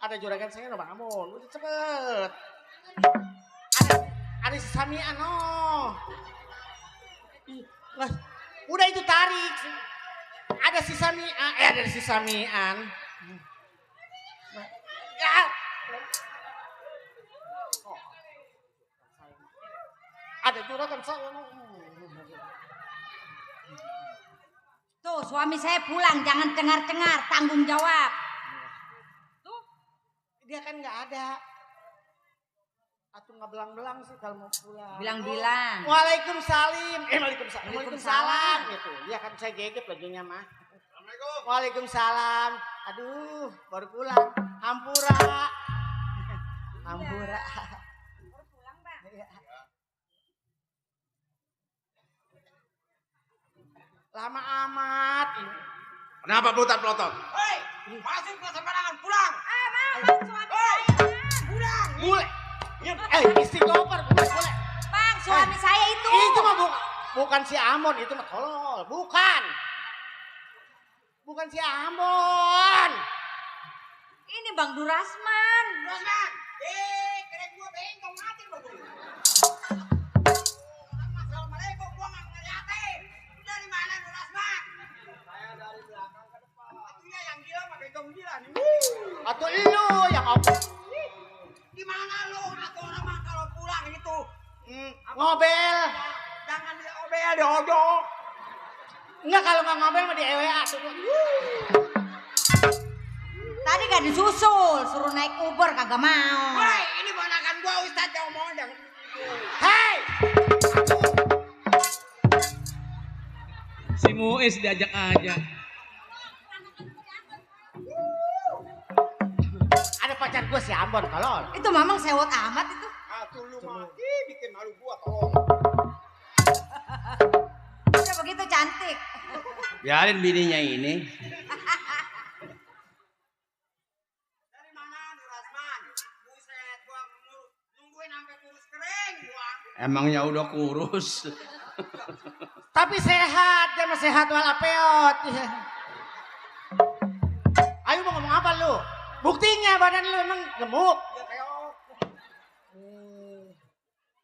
A: Ada juragan saya, no, Bang Ambon. Udah cepet. Ada si Samian, no. Udah itu tarik. Ada si Samian, ada si Samian. Ya. Ada juragan saya.
E: Tuh suami saya pulang, jangan cengar-cengar, tanggung jawab.
A: Tuh, dia kan nggak ada. Atau nggak belang-belang sih kalau mau pulang.
E: Bilang-bilang.
A: Waalaikumsalam. Waalaikumsalam.
E: Waalaikumsalam.
A: Gitu. Dia kan saya geget bajunya mah. Waalaikumsalam. Aduh, baru pulang. Hampura. Hampura.
E: Baru pulang, Bang.
A: Lama amat.
F: Kenapa pelotot-pelotot?
C: Hei, masuk ke sembarangan, pulang.
E: Bang, suami saya, Bang.
C: Pulang.
A: Boleh. Istighfar, boleh.
E: Bang, suami saya itu.
A: Itu mah bukan si Ambon, itu mah tolol. Bukan. Bukan si Ambon.
E: Ini Bang Durasman.
C: Rosman, keren gua bengkong mati gua dulu. Assalamualaikum, gua nggak ngeliatin. Dari mana lu, Rosman?
B: Saya dari belakang ke depan.
C: Itu ya yang gila pakai bengkong gila nih.
A: Atau lu yang apa?
C: Gimana lu? Atau orang mah kalau pulang itu
A: Ngobel.
C: jangan diobel, diojok.
A: Enggak, kalau nggak ngobel mah di EWA tuh.
E: Tadi gak disusul, suruh naik Uber kagak mau.
C: Woi, ini ponakan gua Ustadz yang mau dong.
A: Hei!
D: Si Muis diajak aja.
A: Ada pacar gue si Ambon, tolol.
E: Itu Mamang sewot amat itu.
C: Tuh lu mah, bikin malu gua tolong.
E: Udah begitu cantik.
F: Biarin bininya ini.
C: Dari mana lu, Rasman? Buset, gua nungguin sampai kurus kering gua.
F: Emangnya udah kurus.
A: Tapi sehat, dia mah sehat walapeot. Ayo mau ngomong apa lu? Buktinya badan lu emang gemuk.
C: Ya peok.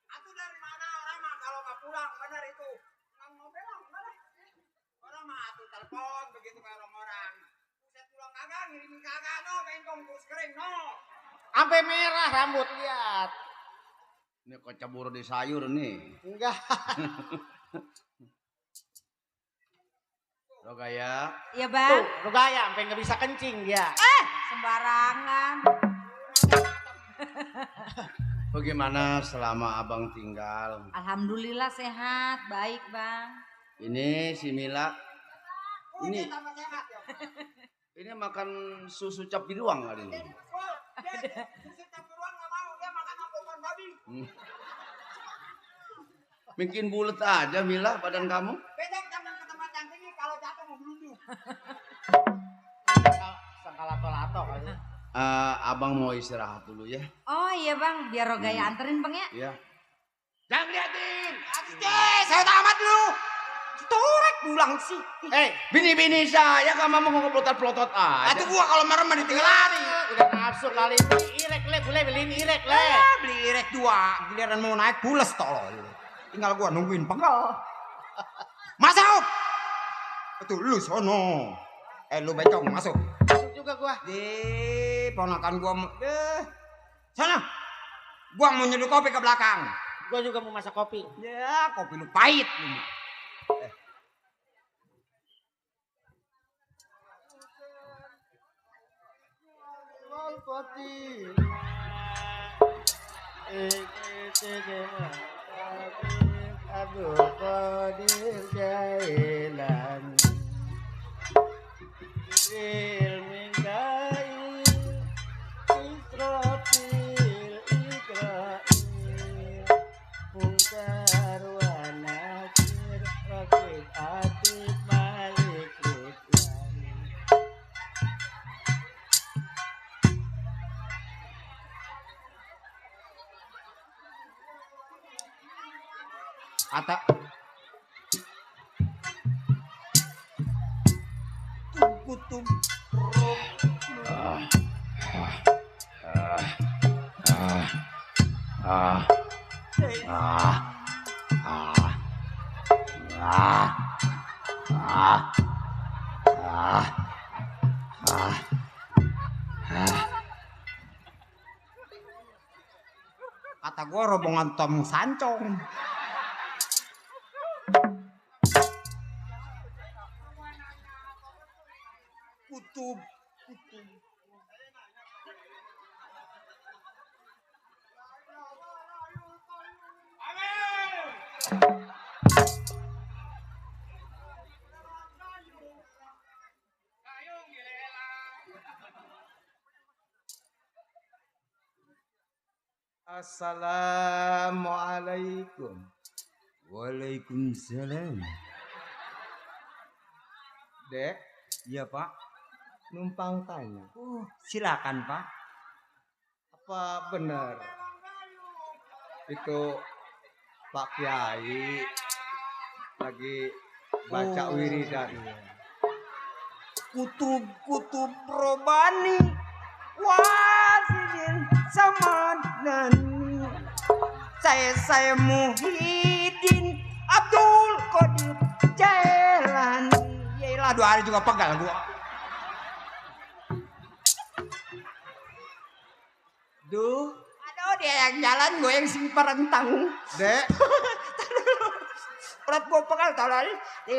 C: Atuh dari mana orang mah kalau nggak pulang benar itu nggak mau bilang mana? Orang mah atuh telepon begitu kayak orang. Buset pulang kagak ngirimin kagak no bengkong kurus kering no.
A: Sampai merah rambut, lihat.
F: Ini kok cabur di sayur nih.
A: Enggak.
F: Lo gaya.
E: Iya
A: Tuh,
E: Bang.
A: lu gaya sampai nggak bisa kencing dia.
E: Sembarangan.
F: Bagaimana selama abang tinggal?
E: Alhamdulillah sehat, baik Bang.
F: Ini si Mila. Ini
C: Tambah sehat ya.
F: ini makan susu cap biruang kali ini.
C: Oh, dia susu campur ruang nggak mau dia makan alpukat babi.
F: Bikin bulat aja Mila badan kamu.
C: Besok jangan ke tempat yang tinggi kalau jatuh mau gelundung.
A: Sangka lato-lato kali.
F: Abang mau istirahat dulu ya.
E: Oh iya Bang, biar Rogaya anterin Bang ya.
F: Iya. Jangan liatin.
C: Saya tamat dulu. Torek pulang sih.
F: Bini-bini saya kan mama mau pelotot-pelotot aja.
C: Itu gua kalau merem ditinggal lari.
A: Udah nafsu kali ini. Irek le, boleh beliin irek le.
C: Beli irek 2, giliran mau naik pules tolol. Tinggal gua nungguin penggal. Masuk. Betul lu sono. Lu becong masuk.
A: Masuk juga gua.
C: Di ponakan gua sana. Gua mau nyeduh kopi ke belakang.
A: Gua juga mau masak kopi.
C: Ya, kopi lu pahit lu.
A: Abdul Qadir Jailan Jibril Mikail Israfil Ikra'il Munkar wa Nakir Raqib Atid Malik Ridwan.
F: Kata kutub kata gue rombongan Tom Sancong. Kutub. Assalamualaikum.
G: Waalaikumsalam.
F: Dek,
G: Iya Pak.
F: numpang tanya.
G: Silakan Pak.
F: Apa benar itu Pak Kiai lagi baca wiridan?
G: Kutub robani wasidin samadani. Saya Muhyiddin Abdul Qadir Jailani. Yaelah 2 hari juga pegal gua.
F: Duh,
G: Aduh dia yang jalan gue yang simpar rentang.
F: Dek,
G: Pelat gue pegal tau lagi.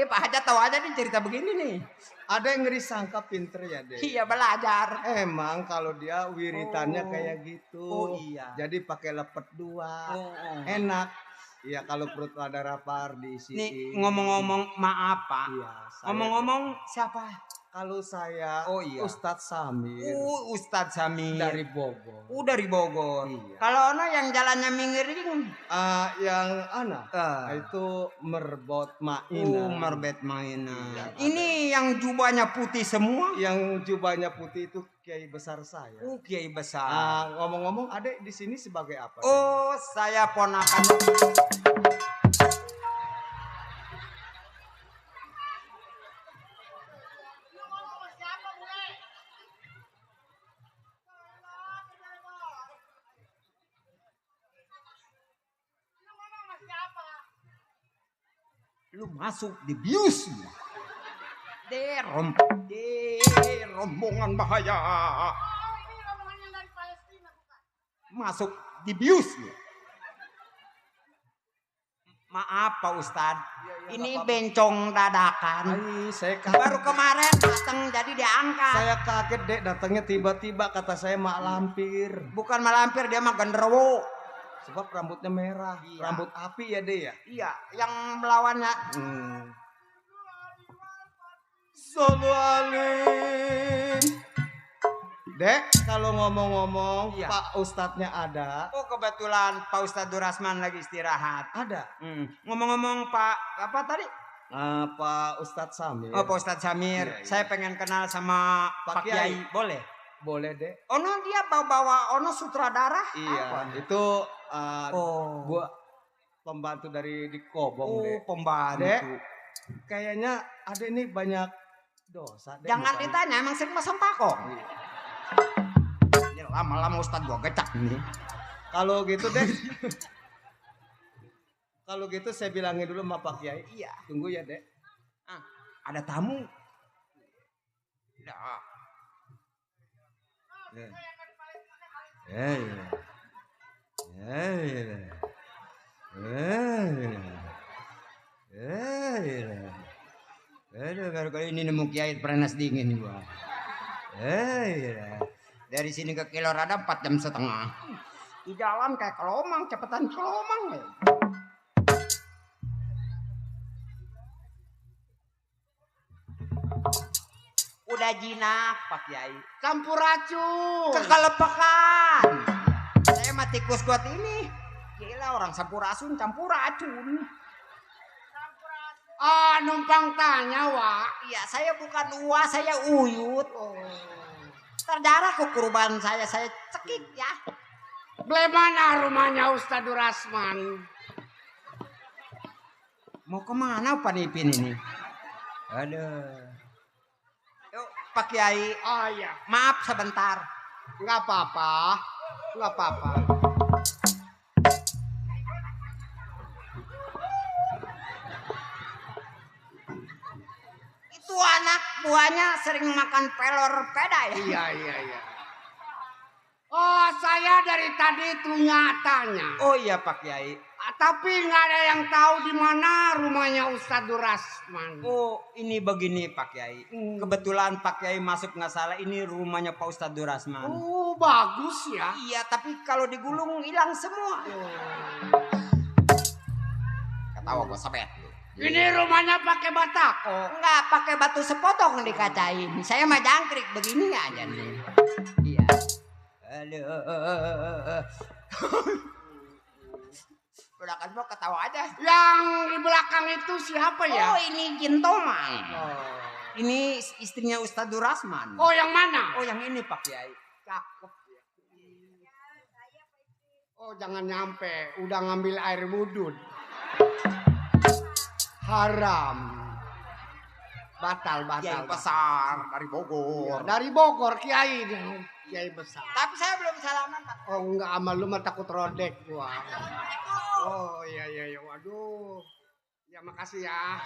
G: Pak Haja tahu aja nih cerita begini nih.
F: ada yang ngeri sangka pinter ya, Dek.
G: Iya belajar.
F: Emang kalau dia wiritannya
G: Oh.
F: kayak gitu.
G: Oh, iya.
F: Jadi pakai lepet 2.
G: Oh.
F: Enak. Iya kalau perut ada lapar
G: Nih
F: diisiin.
G: ngomong-ngomong maaf Pak.
F: Iya, saya-
G: Ngomong-ngomong siapa?
F: kalau saya
G: Oh, iya.
F: Ustadz Samir
G: Ustadz Samir.
F: dari Bogor.
G: Dari Bogor.
F: Iya.
G: Kalau ono yang jalannya minggir
F: Yang anak itu merbot mainan.
G: merbet mainan.
F: Iya,
G: Ini yang jubahnya putih semua.
F: Yang jubahnya putih itu kiai besar saya.
G: Kiai besar.
F: Ngomong-ngomong, adek di sini sebagai apa? Dek?
G: Oh, saya ponakan. Lu masuk di bius. Rombongan bahaya. Masuk di bius. Maaf Pak Ustadz,
F: Iya,
G: ini
F: nggak apa-apa.
G: bencong dadakan.
F: Ai, saya kaget.
G: Baru kemarin datang jadi diangkat.
F: Saya kaget dek datangnya tiba-tiba kata saya mak lampir.
G: Bukan malampir dia mah genderuwo.
F: Sebab rambutnya merah,
G: Iya.
F: rambut api ya dek ya.
G: Iya, yang melawannya.
F: Salim. Dek, kalau ngomong-ngomong
G: Iya.
F: Pak Ustadznya ada.
G: Oh kebetulan Pak Ustadz Durasman lagi istirahat.
F: Ada.
G: Ngomong-ngomong Pak, apa tadi?
F: Pak Ustadz Samir.
G: Oh Pak Ustadz Samir,
F: Iya, iya.
G: saya pengen kenal sama
F: Pak
G: Pak Kiai.
F: Kiai.
G: Boleh?
F: Boleh dek.
G: Ono dia bawa ono sutradara?
F: Iya.
G: Apa?
F: Itu
G: Oh.
F: gua pembantu dari di Kobong dek.
G: Pembantu.
F: Dek. Kayaknya ada ini banyak dosa. Dek.
G: Jangan
F: Bukan-
G: ditanya, emang sering pasang pakok.
F: Iya.
G: Ini lama-lama Ustadz gua gecak ini.
F: Kalau gitu deh. Kalau gitu saya bilangin dulu sama Pak Kiai.
G: Iya.
F: Tunggu ya dek.
G: Ada tamu. Dah. Aduh, baru kali ini nemu Kiai Prenas dingin gua. Dari sini ke Kilorada 4 jam setengah. Di jalan kayak kelomang, cepetan kelomang. Udah jinak Pak Kiai.
F: Campur racun.
G: Kekelepekan. Saya mah tikus got ini. Gila orang sampurasun campur racun.
F: Numpang tanya, Wak.
G: Iya, saya bukan Uwa, saya Uyut. Terdarah kukurban saya cekik ya.
F: Bagaimana rumahnya Ustadz Durasman?
G: Mau kemana Pak Ipin ini? Aduh. Yuk Pak Kiai.
F: Oh iya,
G: Maaf sebentar.
F: nggak apa-apa, nggak apa-apa.
G: Itu anak buahnya sering makan pelor peda ya?
F: Iya, iya, iya. Oh, saya dari tadi tanya.
G: Oh iya Pak Kiai.
F: Tapi nggak ada yang tahu di mana rumahnya Ustadz Durasman.
G: Oh ini begini Pak Kiai. Kebetulan Pak Kiai masuk nggak salah ini rumahnya Pak Ustadz Durasman.
F: Oh, bagus ya.
G: Iya tapi kalau digulung hilang semua. Ketawa gue sabet.
F: Ini rumahnya pakai batako.
G: Enggak pakai batu sepotong dikacain. Saya mah jangkrik begini aja nih. Iya. Aduh. Udah kan mau ketawa aja.
F: Yang di belakang itu siapa ya?
G: Oh ini Jin Tomang. Ini istrinya Ustadz Durasman.
F: Oh, yang mana?
G: Oh yang ini Pak Kiai.
F: Cakep ya. Oh, jangan nyampe. Udah ngambil air wudhu. Haram. Batal.
G: Kiai besar dari Bogor.
F: Ya, dari Bogor, Kiai. Kiai besar.
G: Tapi saya belum salaman Pak.
F: Oh, enggak, sama lu mah takut rodek gua. Oh, iya. Waduh. Ya, makasih ya.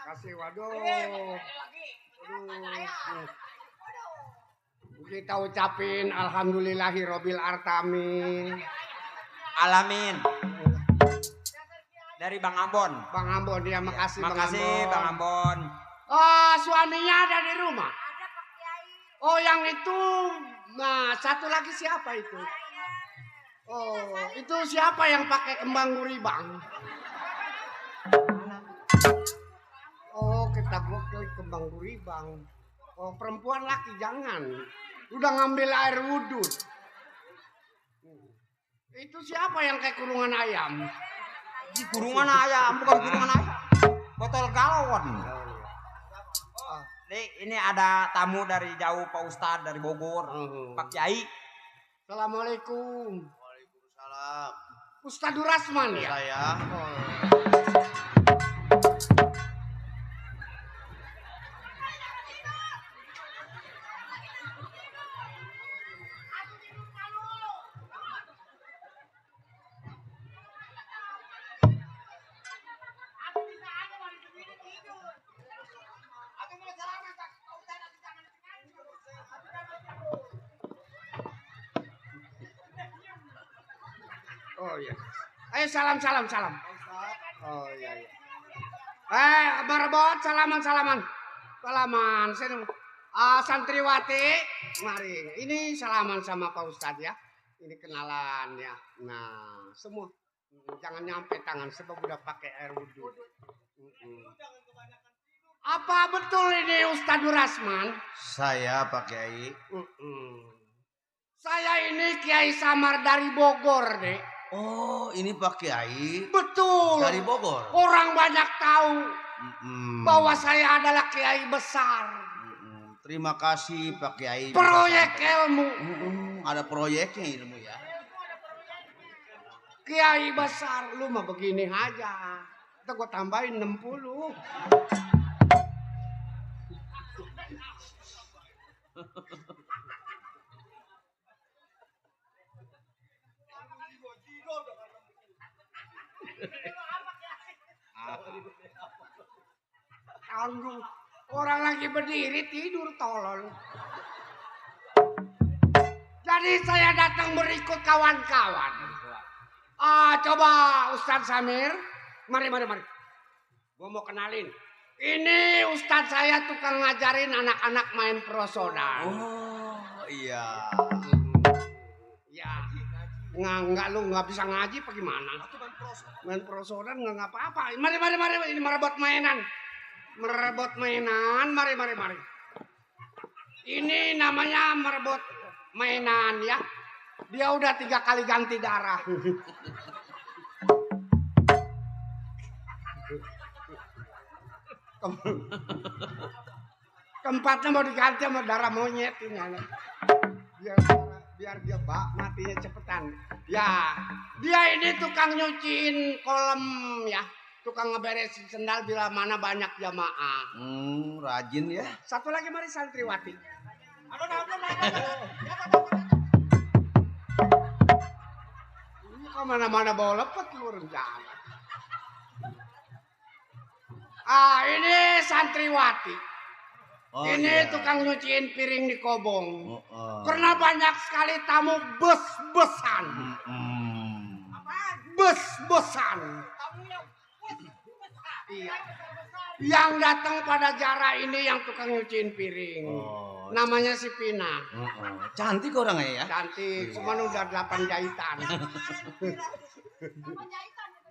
F: Makasih, waduh. Kita ucapin alhamdulillahirabbil alamin.
G: Alamin. Dari Bang Ambon.
F: Bang Ambon, ya makasih,
G: Makasih Bang Ambon.
F: Oh, suaminya ada di rumah. Oh, yang itu. Nah, satu lagi siapa itu? Oh, itu siapa yang pakai kembang guribang? Oh, kita klik kembang guribang. Oh, perempuan laki jangan. Udah ngambil air wudhu. Itu siapa yang kayak kurungan ayam?
G: Di kurungan ayam, bukan kurungan ayam. Botol galon. Nih, ini ada tamu dari jauh Pak Ustadz dari Bogor. Pak Kiai.
F: Assalamualaikum.
B: Waalaikumsalam.
F: Ustadz Durasman ya?
B: Saya.
F: Oh iya. Ayo salam. Oh iya. Merebot salaman. Salaman. Santriwati, mari. Ini salaman sama Pak Ustadz ya. Ini kenalan ya. Nah, semua jangan nyampe tangan sebab udah pakai air wudhu. Apa betul ini Ustadz Durasman?
B: Saya Pak Kiai.
F: Saya ini Kiai Samar dari Bogor, Dek.
B: Oh, ini Pak Kiai
F: Betul.
B: dari Bogor.
F: Orang banyak tahu bahwa saya adalah Kiai besar.
B: Terima kasih Pak Kiai.
F: Proyek ilmu.
B: Ada proyeknya ilmu ya.
F: Kiai besar, lu mah begini aja. Kita gua tambahin 60. Tanggung. Orang lagi berdiri tidur tolol. Jadi saya datang berikut kawan-kawan. Coba Ustadz Samir. Mari. Gua mau kenalin. Ini Ustadz saya tukang ngajarin anak-anak main prosodan.
B: Oh, iya.
F: Ya. Enggak lu nggak bisa ngaji apa gimana? Main prosodan nggak apa-apa. Mari. Ini merebut mainan. Mari. Ini namanya merebut mainan ya. Dia udah 3 kali ganti darah. Keempatnya mau diganti sama darah monyet ini anak. Biar dia matinya cepetan. Ya, dia ini tukang nyuciin kolam ya. tukang ngeberesin sendal bila mana banyak jamaah.
G: Rajin ya.
F: Satu lagi mari santriwati. Ini kemana-mana bawa lepet lu rencana. Ini santriwati. Ini
G: iya.
F: tukang nyuciin piring di kobong.
G: Oh.
F: Karena banyak sekali tamu bes-besan. Bes-besan. Iya. Yang datang pada Jara ini yang tukang nyuciin piring. Namanya si Pina.
G: Cantik orangnya ya.
F: Cantik, cuman udah 8 jahitan.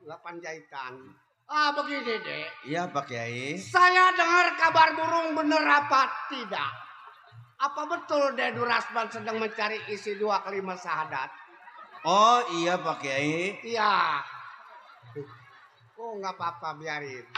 F: 8 jahitan. Begini deh.
G: Iya Pak Kiai.
F: Saya dengar kabar burung bener apa tidak? Apa betul Dedu Rasman sedang mencari isi 2 kelima syahadat?
G: Oh iya Pak Kiai.
F: Iya. Oh nggak apa-apa biarin.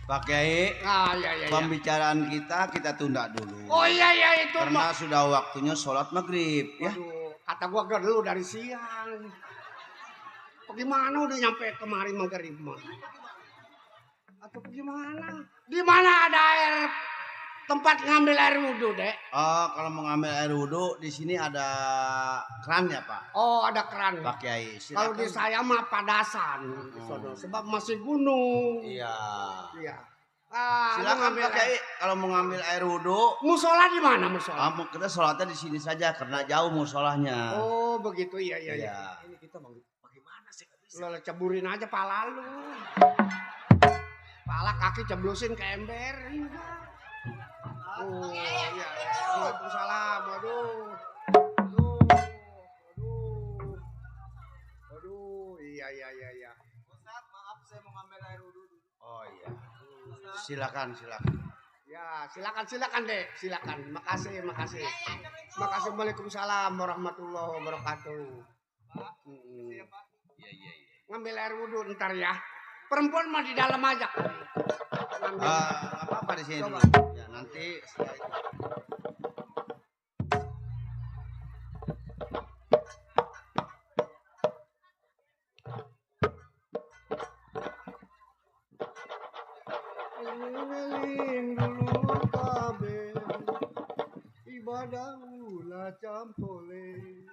G: Pak Kiai,
F: Iya.
G: pembicaraan kita tunda dulu.
F: Oh iya itu
G: Karena sudah waktunya sholat maghrib ya.
F: Waduh, kata gua dulu dari siang. Bagaimana udah nyampe kemari maghrib mah? Atau bagaimana? Di mana ada air tempat ngambil air wudhu, Dek?
G: Oh, kalau mau ngambil air wudhu di sini ada keran ya Pak?
F: Oh, ada keran.
G: Pak Kiai,
F: Kalau di saya mah padasan, sebab masih gunung.
G: Iya.
F: Iya.
G: Silakan Pak Kiai, kalau mau ngambil air wudhu.
F: Musola di mana musola?
G: Kita sholatnya di sini saja karena jauh musolahnya.
F: Oh, begitu iya.
G: Ini kita mau bagaimana sih?
F: Lo ceburin aja pala lu. Pala kaki ceblusin ke ember. Oh iya. Waalaikumsalam. Waduh. Iya.
B: Ustaz, maaf saya mau ngambil air wudhu dulu.
G: Oh iya. Silakan.
F: Ya, silakan Dek, silakan. Makasih. Waalaikumsalam warahmatullahi wabarakatuh.
B: Pak, ya Pak.
D: Iya.
F: Ngambil air wudhu ntar ya. Perempuan mah di dalam aja. Ngambil.
G: Apa di sini
F: Coba.
G: dulu. Ya, nanti setelah itu.
F: Eling dulur kabeh ibadah ulah campole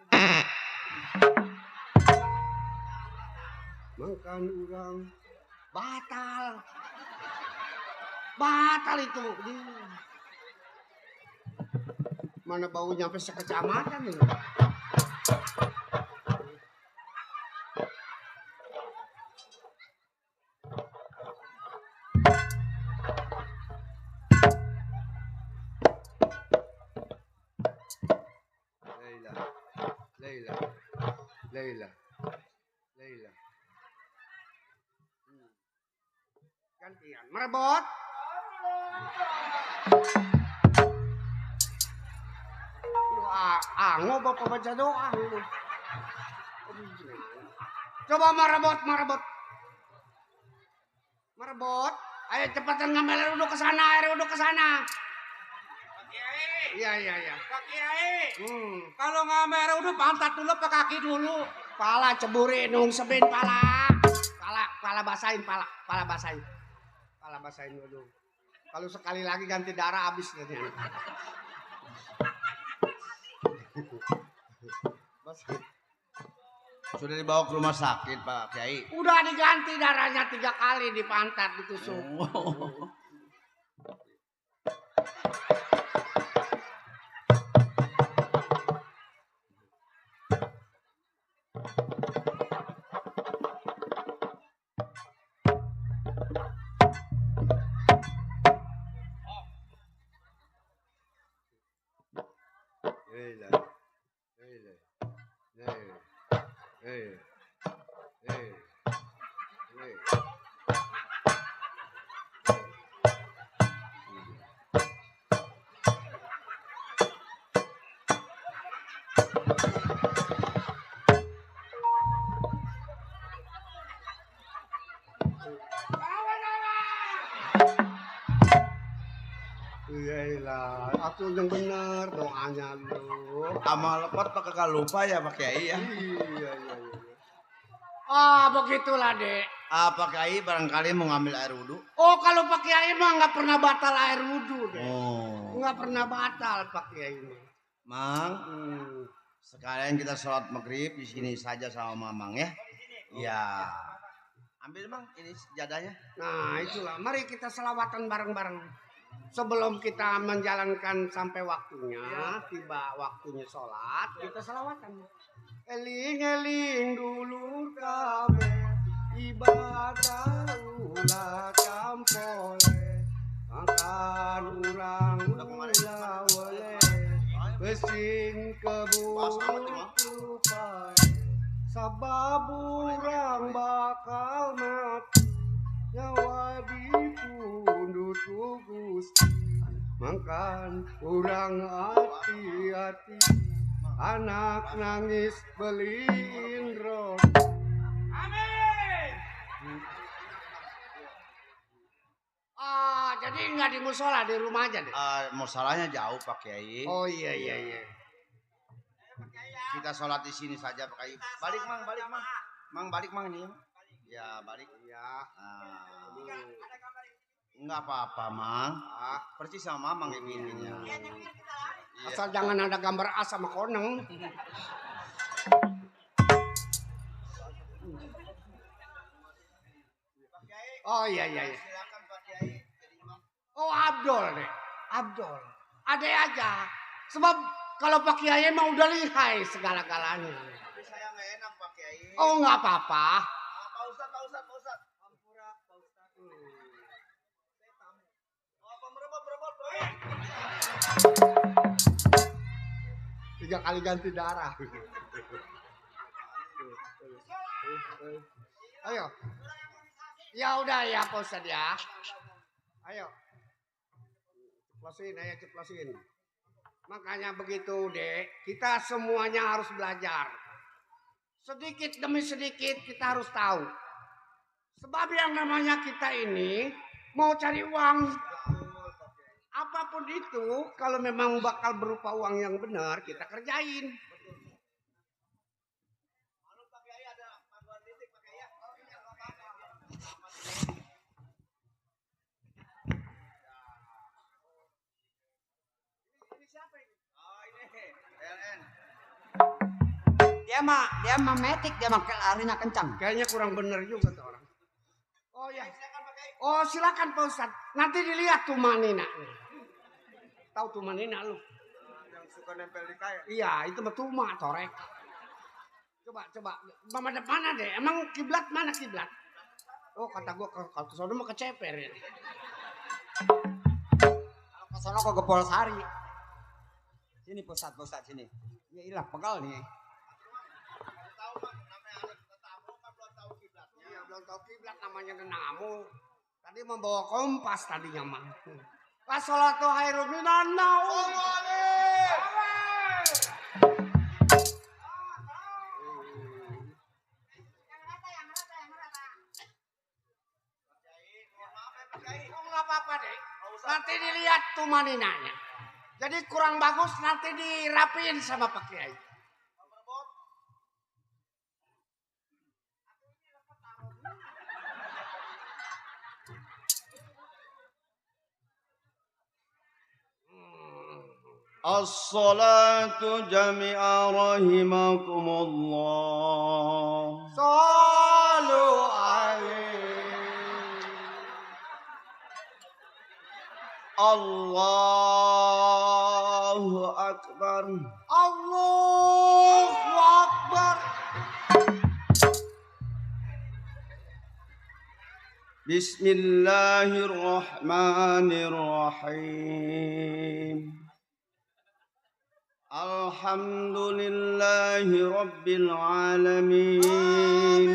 F: makan urang batal itu mana bau nyampe sekecamatan ini. Leila. Gantian. Merebot. Ango bapak baca doa. Coba merebot. Ayo cepatan ngambil air wudhu ke sana. Iya.
C: Pak Kiai. Kalau ngambil air wudhu pantat dulu apa kaki dulu?
F: Pala ceburin, nungsebin pala. Pala basahin dulu. Kalau sekali lagi ganti darah habis ternyata.
G: Sudah dibawa ke rumah sakit Pak Kiai.
F: Udah diganti darahnya 3 kali di pantat ditusuk. Iyalah, aku yang bener doanya lu.
H: Amal lepot pakai lupa ya Pak Kiai ya.
F: Iya.
C: Ah, begitulah, Dek.
H: Pak Kiai barangkali mau ngambil air wudhu.
C: Oh, kalau Pak Kiai mah nggak pernah batal air wudhu, Dek.
H: Oh.
C: Nggak pernah batal Pak Kiai mah.
H: Mang, sekalian kita sholat maghrib di sini saja sama Mamang ya. Iya. Ambil Mang ini sejadahnya.
F: Nah, itulah. Mari kita selawatan bareng-bareng. Sebelum kita menjalankan sampai waktunya, tiba waktunya sholat, kita selawatan. Eling-eling dulu kami ibadah ulah campole makan urang ulah wale besing kebutuhan sabab urang bakal mati nyawa dipundut ku Gusti makan urang hati-hati anak nangis beliin roti.
C: Amin. Ah, jadi nggak di musola, di rumah aja deh.
H: Masalahnya jauh Pak Kiai.
F: Oh iya.
H: Kita sholat di sini saja Pak Kiai. Balik Mang. Mang balik Mang ini. Ya balik.
F: Ya.
H: Enggak apa-apa Mang. Persis sama Mamang kayak gininya.
F: Asal jangan ada gambar A sama koneng. Oh iya.
H: Silakan Pak Kiai.
F: Oh Abdul deh. Abdul. Ade aja. Sebab kalau Pak Kiai mah udah lihai segala-galanya.
H: Tapi saya nggak enak Pak Kiai.
F: Oh nggak apa-apa.
H: Pak Ustad. Ampura Pak Ustad. Saya tamu. Oh apa merebut.
F: 3 kali ganti darah. Ayo. Ya udah ya Pak Ustad ya. Ayo. Ceplosin. Makanya begitu Dek, kita semuanya harus belajar. Sedikit demi sedikit kita harus tahu. Sebab yang namanya kita ini mau cari uang. Apapun itu, kalau memang bakal berupa uang yang benar, kita kerjain.
G: Dia mah metik, dia mah larinya kencang.
F: Kayaknya kurang bener juga tuh orang. Oh ya. Oh silakan Pak Ustad. Nanti dilihat tuh Manina. Tahu tuh Manina lu?
B: Yang suka nempel di kayak.
F: Iya, itu betul mah torek. Coba. Mama mana deh? Emang kiblat mana kiblat? Oh kata gua kalau ke sono mah keceper ya.
G: Kalau ke sono kok Gepol Sari. Sini pusat sini. Ya ilah pegal nih.
F: Iya, belum tahu kiblat namanya nenamu. Tadi membawa kompas tadinya mah. Wassalatu khairum minan naum. Oh, nggak apa-apa deh. Nanti dilihat tuh maninanya. Jadi kurang bagus nanti dirapiin sama Pak Kiai.
H: As-salatu jami'a rahimakumullah.
F: Sallu alaihi.
H: Allahu Akbar.
F: Allahu Akbar.
H: Bismillahirrahmanirrahim. Alhamdulillahi Rabbil Alamin.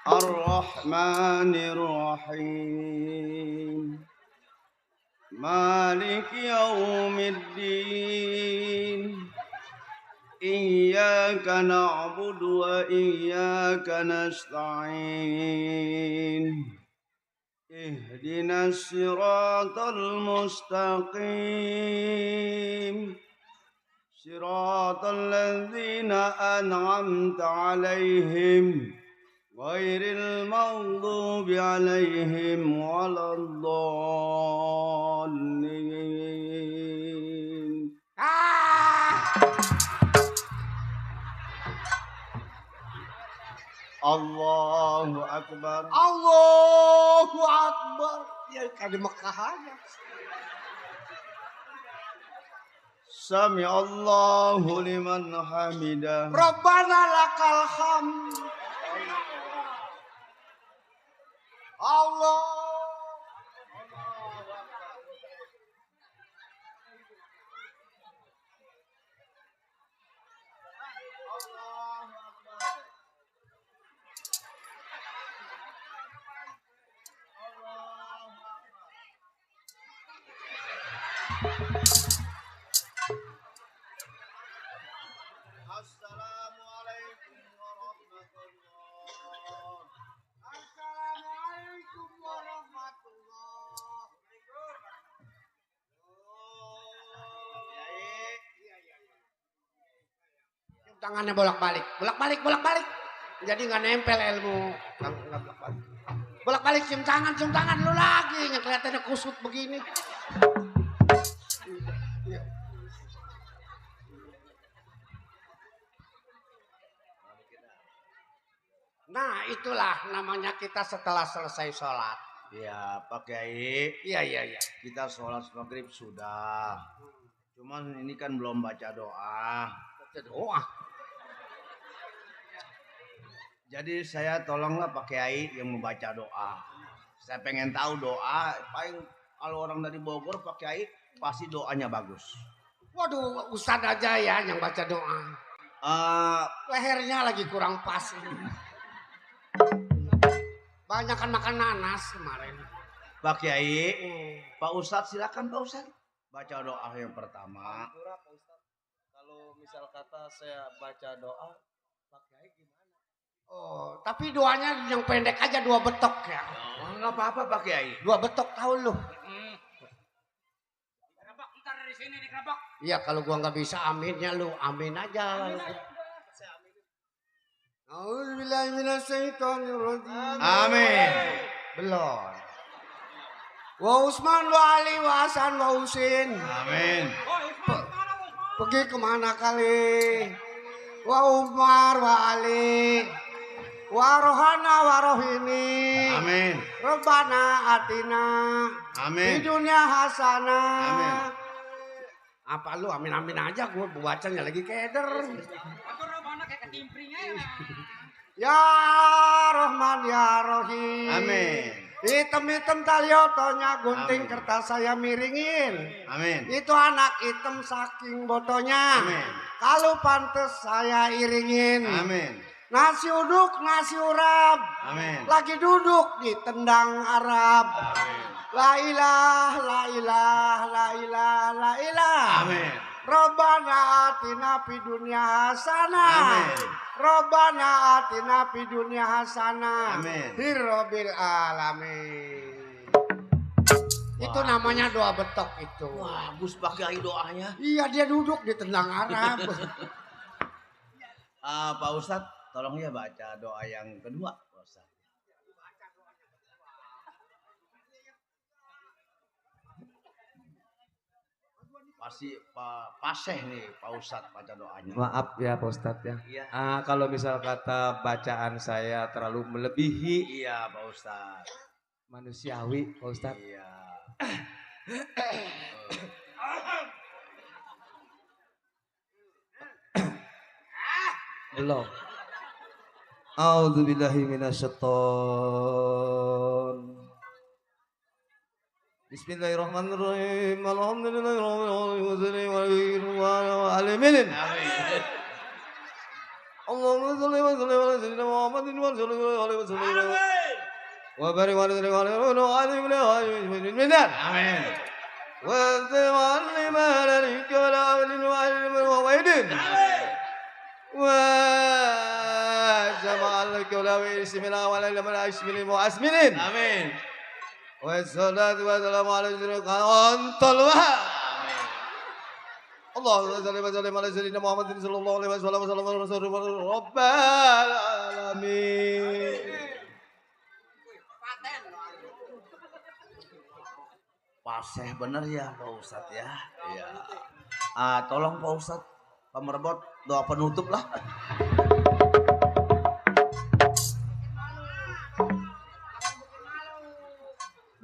H: Ar-Rahmanir-Rahim. Malik Yawmiddin. Iyyaka na'budu wa iyyaka nasta'in. اهدنا الصراط المستقيم صراط الذين أنعمت عليهم غير المغضوب عليهم ولا الضالين. Allahu Akbar.
F: Allahu Akbar. Ya kayak di Mekah aja.
H: Sami Allahu liman hamidah.
F: Rabbana lakal hamd. Allah.
H: Assalamualaikum warahmatullah.
F: Assalamualaikum warahmatullah. Cium tangannya bolak-balik. Jadi nggak nempel ilmu. Bolak-balik cium tangan lu lagi. Yang kelihatannya kusut begini. Nah itulah namanya kita setelah selesai sholat.
H: Ya Pak Kiai,
F: Iya.
H: kita sholat maghrib sudah. Cuman ini kan belum baca doa.
F: Baca doa.
H: Jadi saya tolonglah Pak Kiai yang membaca doa. Saya pengen tahu doa. Paling kalau orang dari Bogor Pak Kiai pasti doanya bagus.
F: Waduh, Ustadz aja ya yang baca doa. Lehernya lagi kurang pas. Banyakan makan nanas kemarin.
H: Pak Kiai, Pak Ustadz silakan Pak Ustadz. Baca doa yang pertama.
B: Pak Ustadz, kalau misal kata saya baca doa, Pak Kiai gimana?
F: Oh, tapi doanya yang pendek aja 2 betok ya.
H: Oh, nggak apa-apa Pak Kiai.
F: 2 betok tahu lu.
C: Dikerabak ntar dari sini dikerabak.
F: Iya kalau gua nggak bisa aminnya lu amin aja. Auzubillahiminasyaitonirrajim.
H: Amin.
F: Belum. Wa Usman wa Ali wa Hasan wa Husin.
H: Amin.
F: Pergi kemana kali? Wa Umar wa Ali. Wa Rohana wa Rohini.
H: Amin.
F: Rabbana atina.
H: Amin.
F: Di dunia hasanah.
H: Amin.
F: Apa lu amin-amin aja gua bacanya lagi keder.
C: Atur mana kayak ketimpringnya.
F: Ya Rahman ya Rahim.
H: Amin.
F: Hitam-hitam taliotonya gunting kertas saya miringin.
H: Amin.
F: Itu anak hitam saking botonya.
H: Amin.
F: Kalau pantes saya iringin.
H: Amin.
F: Nasi uduk, nasi urap.
H: Amin.
F: Lagi duduk di tendang Arab.
H: Amin.
F: La ilah, la ilah, la ilah, la ilah.
H: Amin.
F: Rabbana atina fid dunya hasanah.
H: Amin.
F: Rabbana atina fid dunya hasanah.
H: Amin.
F: Hirrobil alamin. Itu namanya doa betok itu.
H: Wah, bagus Pak Kiai doanya.
F: Iya dia duduk di tendang Arab.
H: Pak Ustadz, tolong ya baca doa yang kedua, Pak Ustadz. Pasti Pak Paseh nih Pak Ustadz baca doanya.
B: Maaf ya Pak Ustadz ya.
H: Iya.
B: Kalau misal kata bacaan saya terlalu melebihi
H: Iya Pak Ustadz.
B: manusiawi Pak Ustadz.
H: Iya.
B: Belum. A'udzubillahi minasyaiton. Bismillahirrahmanirrahim. Alhamdulillahirrahmanirrahim. Allahumma shalli wa sallim ala sayyidina Muhammadin wa sallallahu alaihi wasallam. Wa barik wa sallim ala sayyidina
H: Amin.
B: wa sallim ala sayyidina وجمع الكلاوي اسمنا ولا لمن اسمنا واسمين
H: Amin.
B: Wassalatu wassalamu ala sayyidina Allahumma shalli wa sallim ala sayyidina Muhammadin sallallahu alaihi wasallam rabbal alamin.
H: Paseh bener ya Pak Ustadz ya. Iya. Tolong Pak Ustadz, pemerbot doa penutup lah.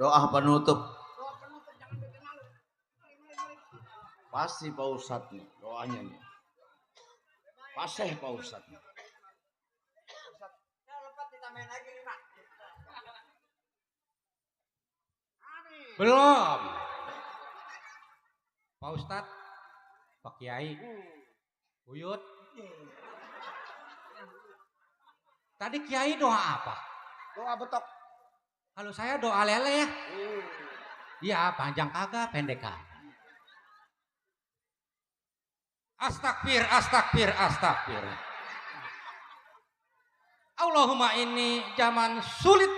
H: Doa penutup. Pasti Pak Ustadz nih doanya nih. Paseh Pak Ustadz nih.
C: Belum. Pak Ustadz, Pak Kiai, Buyut. Tadi Kiai doa apa?
F: Doa betok.
C: Kalau saya doa lele ya. Iya, panjang kagak, pendek kagak. Astagfir, astagfir, astagfir. Allahumma ini zaman sulit.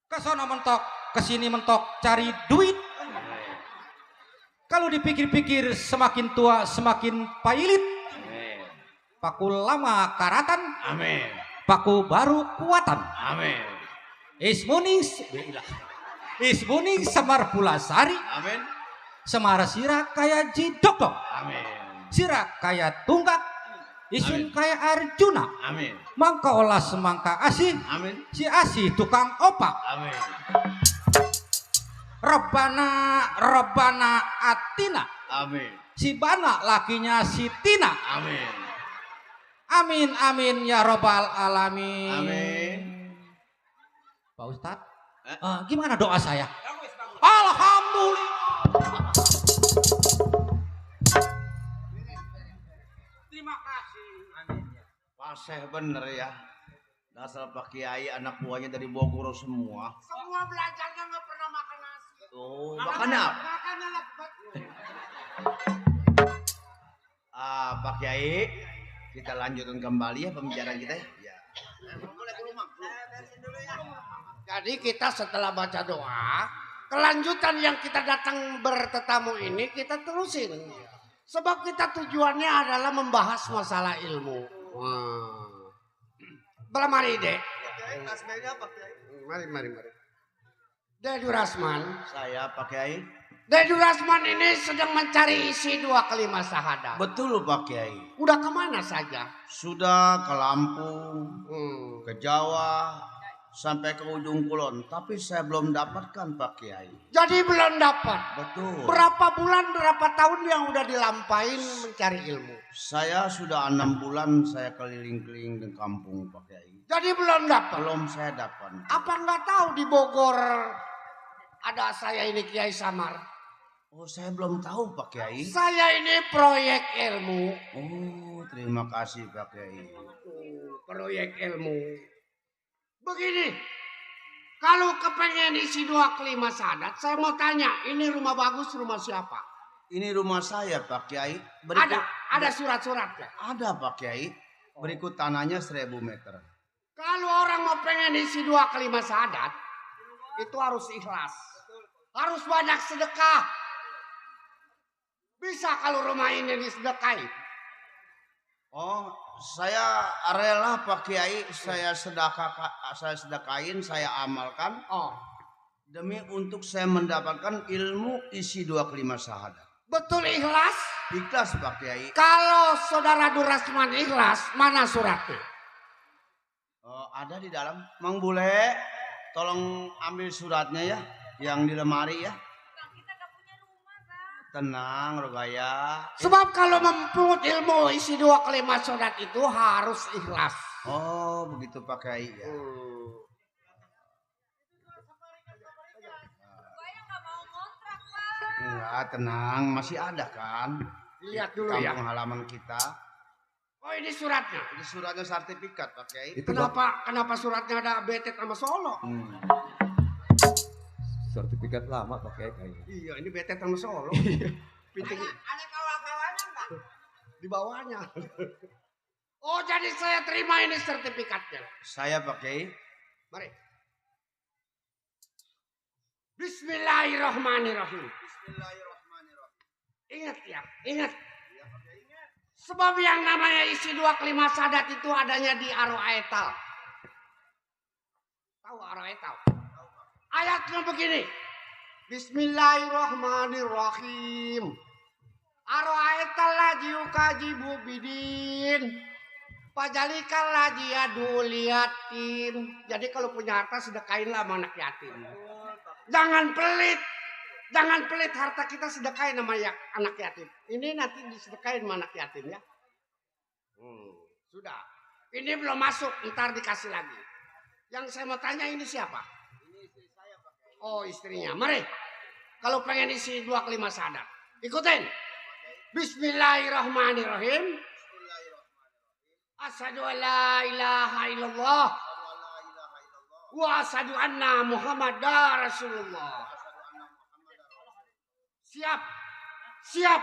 C: Kesana mentok, kesini mentok, cari duit. Kalau dipikir-pikir semakin tua semakin pailit. Paku lama karatan.
H: Amin.
C: Paku baru kuatan.
H: Amin.
C: Ismuning semar pulasari.
H: Amin.
C: Semar sirah kaya jidok.
H: Amin.
C: Sirah kaya tunggak. Isun kaya Arjuna.
H: Amin.
C: Mangka olah semangka asih.
H: Amin.
C: Si asih tukang opak.
H: Amin.
C: Robana atina.
H: Amin.
C: Si bana lakinya si Tina.
H: Amin.
C: Amin amin ya robbal alamin.
H: Amin.
C: Pak Ustadz, gimana doa saya? Alhamdulillah. Terima kasih.
H: Paseh bener ya. Dasar Pak Kiai anak buahnya dari Bogor semua.
F: Semua belajarnya nggak pernah makan nasi.
H: Tuh, makan apa?
F: Makannya lebat.
H: Pak Kiai, kita lanjutkan kembali ya pembicaraan kita ya.
F: Jadi kita setelah baca doa, kelanjutan yang kita datang bertetamu ini kita terusin. Sebab kita tujuannya adalah membahas masalah ilmu. Belamari dek. Mari. Dek Durasman.
H: Saya Pak Kiai.
F: Dek Durasman ini sedang mencari isi 2 kelima syahadat.
H: Betul Pak Kiai.
F: Udah kemana saja?
H: Sudah ke Lampung, ke Jawa, sampai ke ujung Kulon. Tapi saya belum dapatkan Pak Kiai.
F: Jadi belum dapat.
H: Betul.
F: Berapa bulan, berapa tahun yang udah dilampain mencari ilmu?
H: Saya sudah 6 bulan saya keliling-keliling di kampung Pak Kiai.
F: Jadi belum dapat.
H: Belum saya dapat.
F: Apa nggak tahu di Bogor ada saya ini Kiai Samar?
H: Oh, saya belum tahu Pak Kiai.
F: Saya ini proyek ilmu.
H: Oh, terima kasih Pak Kiai.
F: Proyek ilmu. Begini, kalau kepengen isi 2 kelima sadat, saya mau tanya, ini rumah bagus, rumah siapa?
H: Ini rumah saya Pak Kiai.
F: Ada surat-suratnya.
H: Ada Pak Kiai. Berikut tanahnya 1000 meter.
F: Kalau orang mau pengen isi 2 kelima sadat, itu harus ikhlas. Harus banyak sedekah. Bisa kalau rumah ini disedekahi.
H: Oh, saya rela Pak Kiai, saya sedekahin, saya amalkan.
F: Oh,
H: Demi untuk saya mendapatkan ilmu isi 2 kelima syahadat.
F: betul ikhlas?
H: Ikhlas Pak Kiai.
F: Kalau saudara Durasman ikhlas, mana suratnya?
H: Oh, ada di dalam. Mang Bule, tolong ambil suratnya ya, yang di lemari ya. Tenang, Rogaya.
F: Sebab kalau mempungut ilmu isi 2 kelima sadat itu harus ikhlas.
H: Oh, begitu Pak Kiai ya. Enggak, tenang, masih ada kan?
F: Lihat dulu
H: Kampung
F: ya.
H: halaman kita.
F: Oh, ini suratnya.
H: Ini suratnya sertifikat Pak Kiai.
F: Kenapa suratnya ada betet sama Solo?
B: Sertifikat lama pakai kayaknya.
F: Iya, ini betet sama Solo. Piting.
G: Ada kawan-kawannya enggak?
F: Di bawahnya. Oh, jadi saya terima ini sertifikatnya.
H: Saya Pak Kiai.
F: Mari. Bismillahirrahmanirrahim. Ingat ya, ingat. Sebab yang namanya isi 2 kelima syahadat itu adanya di Ar-Ra'aital. Tahu Ar-Ra'aital? Ayatnya begini. Bismillahirrahmanirrahim. Ar-Ra'aital ladzi yukadzibu bidin. Fajalikal ladzi yad'ul yatim. Jadi kalau punya harta sedekahinlah sama anak yatim. Jangan pelit. Jangan pelit harta kita sedekahin sama anak yatim. Ini nanti disedekahin sama anak yatim ya. Sudah. Ini belum masuk, ntar dikasih lagi. Yang saya mau tanya ini siapa? Ini istri saya, Pak. Oh, istrinya. Mari. Kalau pengen isi 2 kelima syahadat. Ikutin. Bismillahirrahmanirrahim. Asyhadu an la ilaha illallah. Wa asyhadu anna Muhammadar Rasulullah. Siap,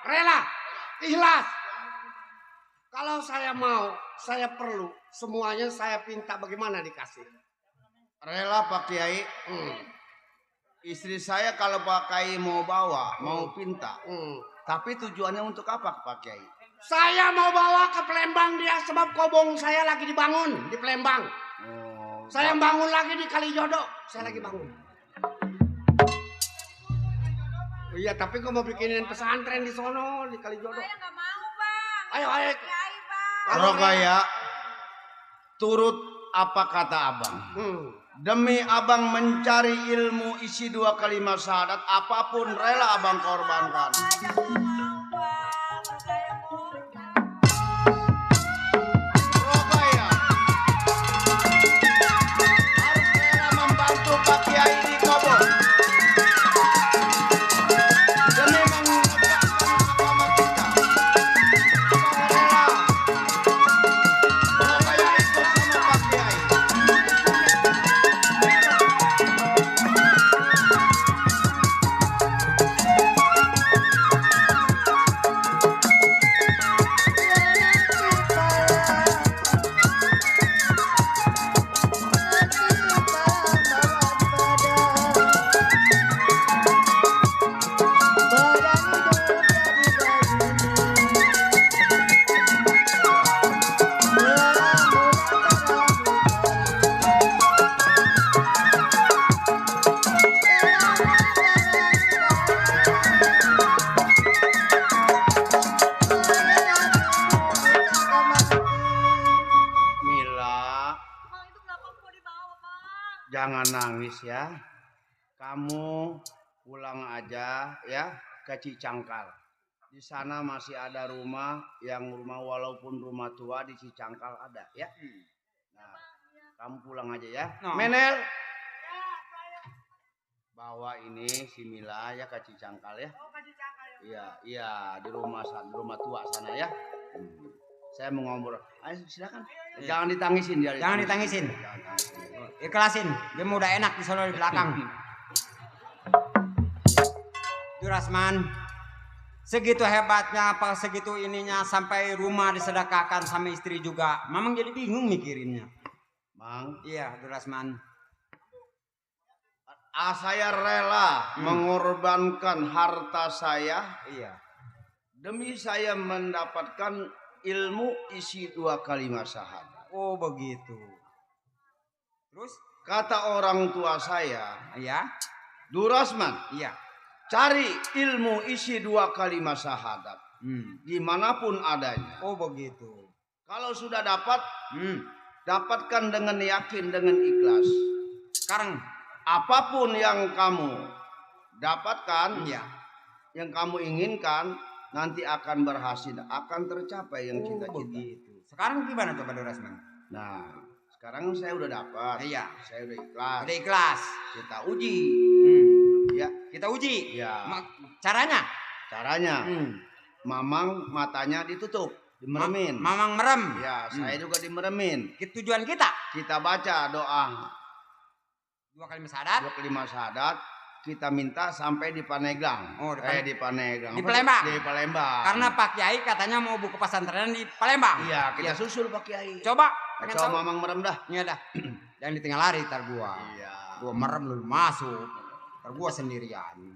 F: rela, ikhlas. Kalau saya mau, saya perlu, semuanya saya pinta bagaimana dikasih.
H: Rela Pak Kiai. Istri saya kalau Pak Kiai mau bawa, mau pinta. Tapi tujuannya untuk apa Pak Kiai?
F: Saya mau bawa ke Palembang dia sebab kobong saya lagi dibangun di Palembang. Saya bangun lagi di Kalijodo, saya lagi bangun. Oh iya, tapi gue mau bikinin pesantren di sono di Kalijodo.
E: Saya nggak mau, Bang.
F: Ayo.
E: Kiai, Bang.
H: Kalau kayak turut apa kata abang. Demi abang mencari ilmu isi 2 kelima syahadat, apapun rela abang korbankan.
E: Saya nggak mau, Bang. Saya mau.
H: Rokaya harus rela membantu Pak Kiai di Kobo. Demi menegakkan agama kita. Abang rela. Rokaya ikut sama Pak Kiai. Mila,
E: Bang, itu kenapa mau dibawa, Bang?
H: jangan nangis ya. Kamu pulang aja ya ke Cicangkal. Di sana masih ada rumah walaupun rumah tua di Cicangkal ada ya. Nah, kamu pulang aja ya. Menel. Bawa ini si Mila ya ke Cicangkal ya.
E: Oh, kasih cakal ya.
H: Iya, di rumah tua sana ya. Saya mau ngobrol. Ayo silakan. Jangan ditangisin dia.
G: Jangan ditangisin. Ikhlasin. Dia mau udah enak di sono di belakang. Durasman, segitu hebatnya apa segitu ininya sampai rumah disedekahkan sama istri juga. Mamang jadi bingung mikirinnya.
H: Mang,
G: Iya, Durasman.
H: saya rela mengorbankan harta saya
G: Iya.
H: demi saya mendapatkan ilmu isi 2 kelima syahadat.
G: Oh, begitu. Terus?
H: Kata orang tua saya,
G: Iya.
H: Durasman,
G: Iya.
H: cari ilmu isi 2 kelima syahadat dimanapun adanya.
G: Oh, begitu.
H: Kalau sudah dapat, dapatkan dengan yakin, dengan ikhlas.
G: Sekarang,
H: Apapun yang kamu dapatkan,
G: iya.
H: yang kamu inginkan, nanti akan berhasil, akan tercapai yang cita-cita.
G: Begitu. Sekarang gimana coba Durasman?
H: Nah, sekarang saya udah dapat.
G: Iya.
H: Saya udah ikhlas.
G: Udah ikhlas.
H: Kita uji. Ya,
G: Kita uji.
H: ya.
G: Caranya?
H: Caranya, Mamang matanya ditutup, dimeremin.
G: Mamang merem.
H: Ya, saya juga dimeremin.
G: Tujuan kita
H: Kita baca doa
G: 2 kali syahadat.
H: 2 kelima syahadat. Kita minta sampai di Paneglang.
G: Oh,
H: di Paneglang.
G: Di Palembang.
H: Di Palembang.
G: Karena Pak Kiai katanya mau buka pesantren di Palembang.
H: Iya, kita susul Pak Kiai.
G: Coba. Pengen
H: Kacau
G: tahu?
H: Mamang merem dah.
G: Iya dah. Jangan ditinggal lari ntar gua.
H: Iya.
G: Gua merem lu masuk. Ntar gua sendirian.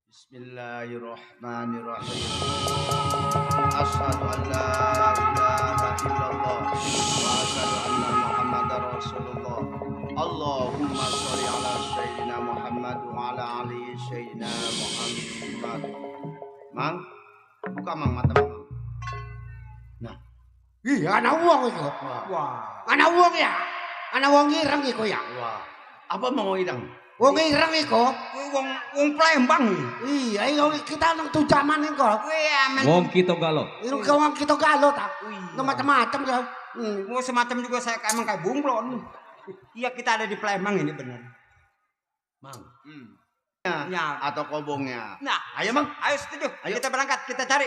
H: Bismillahirrahmanirrahim. Asyhadu an la ilaha illallah wa asyhadu anna Muhammadar Rasulullah. Allahumma sholli ala sayyidina Muhammad wa ala ali sayyidina Muhammad. Mang, buka mang mata mang. Nah,
F: Iya, anak uang itu.
G: Wah.
F: Anak uang ya. Anak uang ireng itu ya.
H: wah. Apa mau idang?
F: Uang ireng itu.
G: Wong Palembang.
F: Iya, kita nang tuh zaman itu.
D: Wong kita galo.
F: Itu uang kita galau tak. Itu macam-macam ya.
G: Mau semacam juga saya emang kayak bunglon. Iya kita ada di Palembang ini benar.
H: Mang.
G: Ya.
H: Atau kobongnya.
G: Nah,
H: Ayo mang.
G: ayo setuju.
H: Ayo.
G: Kita berangkat, kita cari.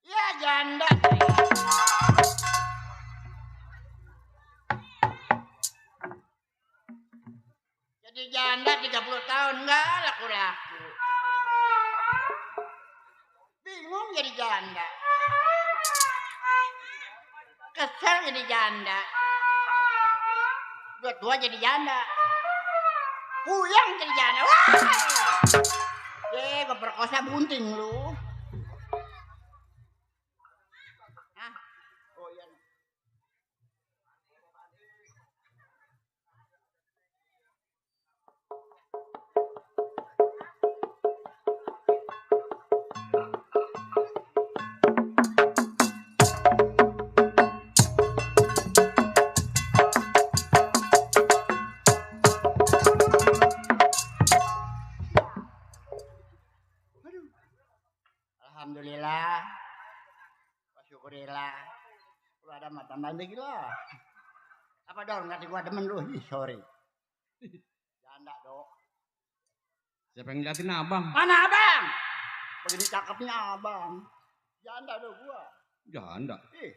F: Ya janda. Jadi janda 30 tahun enggak laku-laku. Bingung jadi janda. Kesel jadi janda. Dua-dua jadi janda. Puyang jadi janda. Wah! Berkosa bunting lu. Hah? Oh iya. Alhamdulillah. Syukurilah. Lu ada mata banding lah. Apa dong ngasih gua demen lu? Ih, sorry. Janda dong.
D: Siapa yang ngeliatin abang?
F: Mana abang? Begini cakepnya abang. Janda dong gua.
D: Janda.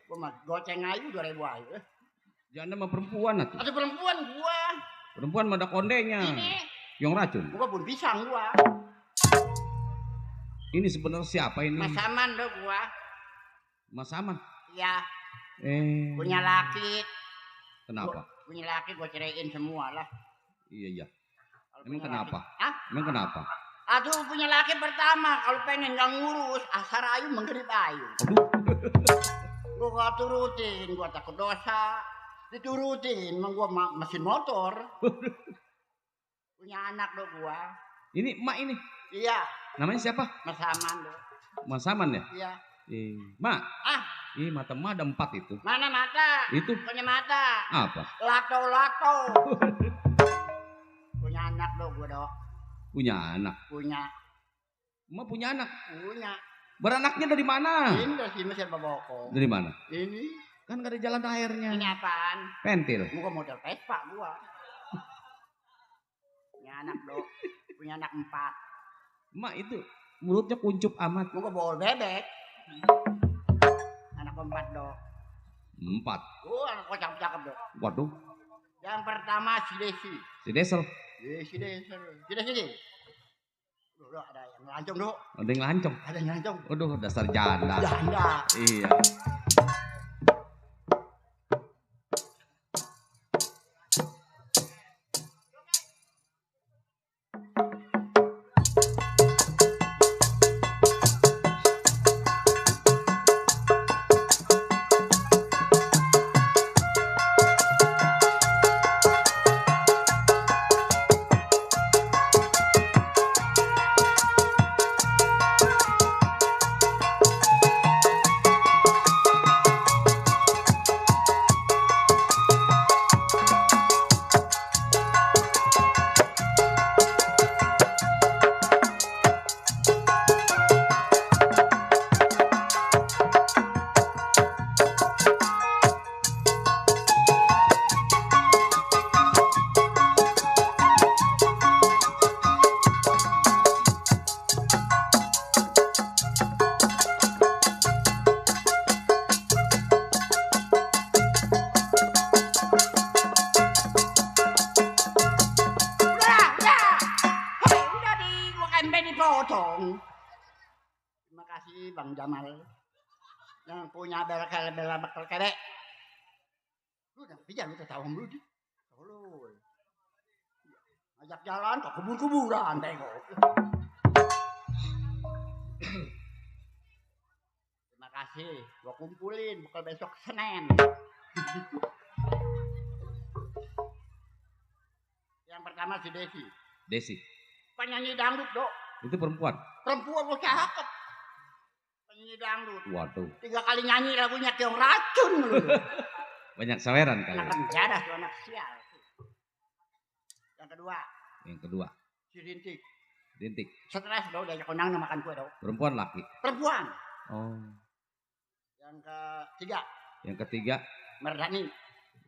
F: Gua mah goceng aja 2.000 aja.
D: Janda sama perempuan atuh.
F: Ada perempuan gua.
D: Perempuan mah ada kondenya.
F: Ini.
D: Yang racun.
F: Gua pun pisang gua.
D: Ini sebenarnya siapa ini?
F: Mas Saman dong gua.
D: Mas Saman.
F: Iya. Punya laki.
D: Kenapa?
F: Punya laki gua ceraiin semua lah.
D: Iya.
F: Kalau
D: Emang
F: punya
D: kenapa?
F: laki. Hah?
D: Emang kenapa?
F: Aduh punya laki pertama kalau pengen gak ngurus asar ayu menggerit ayu. Gua gak turutin, gua takut dosa. Diturutin, emang gua mesin motor. Punya anak dong gua.
D: Ini emak ini.
F: Iya.
D: Namanya siapa?
F: Mas Saman dong.
D: Mas Saman ya?
F: Iya.
D: Mak.
F: Ah.
D: Mata emak ada 4 itu.
F: Mana mata?
D: Itu.
F: Punya mata.
D: Apa?
F: Lato. Punya anak dong gua dong.
D: Punya anak.
F: Punya.
D: Emak punya anak.
F: Punya.
D: Beranaknya dari mana?
F: Ini dari sini Mesir Baboko.
D: Dari mana?
F: Ini.
D: Kan gak ada jalan airnya.
F: Ini apaan?
D: Pentil.
F: Gua model Vespa gua. Punya anak dong. Punya anak 4.
D: Emak itu mulutnya kuncup amat.
F: Gua bol bebek. Anak 4 dong.
D: 4.
A: Oh, anak kau cakep dong.
D: Waduh,
A: Yang pertama si Desi.
D: si Desel.
A: Si Desi. Si Desi. Duh, ada yang lancong, Dok.
D: Ada yang lancong.
A: Ada yang lancong.
D: Waduh, dasar janda.
A: Janda.
D: Iya.
A: potong. Terima kasih Bang Jamal yang punya bela bakal kedek. Lu udah pijar lu tahu lu di. Lu ajak jalan ke kubur-kuburan tengok. Terima kasih, gua kumpulin bakal besok Senin. Yang pertama si Desi.
D: Desi.
A: Penyanyi dangdut, Dok.
D: Itu perempuan.
A: Perempuan lu cakep. Penyanyi dangdut.
D: Waduh.
A: 3 kali nyanyi lagunya kayak racun lu.
D: Banyak saweran kali.
A: Anak penjara tuh anak sial. Yang kedua.
D: Yang kedua.
A: Si Rintik.
D: Rintik.
A: Stres dong diajak konangnya makan kue dong.
D: Perempuan laki.
A: Perempuan.
D: Oh.
A: Yang ketiga.
D: Yang ketiga.
A: Mardani.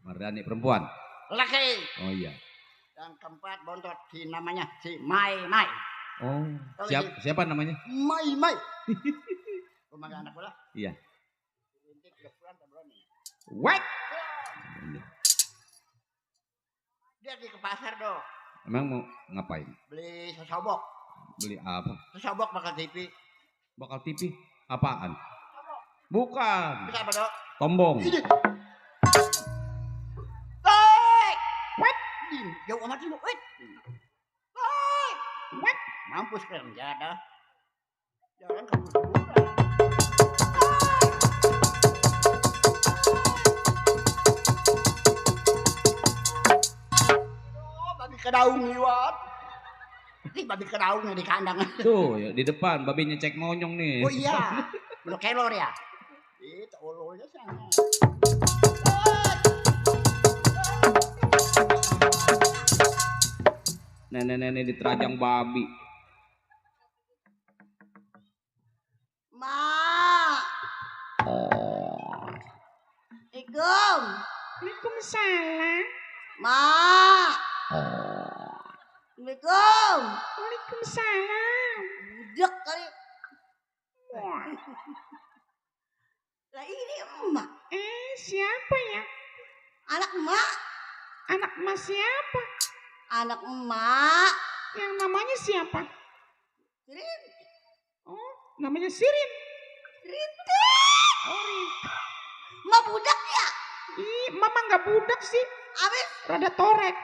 D: Mardani perempuan.
A: Laki.
D: Oh iya.
A: Yang keempat bontot si namanya si Mai Mai.
D: Oh. Siapa namanya?
A: Mai Mai. Rumah anak bola?
D: Iya.
A: Rintik udah pulang atau belum nih?
D: What?
A: Dia pergi ke pasar dong.
D: Emang mau ngapain?
A: Beli sesobok.
D: Beli apa?
A: Sesobok bakal TV.
D: Bakal TV? Apaan? Bukan.
A: Bisa apa dok?
D: Tombong.
A: Wait! What? Jauh amat sih lu. Wait! What? Mampus kalian jada. Jangan kabur-kaburan. Oh, babi kedaung liwat. Ini babi kedaungnya di kandang.
D: Tuh, ya, di depan babinya cek monyong nih.
A: Oh iya. Lu kelor ya? Itu ololnya sana.
D: Nenek-nenek diterajang babi.
E: Ma. Assalamualaikum.
I: Waalaikumsalam.
E: Ma. Assalamualaikum.
I: Waalaikumsalam.
E: Budak kali. Lah ini emak.
I: Siapa ya?
E: Anak emak.
I: Anak emak siapa?
E: Anak emak.
I: Yang namanya siapa?
E: Sirin.
I: Oh, namanya Sirin.
E: Rintik.
I: Oh, Rintik.
E: Emak budak ya?
I: Ih, mama nggak budak sih.
E: Abis.
I: Rada torek.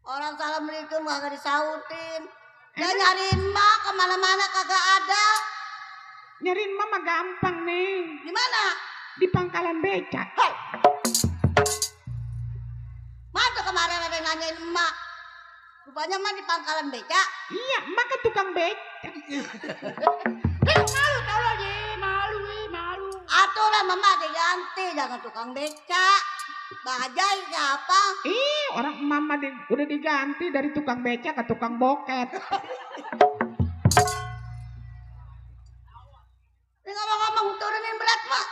E: Orang assalamualaikum kagak disautin. Dia nyariin emak kemana-mana kagak ada.
I: Nyariin mama gampang nih.
E: Di mana?
I: Di pangkalan becak.
E: Hei. Mana kemarin ada yang nanyain emak. Rupanya emak di pangkalan becak.
I: Iya, emak kan tukang becak.
E: Malu tau lo di malu. Atuh lah mama diganti jangan tukang becak. Bajai siapa?
I: Ih, orang mama udah diganti dari tukang becak ke tukang boket.
E: Ini ngomong-ngomong turunin berat mak.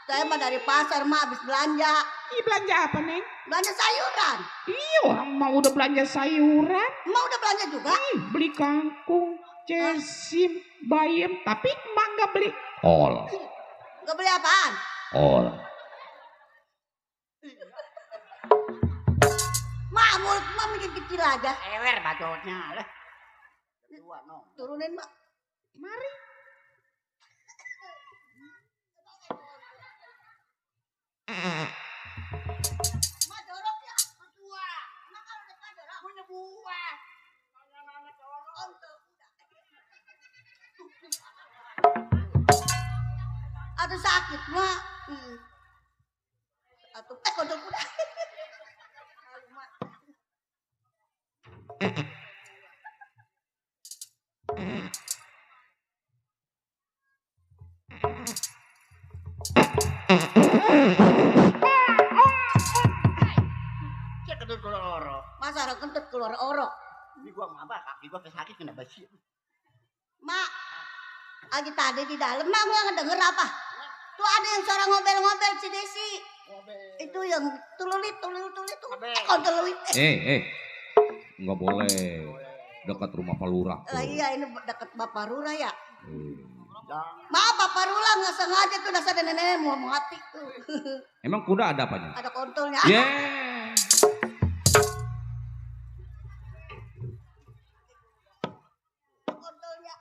E: Saya mah dari pasar mak habis belanja.
I: Ih, belanja apa nih?
E: Belanja sayuran.
I: Ih, orang mau udah belanja sayuran.
E: Emak udah belanja juga?
I: Ih, beli kangkung, cesim, bayam. Tapi emak nggak beli
D: Ol.
E: Gak beli apaan?
D: Ol.
E: Mak, mulut mak makin kecil aja.
C: Ewer bacotnya lah. Kedua no.
E: Turunin mak. Mari. Mak jorok ya, berdua. Mak kalau depan jorok, punya buah. Aduh sakit mak. Atau kodok udah. Aduh mak.
C: Cek kentut keluar orok.
E: Masa ada kentut keluar orok?
C: Ini gua ngapa kaki gua kesakit kena basi.
E: Mak, lagi tadi di dalam mak gua ngedenger apa? Tuh ada yang suara ngobel-ngobel si Desi. Itu yang tululit tuh. Kontelulit.
D: Nggak boleh dekat rumah Pak Lurah.
E: Iya ini dekat Bapak Lurah ya. Maaf Bapak Lurah nggak sengaja tuh dasar nenek mau mati tuh.
D: Emang kuda ada apanya?
E: Ada kontolnya.
D: Yeah.
E: Kontolnya.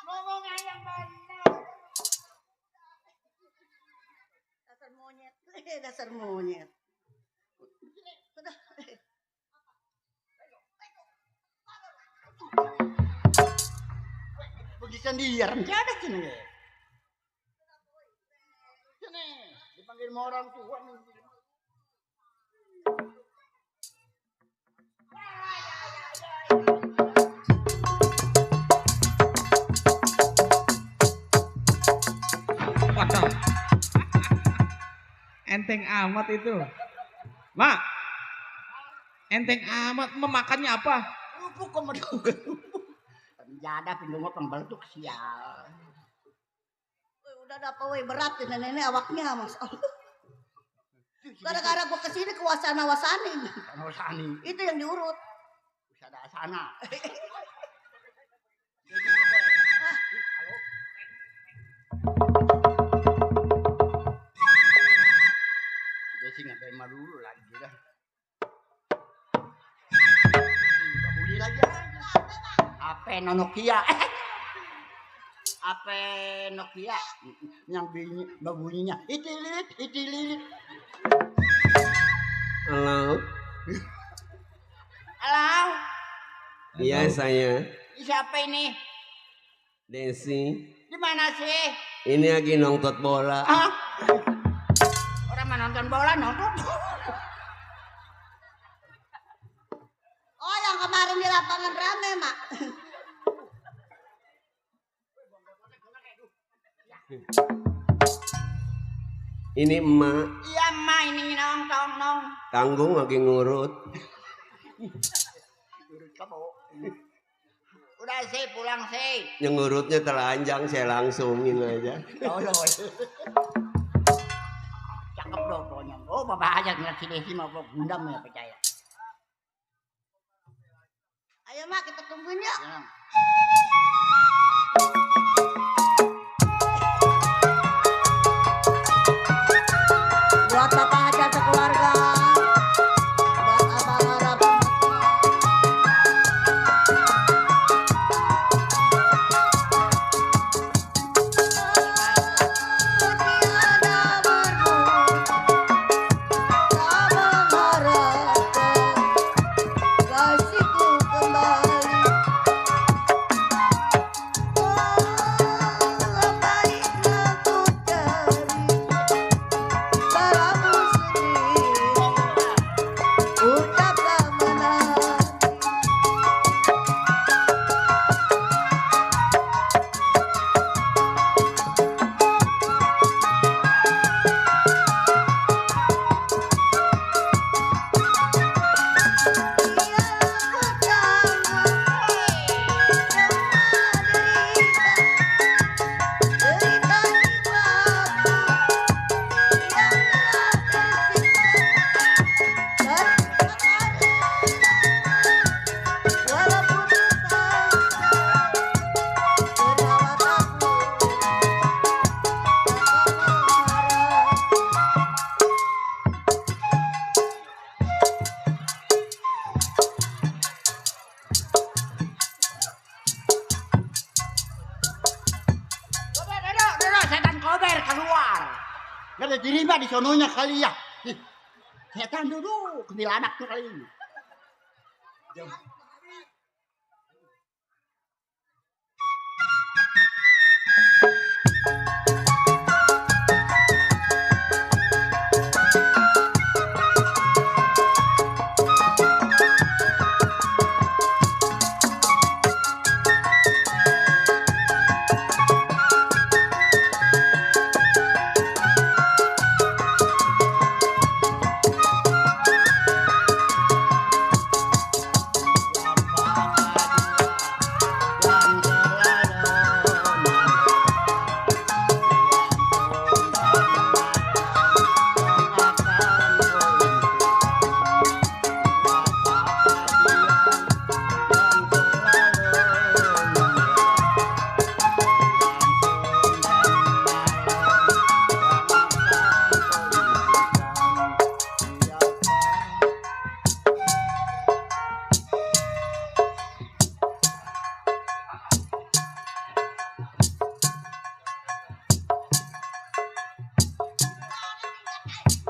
E: Ngomongnya yang benar. Dasar monyet. Udah.
C: Pergi sendirian, ada sini. Sini, dipanggil sama orang tua.
D: Waduh. Enteng amat itu. Mak. Enteng amat, memakannya apa?
C: Lupuk kok medung. Penjada pindungnya pembeletuk sial.
E: Udah ada apa weh berat ya nenek awaknya mas. Gara-gara gua kesini ke wasana-wasani.
C: Wasani.
E: Itu yang diurut.
C: Ada sana. Desi ngapain mah dulu lagi dah. Bunyi lagi. Apa Nokia? Apa Nokia? Yang bunyinya itilit.
J: Halo.
C: Halo.
J: Iya saya.
C: Siapa ini?
J: Desi.
C: Di mana sih?
J: Ini lagi nonton bola.
C: Hah? Orang mah nonton bola nonton.
E: Oh yang kemarin di lapangan rame mak.
J: Ini emak.
C: Iya emak ini nong.
J: Tanggung lagi ngurut.
C: Udah sih pulang sih.
J: Yang ngurutnya telanjang saya langsungin aja.
C: Cakep loh pokoknya. Oh bapak aja ngeliat si Desi mau gundam ya percaya.
E: Ayo mak kita tungguin yuk.
C: Ya.
E: Buat bapak hajat sekeluarga. Buat abang harap. Kasihku kembali. Apa yang aku cari?
A: dirima di sononya kali ya. Ih, setan dulu, kuntilanak tuh kali.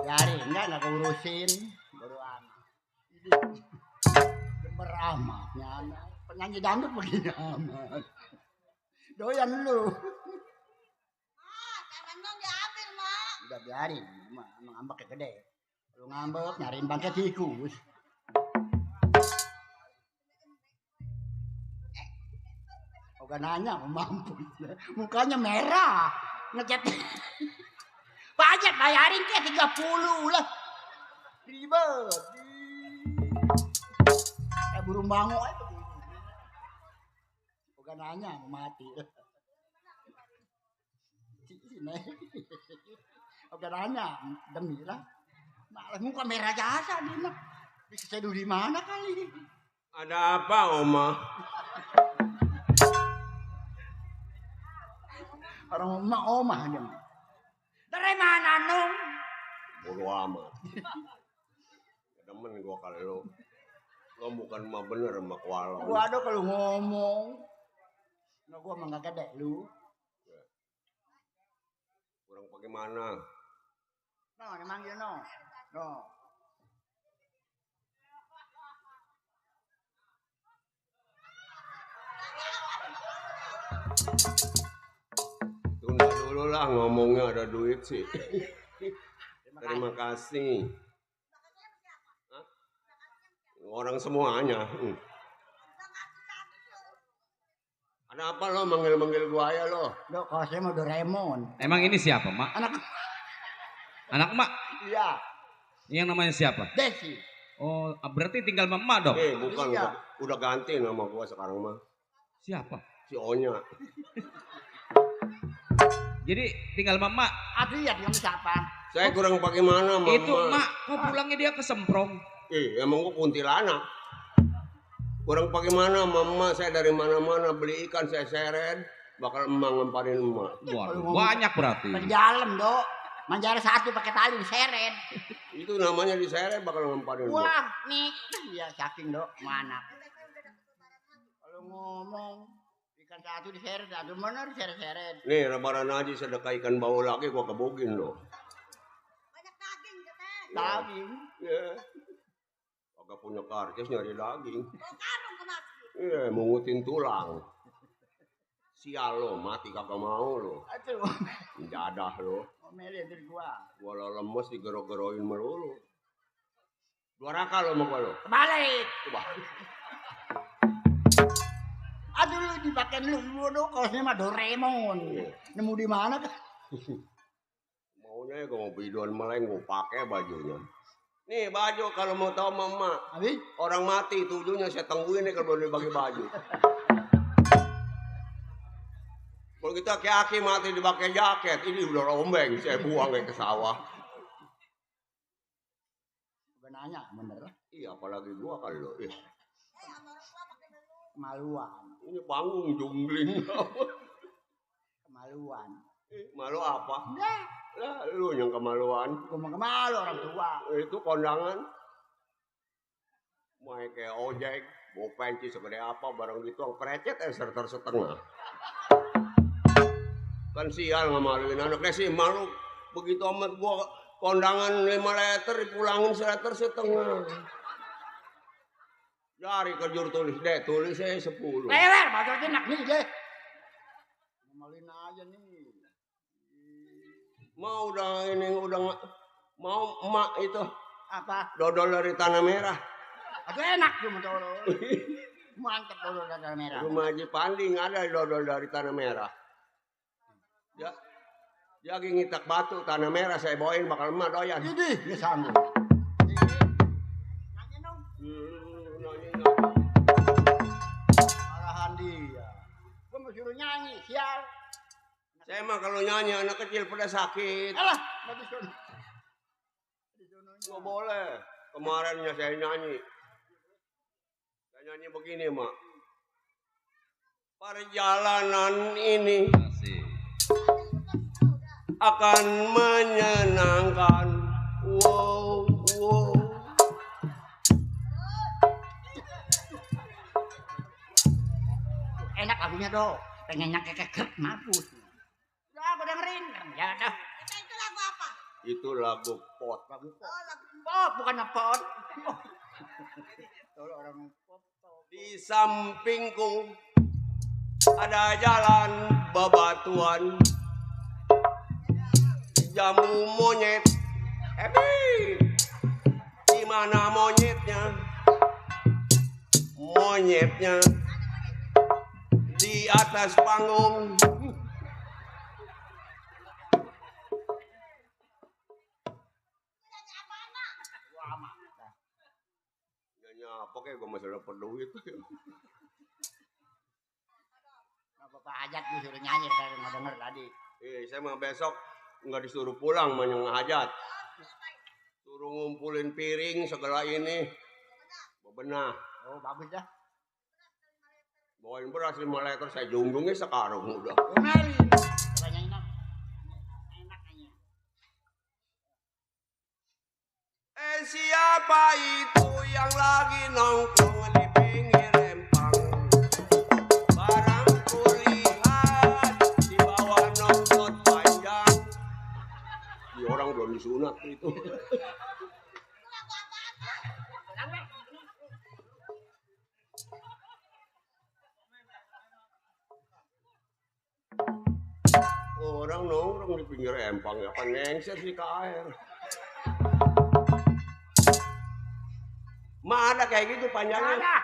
A: Biarin, enggak aku urusin. Bodo amat. Gemer amatnya anak. Penyanyi dangdut begini amat. Doyan lu.
E: Jangan dong diambil, Mak.
A: Udah biarin, Mak. Ngambek gede. Lu ngambek nyariin bangke tikus. Oga nanya, mampus. Mukanya merah. Ngecat. Pajak bayarin ke 30 lah. Ribet. Kayak burung bango aja. Bukan nanya mau mati. Sini. Bukan nanya demi lah. Malah muka merah jasa dia mah. Bisa seduh di mana kali?
J: Ada apa, Oma?
A: Orang oma aja. Dari mana nung?
J: Bodo amat. Demen gua kali lo. Lo bukan mah bener sama kuala.
A: Gua ada kalau ngomong. Nah gua mah gak gede lu.
J: Kurang bagaimana?
A: No, emang ya no. No.
J: Tunda dulu lah ngomongnya ada duit sih. Terima kasih. Hah? Orang semuanya. Ada apa lo manggil-manggil gua ya lo?
A: Dok, kalau saya mau Doraemon.
D: Emang ini siapa, Mak? Anak Mak?
A: Iya.
D: Yang namanya siapa?
A: Desi.
D: Oh, berarti tinggal Mak dong?
J: Bukan.
A: Iya.
J: Udah ganti nama gua sekarang mah.
D: Siapa?
J: Si Onya.
D: Jadi tinggal Mak.
A: Aduh ya, dia siapa?
J: Saya kurang bagaimana, Mama?
D: Itu Mak, kok pulangnya dia ke Semprong?
J: Emang gua kuntilanak. Kurang bagaimana, Mama? Saya dari mana-mana beli ikan, saya seret. Bakal emak ngemparin emak.
D: Waduh, banyak berarti.
A: Di dalam, Dok. Manjara satu pakai tali diseret.
J: Itu namanya diseret bakal ngemparin emak.
A: Wah, nih. Iya, saking, Dok. Mana? Kalau ngomong ikan satu diseret, satu mana diseret-seret.
J: Nih, lebaran aja sedekah ikan bau lagi gua kebogin loh.
E: Banyak daging, Teteh.
A: Daging.
J: Ya. Kagak punya karcis nyari daging.
E: Bawa karung ke masjid.
J: Iya, mungutin tulang. Sial lo, mati kagak mau lo.
A: Aduh.
J: Jadah lo.
A: Omelin dari gua.
J: Gua lo lemes digero-geroin melulu. Dua raka lo mau gua lo.
A: Kebalik.
J: Coba.
A: Aduh lu dipakai lu Dok. Kalau ini mah Doraemon. Nemu di mana kan?
J: Maunya gua mau biduan meleng gua pakai bajunya. Nih baju kalau mau tahu Mama.
A: Habis?
J: Orang mati tujuhnya saya tungguin nih kalau dibagi baju. Kalau kita aki mati dipakai jaket, ini udah rombeng, saya buang ke sawah.
A: Gue nanya, bener?
J: Iya, apalagi gua kali lo.
A: Kemaluan.
J: Ini panggung jungling.
A: Kemaluan.
J: Malu apa? Lah, lu yang kemaluan.
A: Gue mau kemalu orang tua.
J: Itu kondangan. Main kayak ojek, bawa penci segede apa, barang gitu, yang perecet setengah. Kan sial ngemaluin anaknya sih, malu Begitu amat gua kondangan 5 liter dipulangin 1 liter setengah. Dari ke juru tulis deh, tulis saya 10.
C: Leler, baca enak nih deh.
A: Malin aja nih.
J: Mau udah ini udah mau emak itu
A: Apa?
J: dodol dari Tanah Merah.
C: Aduh enak tuh motor.
A: Mantep dodol dari merah.
J: Rumah Haji Panding ada dodol dari Tanah Merah. Ya, dia lagi ngitak batu Tanah Merah saya bawain bakal emak doyan.
A: Ini dia sanggup. Arahan dia. Gua mau suruh nyanyi, sial.
J: Saya mah kalau nyanyi anak kecil pada sakit.
A: Alah, mati sono.
J: Nggak boleh. Kemarinnya saya nyanyi. Saya nyanyi begini, Mak. Perjalanan ini akan menyenangkan. Wow, wow.
C: Enak lagunya dong. Pengennya kekek mampus. Udah aku dengerin. Ya dah.
E: Itu lagu apa?
J: Itu lagu pot.
A: Lagu pop.
E: Oh, lagu
C: Pot bukannya pot.
A: Kalau orang pop.
J: Di sampingku ada jalan bebatuan. Jamu monyet. Di mana monyetnya? Monyetnya di atas panggung. Nyanyi apa kayak gue masih dapat duit.
C: Apa hajat disuruh nyanyi dari mau denger tadi.
J: Saya mah besok nggak disuruh pulang menyang hajat. Suruh ngumpulin piring segala ini. Bebenah.
A: Oh, bagus dah.
J: Bawain beras 5 liter saya jungjungnya sekarang udah.
C: Omelin. Coba nyanyi dong. Enak nyanyi.
J: Siapa itu yang lagi nongkrong di pinggir empang? Barang kulihat di bawah nongkrot panjang. Di orang belum disunat itu. Orang nongkrong di pinggir empang ya kan nengset sih ke air. Ma ada kayak gitu panjangnya.
C: Ada.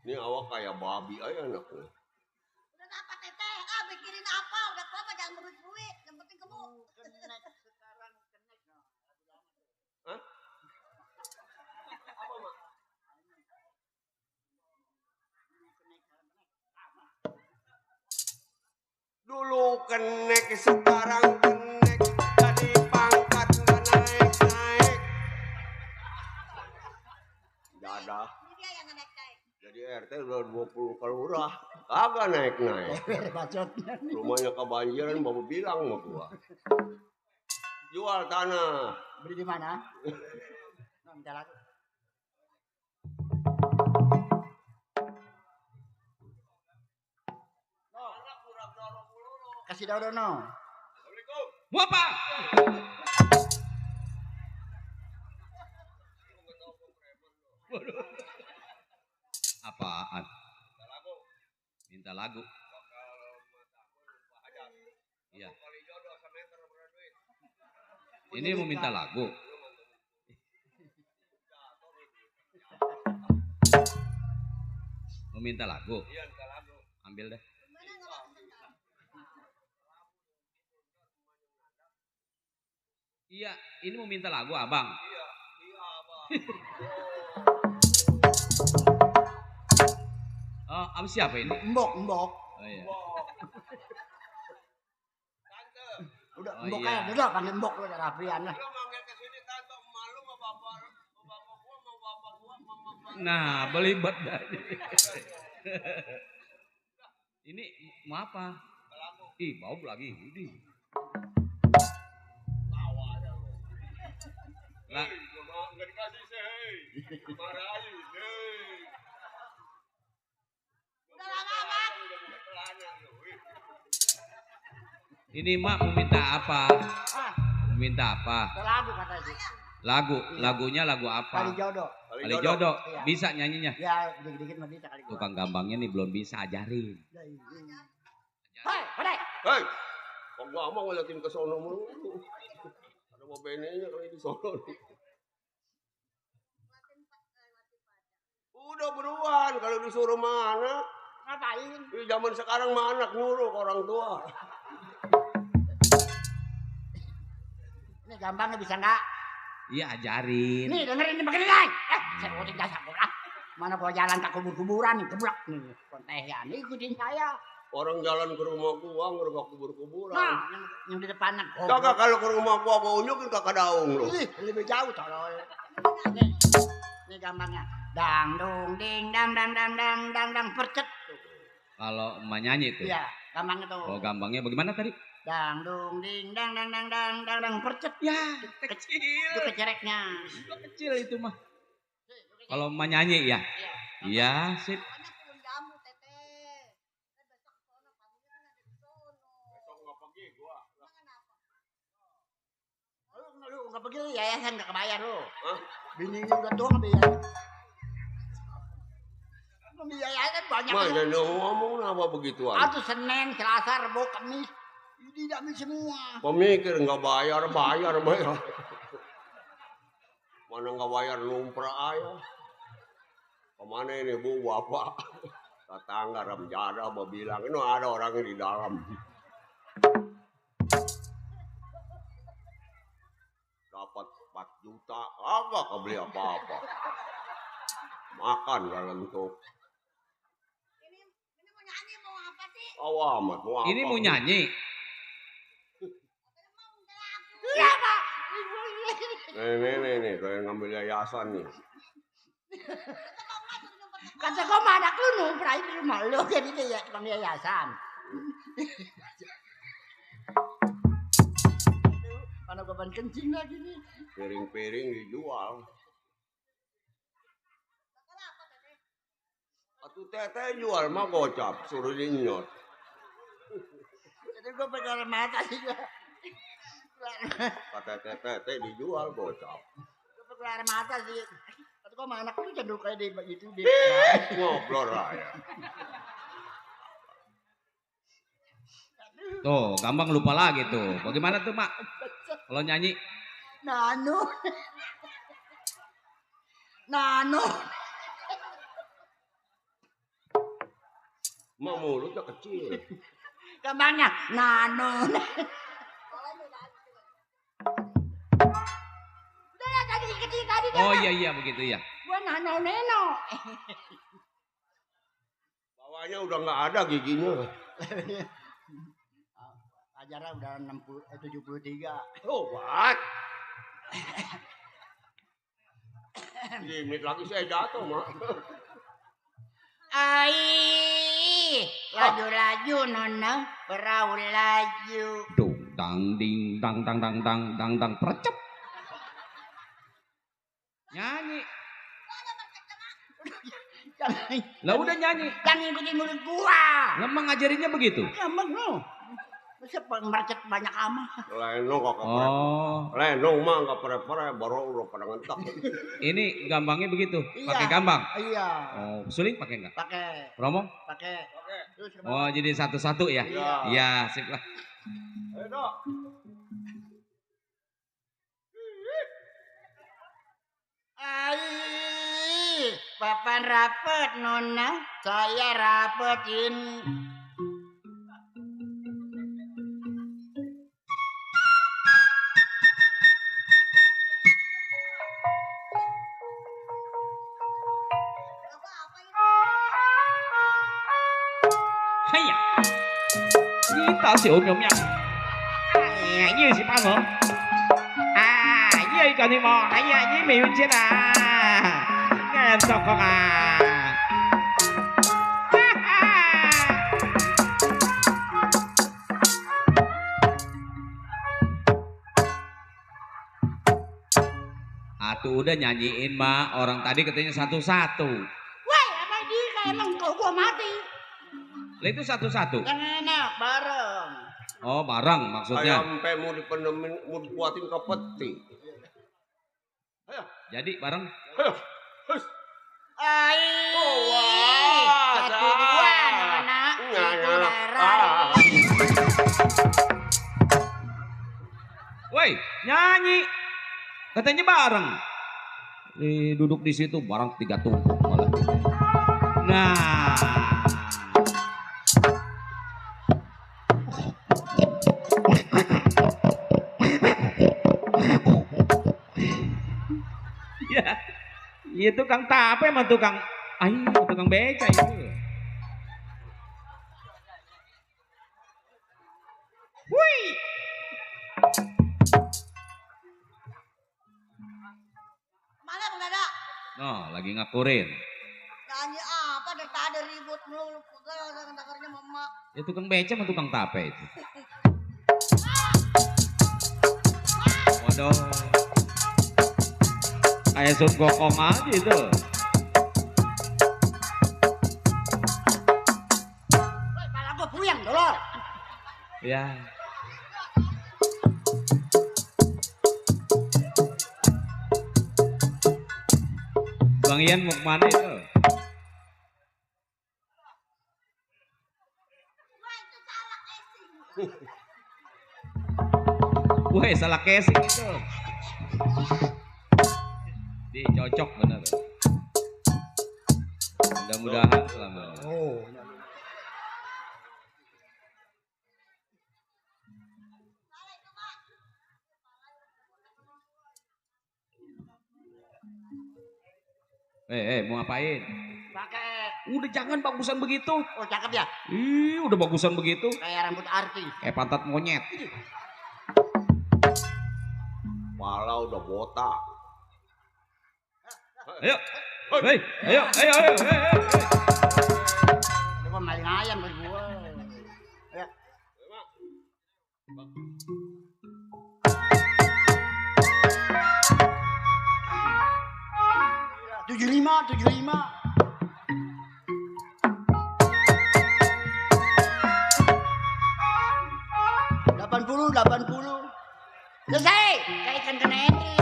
J: Ini awak kayak babi aja anaknya.
E: udah dapat teteh. Ah, bikinin apa? Udah tua mah jangan berduit. Yang penting gemuk.
J: Hah? Dulu kenek, sekarang kenek, jadi pangkat nggak naik-naik. Dadah.
E: Ini dia yang naik-naik.
J: Jadi RT udah 20 kelurah, kagak naik-naik.
A: Bacotnya.
J: Rumahnya kebanjiran, bapak bilang sama gua. Jual tanah.
A: Beli di mana? Nah, minta lagu. Kasih daun no.
D: Mau apa? Apaan? Minta lagu. Iya. Ini mau minta lagu. Mau minta lagu? Ambil deh. Iya, ini mau minta lagu abang. Iya, abang. Oh, abang siapa ini?
A: Mbok.
D: Oh iya.
A: Udah,
D: Oh,
A: mbok
D: iya.
A: aja. Udah, panggil mbok lu dari Afrian lah.
D: Nah, belibet dari. Ini mau apa? Ih, bau lagi. Udih. Lah,
J: Nggak dikasih sih, marahin.
D: Ini mak mau minta apa? Mau minta apa?
A: Lagu katanya.
D: Lagunya lagu apa?
A: Kali jodoh.
D: Kali jodoh.
A: Iya.
D: Bisa nyanyinya?
A: Ya, dikit-dikit mah bisa kali jodoh.
D: Tukang gambangnya nih belum bisa, ajarin.
A: Hei, Padai.
J: Hei, kok gua mau ngeliatin ke sono mulu. Ada mau benenya kalau di sono. Udah beruan kalau disuruh mana?
A: Ngapain?
J: Di zaman sekarang mah anak nyuruh ke orang tua.
A: Ini gampangnya bisa enggak?
D: Iya, ajarin.
A: Nih, dengerin nih begini, Dai. Saya mau jasa gua. Mana gua jalan ke kubur-kuburan nih, geblak nih. Kontehan, ikutin saya.
J: Orang jalan ke rumah gua ngerugak kubur-kuburan.
A: Nah, yang di depan.
J: Kagak kalau ke rumah gua unjukin kakak daung lu.
A: Ih, lebih jauh tolol. Nih gampangnya. Dang dong ding dang dang dang dang dang dang percet.
D: Kalau emak nyanyi tuh.
A: Iya, gampangnya tuh.
D: Oh, gampangnya bagaimana tadi?
A: Dang dong ding dang dang dang dang dang dang percet. Ya,
D: kecil.
A: Itu kecereknya.
D: Kecil itu mah. Kalau emak nyanyi ya. Iya, sip.
A: Lu nggak pergi lu yayasan nggak kebayar lu.
J: Hah?
A: Bininya udah tua nggak biaya. Yayasan banyak.
J: Mah jangan ngomong apa begituan.
A: Atau Senin, Selasa, Rabu, Kamis. Ini tidak semua.
J: Pemikir nggak bayar. Mana nggak bayar lumpra ayah. Kemana ini bu bapak? Tetangga Ramjada mau bilang ini ada orang di dalam. Dapat 4 juta, agak kebeli apa-apa. Makan dalam tuh.
E: Ini mau nyanyi mau apa sih?
J: Awamat, mau apa?
D: Ini mau nyanyi.
A: Iya pak.
J: Nih, kalian ngambil yayasan nih.
A: Kata kau mah anak lu numprai di rumah lu jadi dia tukang yayasan. Mana kapan kencing lagi nih?
J: Piring-piring dijual. Atuh teteh jual mah gocap, suruh dinyot.
A: Jadi gue pegang mata sih gue.
J: Kata teteh dijual gocap.
A: Gue pegang air mata sih. Kata kau mah anak lu cenderung kayak di itu di.
J: Ngobrol aja.
D: Tuh, gampang lupa lagi tuh. Bagaimana tuh, Mak? Kalau nyanyi?
A: Nano.
J: Mak mulutnya kecil.
A: Gampangnya nano. Udah tadi kecil tadi.
D: Oh iya begitu ya.
A: Gua nano.
J: Bawahnya udah nggak ada giginya.
A: Ajarnya udah 73.
J: Oh, what? Limit lagi saya jatuh, Mak.
A: Laju nona, perahu laju.
D: Dung dang ding dang percep. Nyanyi. Lah udah nyanyi.
A: Jangan ngikutin mulut gua.
D: Emang ngajarinnya begitu?
A: Gampang lu. Masa mercet banyak amat.
J: Lenong kok kepere.
D: Oh.
J: Lenong mah nggak pere-pere, baru udah pada ngentak.
D: Ini gampangnya begitu.
A: Iya.
D: Pakai gambang.
A: Iya.
D: Oh, suling pakai enggak?
A: Pakai.
D: Romong?
A: Pakai. Terus
D: Oh, jadi satu-satu ya?
J: Iya.
D: Iya, sip lah.
J: Ayo, Dok.
A: Papan rapet nona, saya rapetin.
D: Haiya. Kita si ôm nhau. Như si ba nữa. Như cái này mà, như miệng chứ à. Nghe em sao con à. Atuh udah nyanyiin mah, orang tadi katanya satu-satu.
A: Wah, apa dia kayak emang kalau gua mati.
D: Lah itu satu-satu.
A: Kan enak bareng.
D: Oh, barang maksudnya.
J: Ayam pe mau dipenemin, mau dibuatin ke peti.
D: Jadi bareng.
A: Ai. Satu dua anak-anak. Itu darah.
D: Woi, nyanyi. Katanya bareng. Duduk di situ bareng 3 tumpuk malah. Nah. Ya. Iya tukang tape sama tukang tukang beca itu. Wih.
E: Mana Bang Dada?
D: No, lagi ngakurin.
E: Nyanyi apa dari tadi ribut mulu. Pegel dengarnya mama.
D: Ya tukang beca sama tukang tape itu. Waduh. Kayak sun gokong aja itu.
A: Kepala gua puyeng dulu.
D: Ya. Bang Ian mau kemana itu? Woi, salah casing itu. Cocok bener. Mudah-mudahan selama.
A: Oh.
D: Mau ngapain?
A: Pakai.
D: Udah jangan bagusan begitu.
A: Oh, cakep ya?
D: Udah bagusan begitu.
A: Kayak rambut artis.
D: Kayak pantat monyet.
J: Pala udah botak.
D: Ayo. Ayo.
A: Ini mah maling ayam bagi gua. Ya. 75. 80. Selesai. Kayak ikan kena Henry.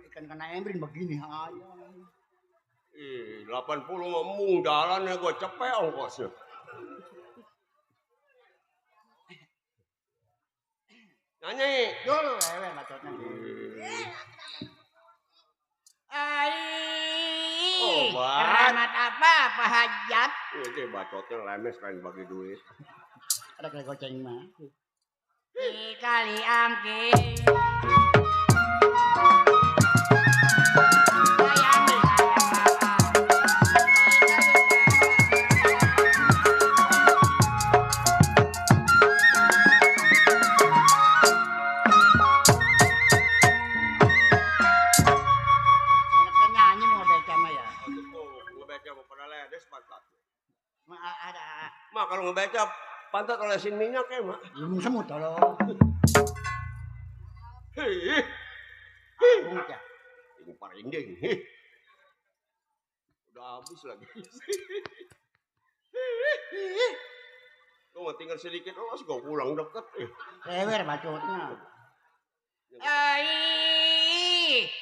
A: Ikan kena Henry begini aja.
J: 80 ngomong jalannya gue cepet ongkosnya. Nyanyi.
A: Dulu lewe bacotnya. Keramat apa Pak Hajat?
J: Ini bacotnya lemes lain bagi duit.
A: Ada kayak goceng mah.
E: Di kali angke.
J: Mak kalau ngebaca pantat olesin minyak ya mak.
A: Ilmu semut tolong.
J: Hei.
A: Ya.
J: Ini parinding. Udah habis lagi. Kau tinggal sedikit awas gue pulang deket.
A: Lewer bacotnya.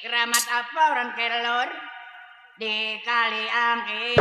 E: Keramat apa orang kelor di kali angke.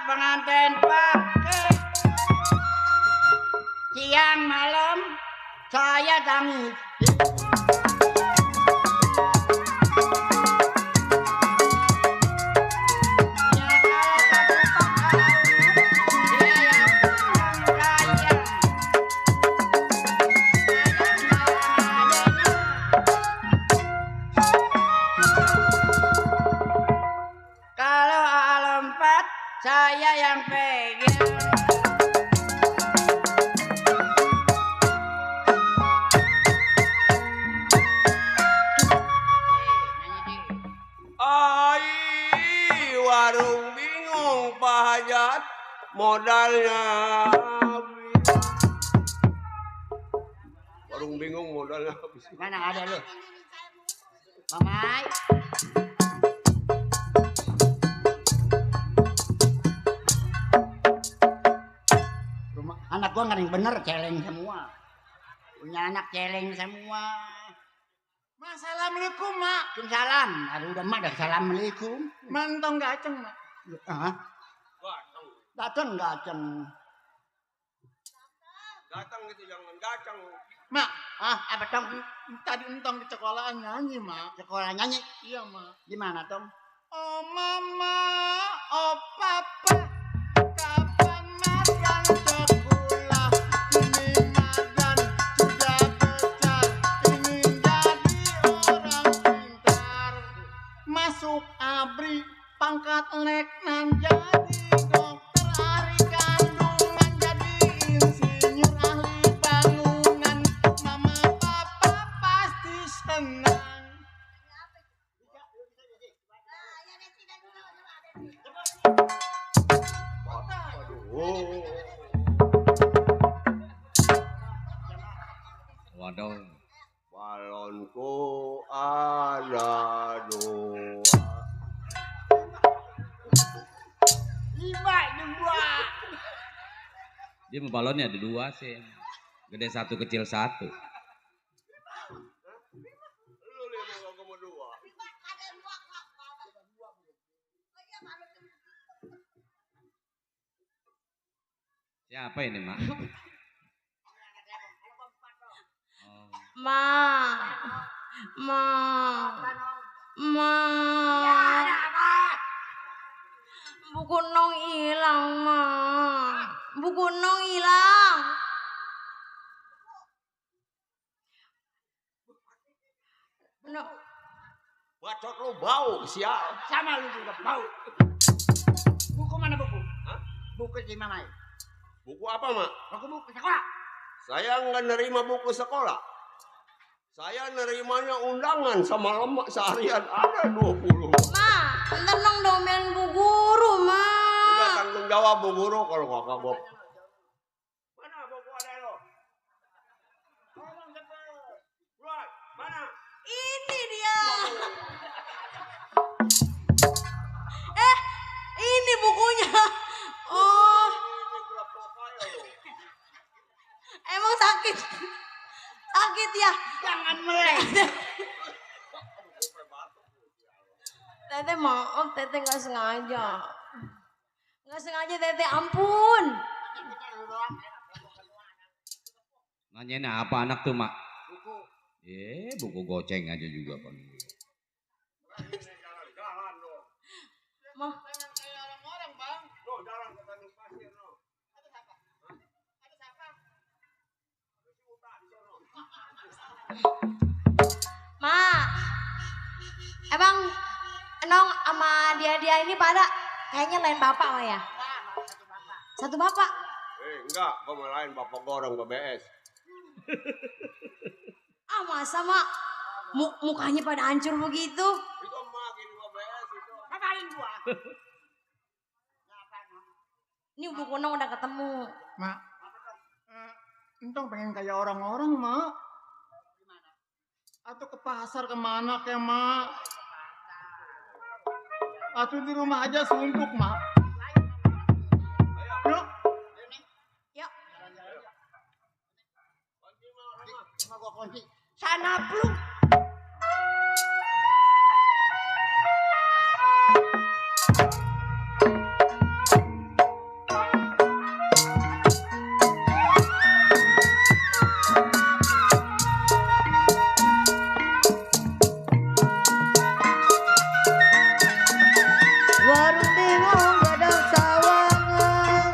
E: Pengantin pakai siang malam saya tangis.
D: Saya yang pegang.
J: Ai warung bingung Pak Hajat modalnya habis. Warung bingung modalnya habis.
D: Mana ada lu? Mamai. Rumah anak gua nggak yang bener, celeng semua. Punya anak celeng semua.
A: Assalamualaikum, Mak.
D: Waalaikumsalam. Aduh udah mak dah assalamualaikum.
A: Mantong gaceng, Mak.
D: Ah, datang gaceng.
J: Datang gitu jangan gacang.
A: Mak,
D: Apa tong?
A: tadi entong di sekolahan nyanyi, Mak.
D: Sekolah nyanyi?
A: Iya, Mak.
D: Di mana tong?
A: Oh mama, oh papa, kapan makan sekolah? Ini madan sudah besar, ingin jadi orang pintar. Masuk abri, pangkat letnan jadi dokter ahli kandungan, jadi insinyur ahli bangunan. Mama papa pasti senang.
J: Oh.
C: Waduh.
J: Balonku ada dua.
C: 5 Dia mau balonnya ada 2 sih. Gede 1 kecil 1.
J: Lu 5,2.
C: Siapa ini, Mak?
K: Buku nong hilang, Ma. Buku nong hilang. No.
J: Bacot lu bau sial.
D: Sama lu juga bau. Buku mana buku?
J: Hah?
D: Buku si Mamai.
J: Buku apa, Mak?
D: Buku sekolah.
J: Saya nggak nerima buku sekolah. Saya nerimanya undangan sama lemak seharian ada 20.
K: Ma, tenang domelin Bu Guru, Ma.
J: Udah tanggung jawab Bu Guru kalau nggak kagok. Mana buku ada lo? Right, mana?
K: Ini dia. Ini bukunya. Oh, emang sakit. Sakit ya?
D: Jangan melek.
K: Tete maaf, Tete nggak sengaja. Nggak sengaja, Tete, ampun.
C: Nanyain apa anak tuh, Mak? Buku goceng aja juga, Bang.
K: Ma, Ma, emang Enong sama dia ini pada kayaknya lain bapak, Ma ya? Satu bapak.
J: Enggak, gua malahin bapak gua orang BBS.
K: Masa, Ma? Mukanya pada hancur begitu?
J: Itu emak gini BBS itu.
D: Ngapain gua?
K: Ini buku Enong udah ketemu.
A: Mak, entong pengen kayak orang-orang, Mak. Atau ke pasar kemana kayak Mak? Atau di rumah aja suntuk, Mak. Yuk.
K: Yuk.
D: Sama gua kunci. Sana plung.
E: Warung bingung gadang sawangan.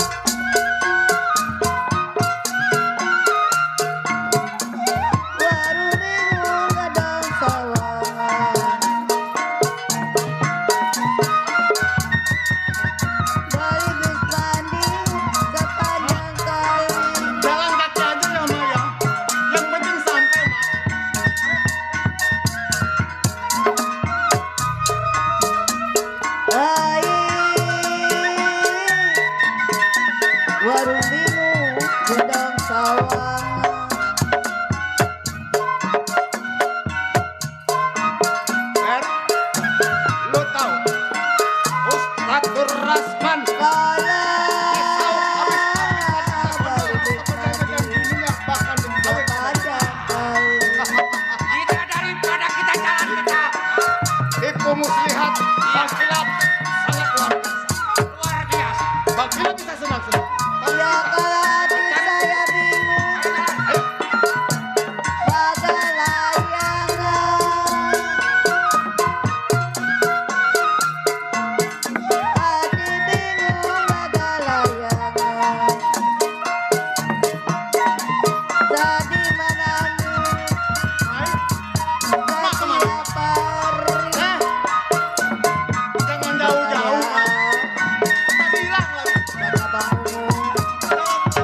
E: Warung bingung gadang baru bingung gudang sawangan.
F: Ber, lu tahu Ustadz Nur Rasman
E: Kala
F: bahkan menjawab
E: pada kau.
C: Kita daripada kita jalan kita
F: Ibu Muslihat Bang Kilap sangat luar biasa.
C: luar biasa.
F: Bang Kilap bisa senang-senang.
E: Ya kalau hati saya bingung bagai layangan. Hati bingung bagai layangan. Jadi menangis, jadi lapar.
F: Jangan jauh-jauh. Tak bilang lagi.
E: Pada bangun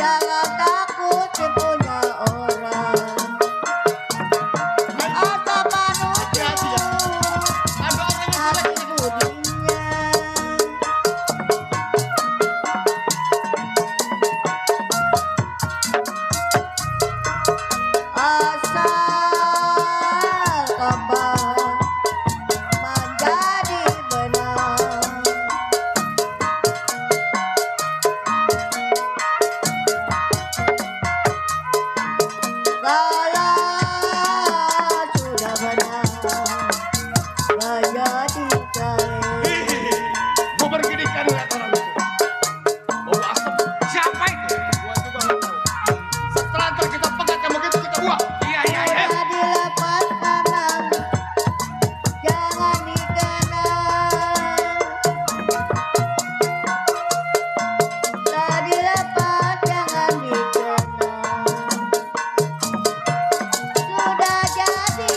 E: Jangan takut punya orang. Asa manusia hati budinya. Asal kembang menjadi benar. Kalau sudah benar menjadi cair.
J: Gue berginikan lihat orang itu. Bawa asap. Siapa itu? Gua juga nggak tahu. Setelah ntar kita pegat yang begitu kita buang. Iya.
E: Tak dilepas tangan, jangan dikenang. Tak dilepas, jangan dikenang. Sudah jadi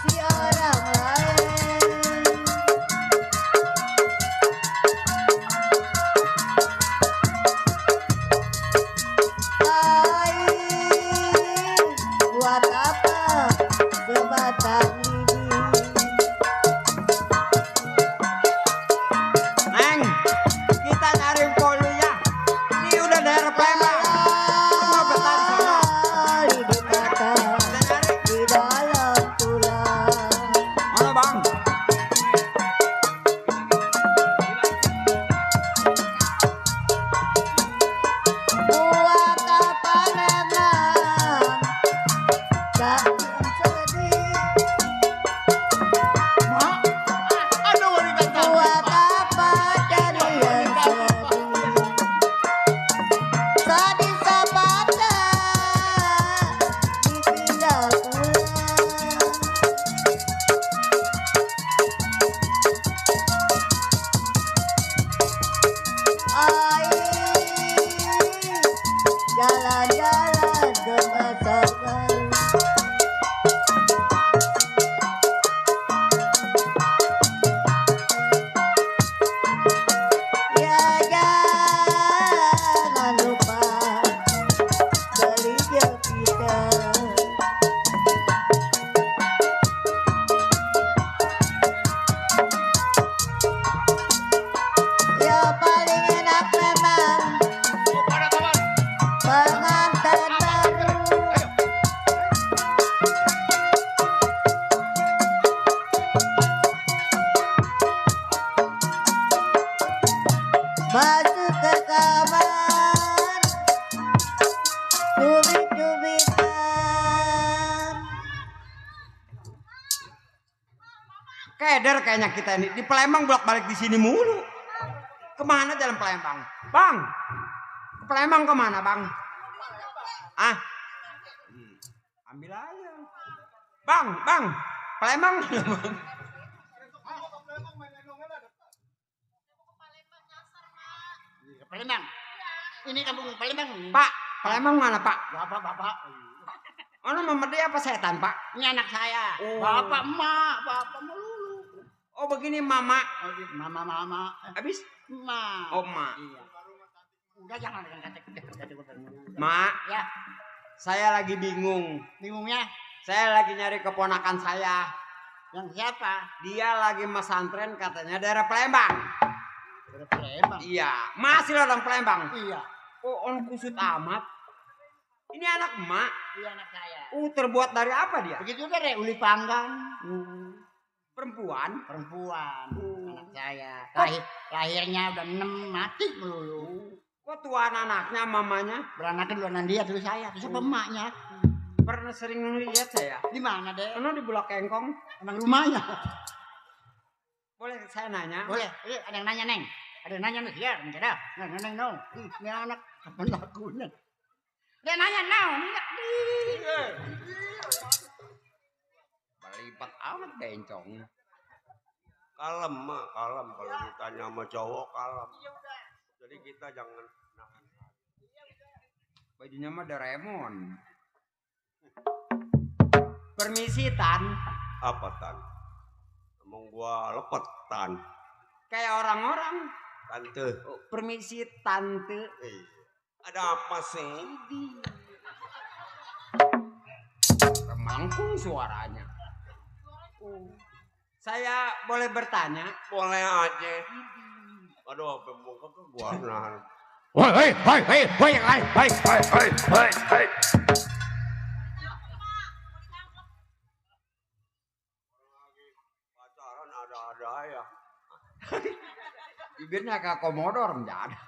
E: si orang lain. Buat apa sebatang lidi?
G: Neng, kita nyari polu ya. Ini udah daerah Palembang. Semua betah di sana.
E: Lidi kata
G: Kita nyari.
E: di dalam tulang.
G: Mana bang?
E: Buat apa memang tak sedih?
J: Ada wanita cantik.
E: Buat apa jadi yang sedih? Sedih semata dipindah pulang. Jalan-jalan ke masa lalu. Ya jangan lupa beli kita. Ya paling enak memang
J: Pada kawan.
E: pengantin baru. Masuk ke kamar, cubit-cubitan.
G: Keder kayaknya kita ini di Palembang bolak-balik di sini mulu. Kemana jalan Palembang? Bang, ke Palembang kemana bang? Ah, ambil aja. Bang, Palembang.
A: Palembang. Ini kampung Palembang.
G: Pak, Palembang mana pak?
A: Bapak.
G: Mana Mama dia apa setan pak?
A: Ini anak saya.
G: Oh.
A: Bapak melulu.
G: Oh begini mama.
A: Mama.
G: Habis?
A: Ma.
G: Oh ma.
A: Iya. Udah jangan kata.
G: Ma,
A: Ya,
G: saya lagi bingung.
A: bingungnya.
G: Saya lagi nyari keponakan saya.
A: Yang siapa?
G: Dia lagi pesantren katanya daerah Palembang.
A: Dari Palembang.
G: Iya, masih orang Palembang.
A: Iya.
G: Oh, on kusut amat. Ini anak emak.
A: Iya anak saya.
G: Terbuat dari apa dia?
A: Begitu juga deh, uli panggang.
G: Perempuan.
A: Anak saya. Lahirnya udah 6, mati melulu.
G: Kok tuan anaknya, mamanya?
A: Beranakan duluan dia terus saya, terus emaknya.
G: Pernah sering lihat saya.
A: Di mana deh?
G: Pernah di Bulak Kengkong.
A: Emang rumahnya.
G: Boleh saya nanya?
A: Boleh. Ada yang nanya, Neng. Ada yang nanya, Neng. Ya, enggak ada. Neng, no. Ini anak kapan lakunya? Dia nanya, no.
G: Balipat amat bencong.
J: Kalem mah, kalem. Kalau ditanya sama cowok, kalem. Jadi kita jangan nahan.
G: Bajunya mah Doraemon. Permisi Tan.
J: Apa Tan? Emang gua lepet Tan.
G: Kayak orang-orang.
J: Tante.
G: Permisi Tante.
J: Ada apa sih?
G: Remangkung suaranya. Saya boleh bertanya?
J: Boleh aja. Aduh, apa muka ke gua nahan. Pacaran ada-ada ya.
G: Bibirnya kayak komodor, enggak ada.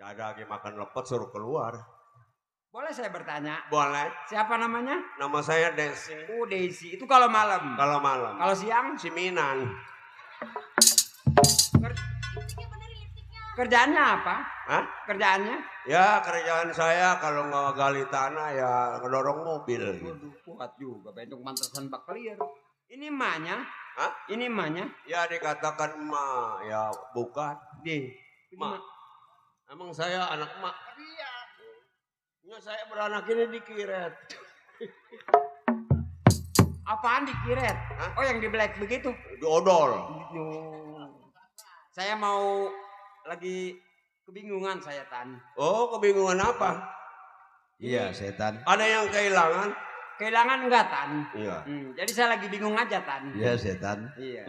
J: Jadi lagi makan lepet suruh keluar.
G: Boleh saya bertanya?
J: Boleh.
G: Siapa namanya?
J: Nama saya Desi.
G: Oh, Desi. Itu kalau malam.
J: Kalau malam.
G: Kalau siang?
J: Ciminan.
G: Kerjaannya apa?
J: Hah?
G: Kerjaannya?
J: Ya kerjaan saya kalau nggak gali tanah ya ngedorong mobil. Gitu.
G: Waduh, kuat juga. Bentuk mantesan bak clear. Ini emaknya?
J: Hah?
G: Ini emaknya?
J: Ya dikatakan emak. Ya bukan.
G: Di.
J: Emak. Emang saya anak emak? Iya. Ya saya beranak ini dikiret.
G: Apaan dikiret?
J: Hah?
G: Oh yang di black begitu?
J: Diodol.
G: Saya mau lagi kebingungan saya Tan.
J: Oh kebingungan apa?
H: Iya setan.
J: Ada yang kehilangan?
G: Kehilangan enggak Tan?
J: Iya.
G: Jadi saya lagi bingung aja Tan.
H: Iya setan.
G: Iya.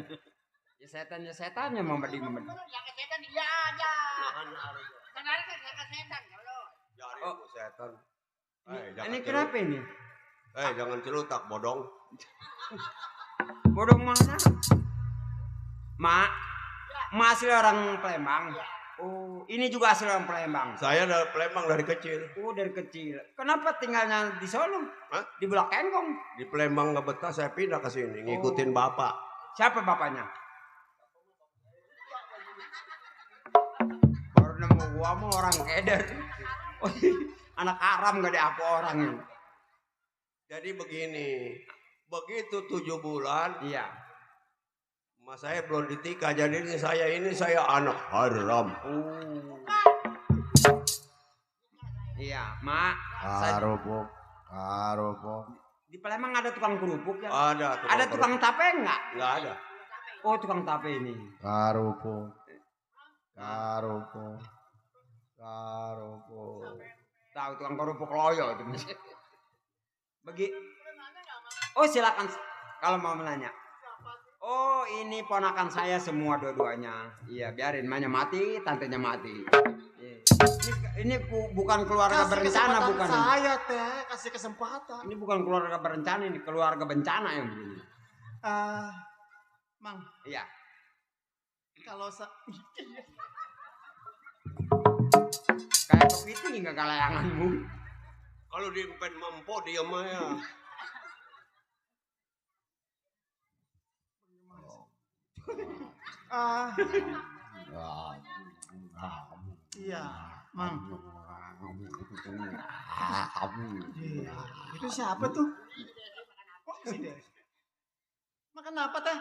G: Ya setannya mau mending.
C: Yang ke setan dia aja. Sebenarnya kan yang ke setan kalau.
J: Jari
G: Oh.
J: setan.
G: Ini kenapa ini?
J: Jangan celutak bodong.
G: Bodong mana? Mak asli orang Palembang. Oh, ini juga asli orang Palembang.
J: Saya dari Palembang dari kecil.
G: Oh, dari kecil. Kenapa tinggalnya di Solo?
J: Hah?
G: Di Bulak Kengkong.
J: Di Palembang nggak betah saya pindah ke sini ngikutin bapak.
G: Siapa bapaknya? Baru nemu gua mau orang keder. Oh, anak Aram gak diaku orang ini.
J: Jadi begini, begitu 7 bulan,
G: Iya.
J: mas saya belum ditikah, jadi saya anak haram.
G: Oh. Iya, Mak.
H: Karupuk.
G: Di Palembang ada tukang kerupuk ya?
J: Ada
G: Tukang tape enggak?
J: Nggak ada.
G: Oh, tukang tape ini.
H: Karupuk.
G: Tahu tukang kerupuk loyo itu. Oh, silakan kalau mau menanya. Oh, ini ponakan saya semua dua-duanya. Iya, biarin emaknya mati, tantenya mati. Iya. Ini bukan keluarga berencana, bukan.
A: Saya teh kasih kesempatan.
G: Ini bukan keluarga berencana, ini keluarga bencana yang begini.
A: Mang.
G: Iya.
A: Kalau
G: Kayak kepiting enggak kalayanganmu.
J: Kalau diempen mampo dia mah ya.
A: Iya, Mang. Itu siapa tuh? Oh, sini. Makan apa teh?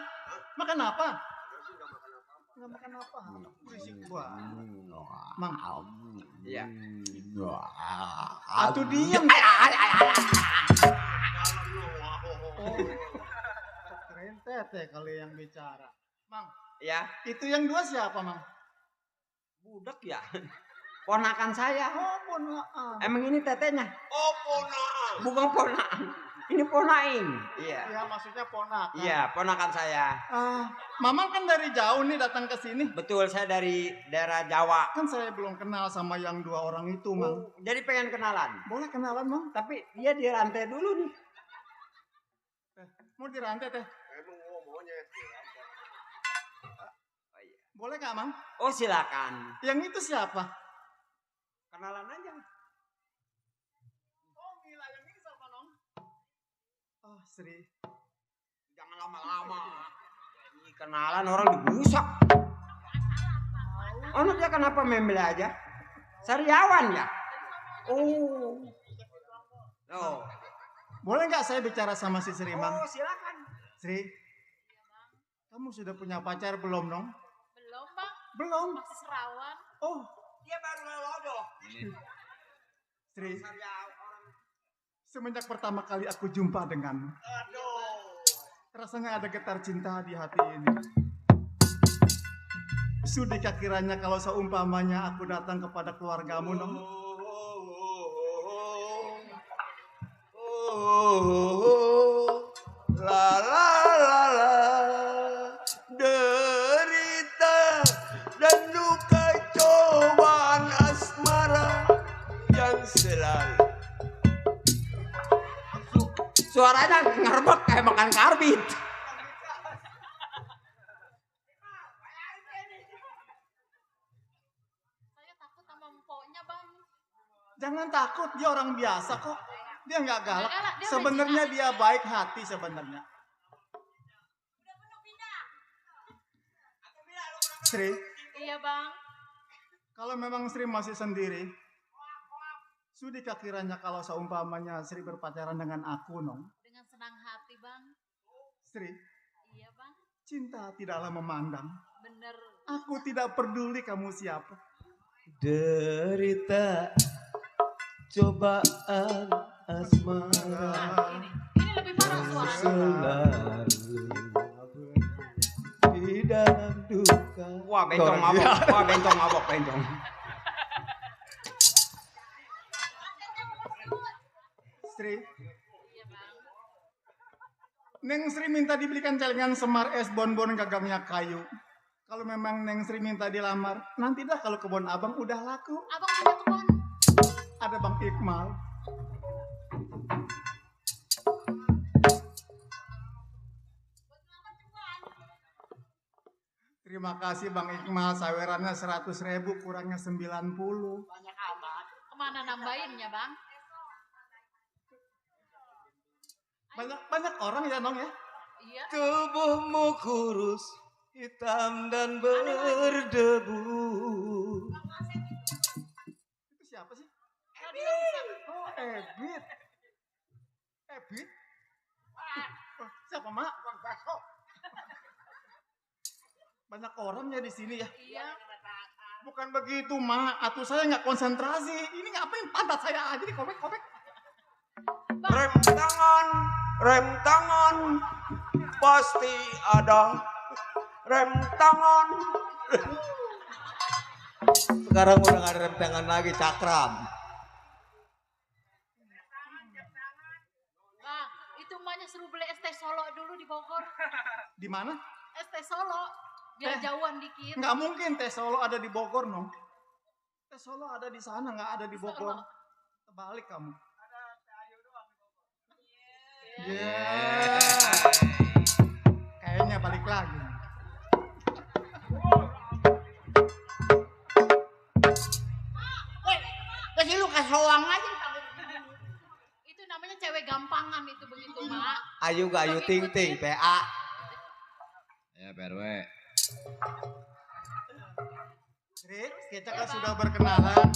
A: Makan apa? Nggak makan apa? Berisik gua. Mang.
G: Iya.
A: Atuh diam. Oh. Keren teh kali yang bicara. Mang.
G: Ya.
A: Itu yang dua siapa, Mang?
G: Budak ya. Ponakan saya.
A: Oh, ponakan.
G: Emang ini tetenya?
J: Oh, ponakan.
G: Bukan ponakan. Ini ponain. Iya.
A: Iya, maksudnya ponakan.
G: Iya, ponakan saya.
A: Mamang kan dari jauh nih datang ke sini.
G: Betul, saya dari daerah Jawa.
A: Kan saya belum kenal sama yang dua orang itu, Mang.
G: Jadi pengen kenalan.
A: Boleh kenalan, Mang?
G: Tapi dia dirantai dulu nih.
A: Mau dirantai teh?
J: Emang ngomongnya
A: Boleh gak, Mang?
G: Oh, silakan.
A: Yang itu siapa?
G: Kenalan aja.
A: Oh, gila, yang ini siapa, Nong? Oh, Sri.
G: Jangan lama-lama. Ini kenalan orang dibusak. Oh, dia kenapa membeli aja? Sariawan ya? Oh. Oh.
A: Boleh nggak saya bicara sama si Sri, Mang?
G: Oh, silakan.
A: Sri, kamu sudah punya pacar belum, Nong?
L: Belum, Bang.
A: Belum.
L: Masih serawan.
A: Oh,
G: Dia baru lodoh.
A: Sri. Semenjak pertama kali aku jumpa denganmu. Rasanya ada getar cinta di hati ini. Sudikah kiranya kalau seumpamanya aku datang kepada keluargamu, Nong?
J: La la la la, derita dan duka cobaan asmara yang selalu.
G: Suaranya ngerebek kayak makan karbit.
L: Saya takut sama empoknya, Bang.
B: Jangan takut, dia orang biasa kok. Dia nggak galak.
L: Nggak galak, dia
B: Sebenarnya
L: baik
B: dia baik hati sebenarnya. Sri,
L: Iya, Bang.
B: kalau memang Sri masih sendiri, sudikah kiranya kalau seumpamanya Sri berpacaran dengan aku, Nong?
L: Dengan senang hati, Bang.
B: Sri,
L: Iya, Bang.
B: cinta tidaklah memandang.
L: Bener.
B: Aku tidak peduli kamu siapa.
J: Derita cobaan asmara
L: Ini lebih parah suaranya.
J: selalu di dalam duka.
G: Wah, bencong mabok. Wah, bencong mabok, bencong.
B: Sri,
L: Iya, Bang.
B: Neng Sri minta dibelikan celengan semar es bonbon gagangnya kayu. Kalau memang Neng Sri minta dilamar, nanti dah kalau kebun abang udah laku.
L: Abang punya kebun.
B: Ada Bang Iqmal. Terima kasih Bang Iqmal, sawerannya 100.000 kurangnya 90.
L: Banyak amat. Kemana nambahinnya, Bang?
B: Banyak orang ya Nong ya?
L: Iya.
J: Tubuhmu kurus, hitam dan berdebu.
B: Itu siapa sih?
L: Radio rusak.
B: Oh, Ebit. Ebit? Oh, siapa Mak? Banyak orangnya di sini ya.
L: Iya.
B: Bukan begitu Mak, atuh saya nggak konsentrasi. Ini ngapain pantat saya aja dikorek-korek.
J: Rem tangan, pasti ada rem tangan. Sekarang udah gak ada rem tangan lagi, cakram.
L: Bang, itu emaknya suruh beli es teh Solo dulu di Bogor.
B: Di mana?
L: Es teh Solo. Biar jauhan dikit.
B: Nggak mungkin Teh Solo ada di Bogor, Nong. Teh Solo ada di sana, nggak ada di Bogor. Terbalik kamu. Kayaknya balik lagi.
A: Kasih lu kasoang aja.
L: Itu namanya cewek gampangan itu begitu, Mak.
J: Ayu gak ayu ting ting, PA.
D: Ya, PRW.
B: Sri, kita kan sudah berkenalan.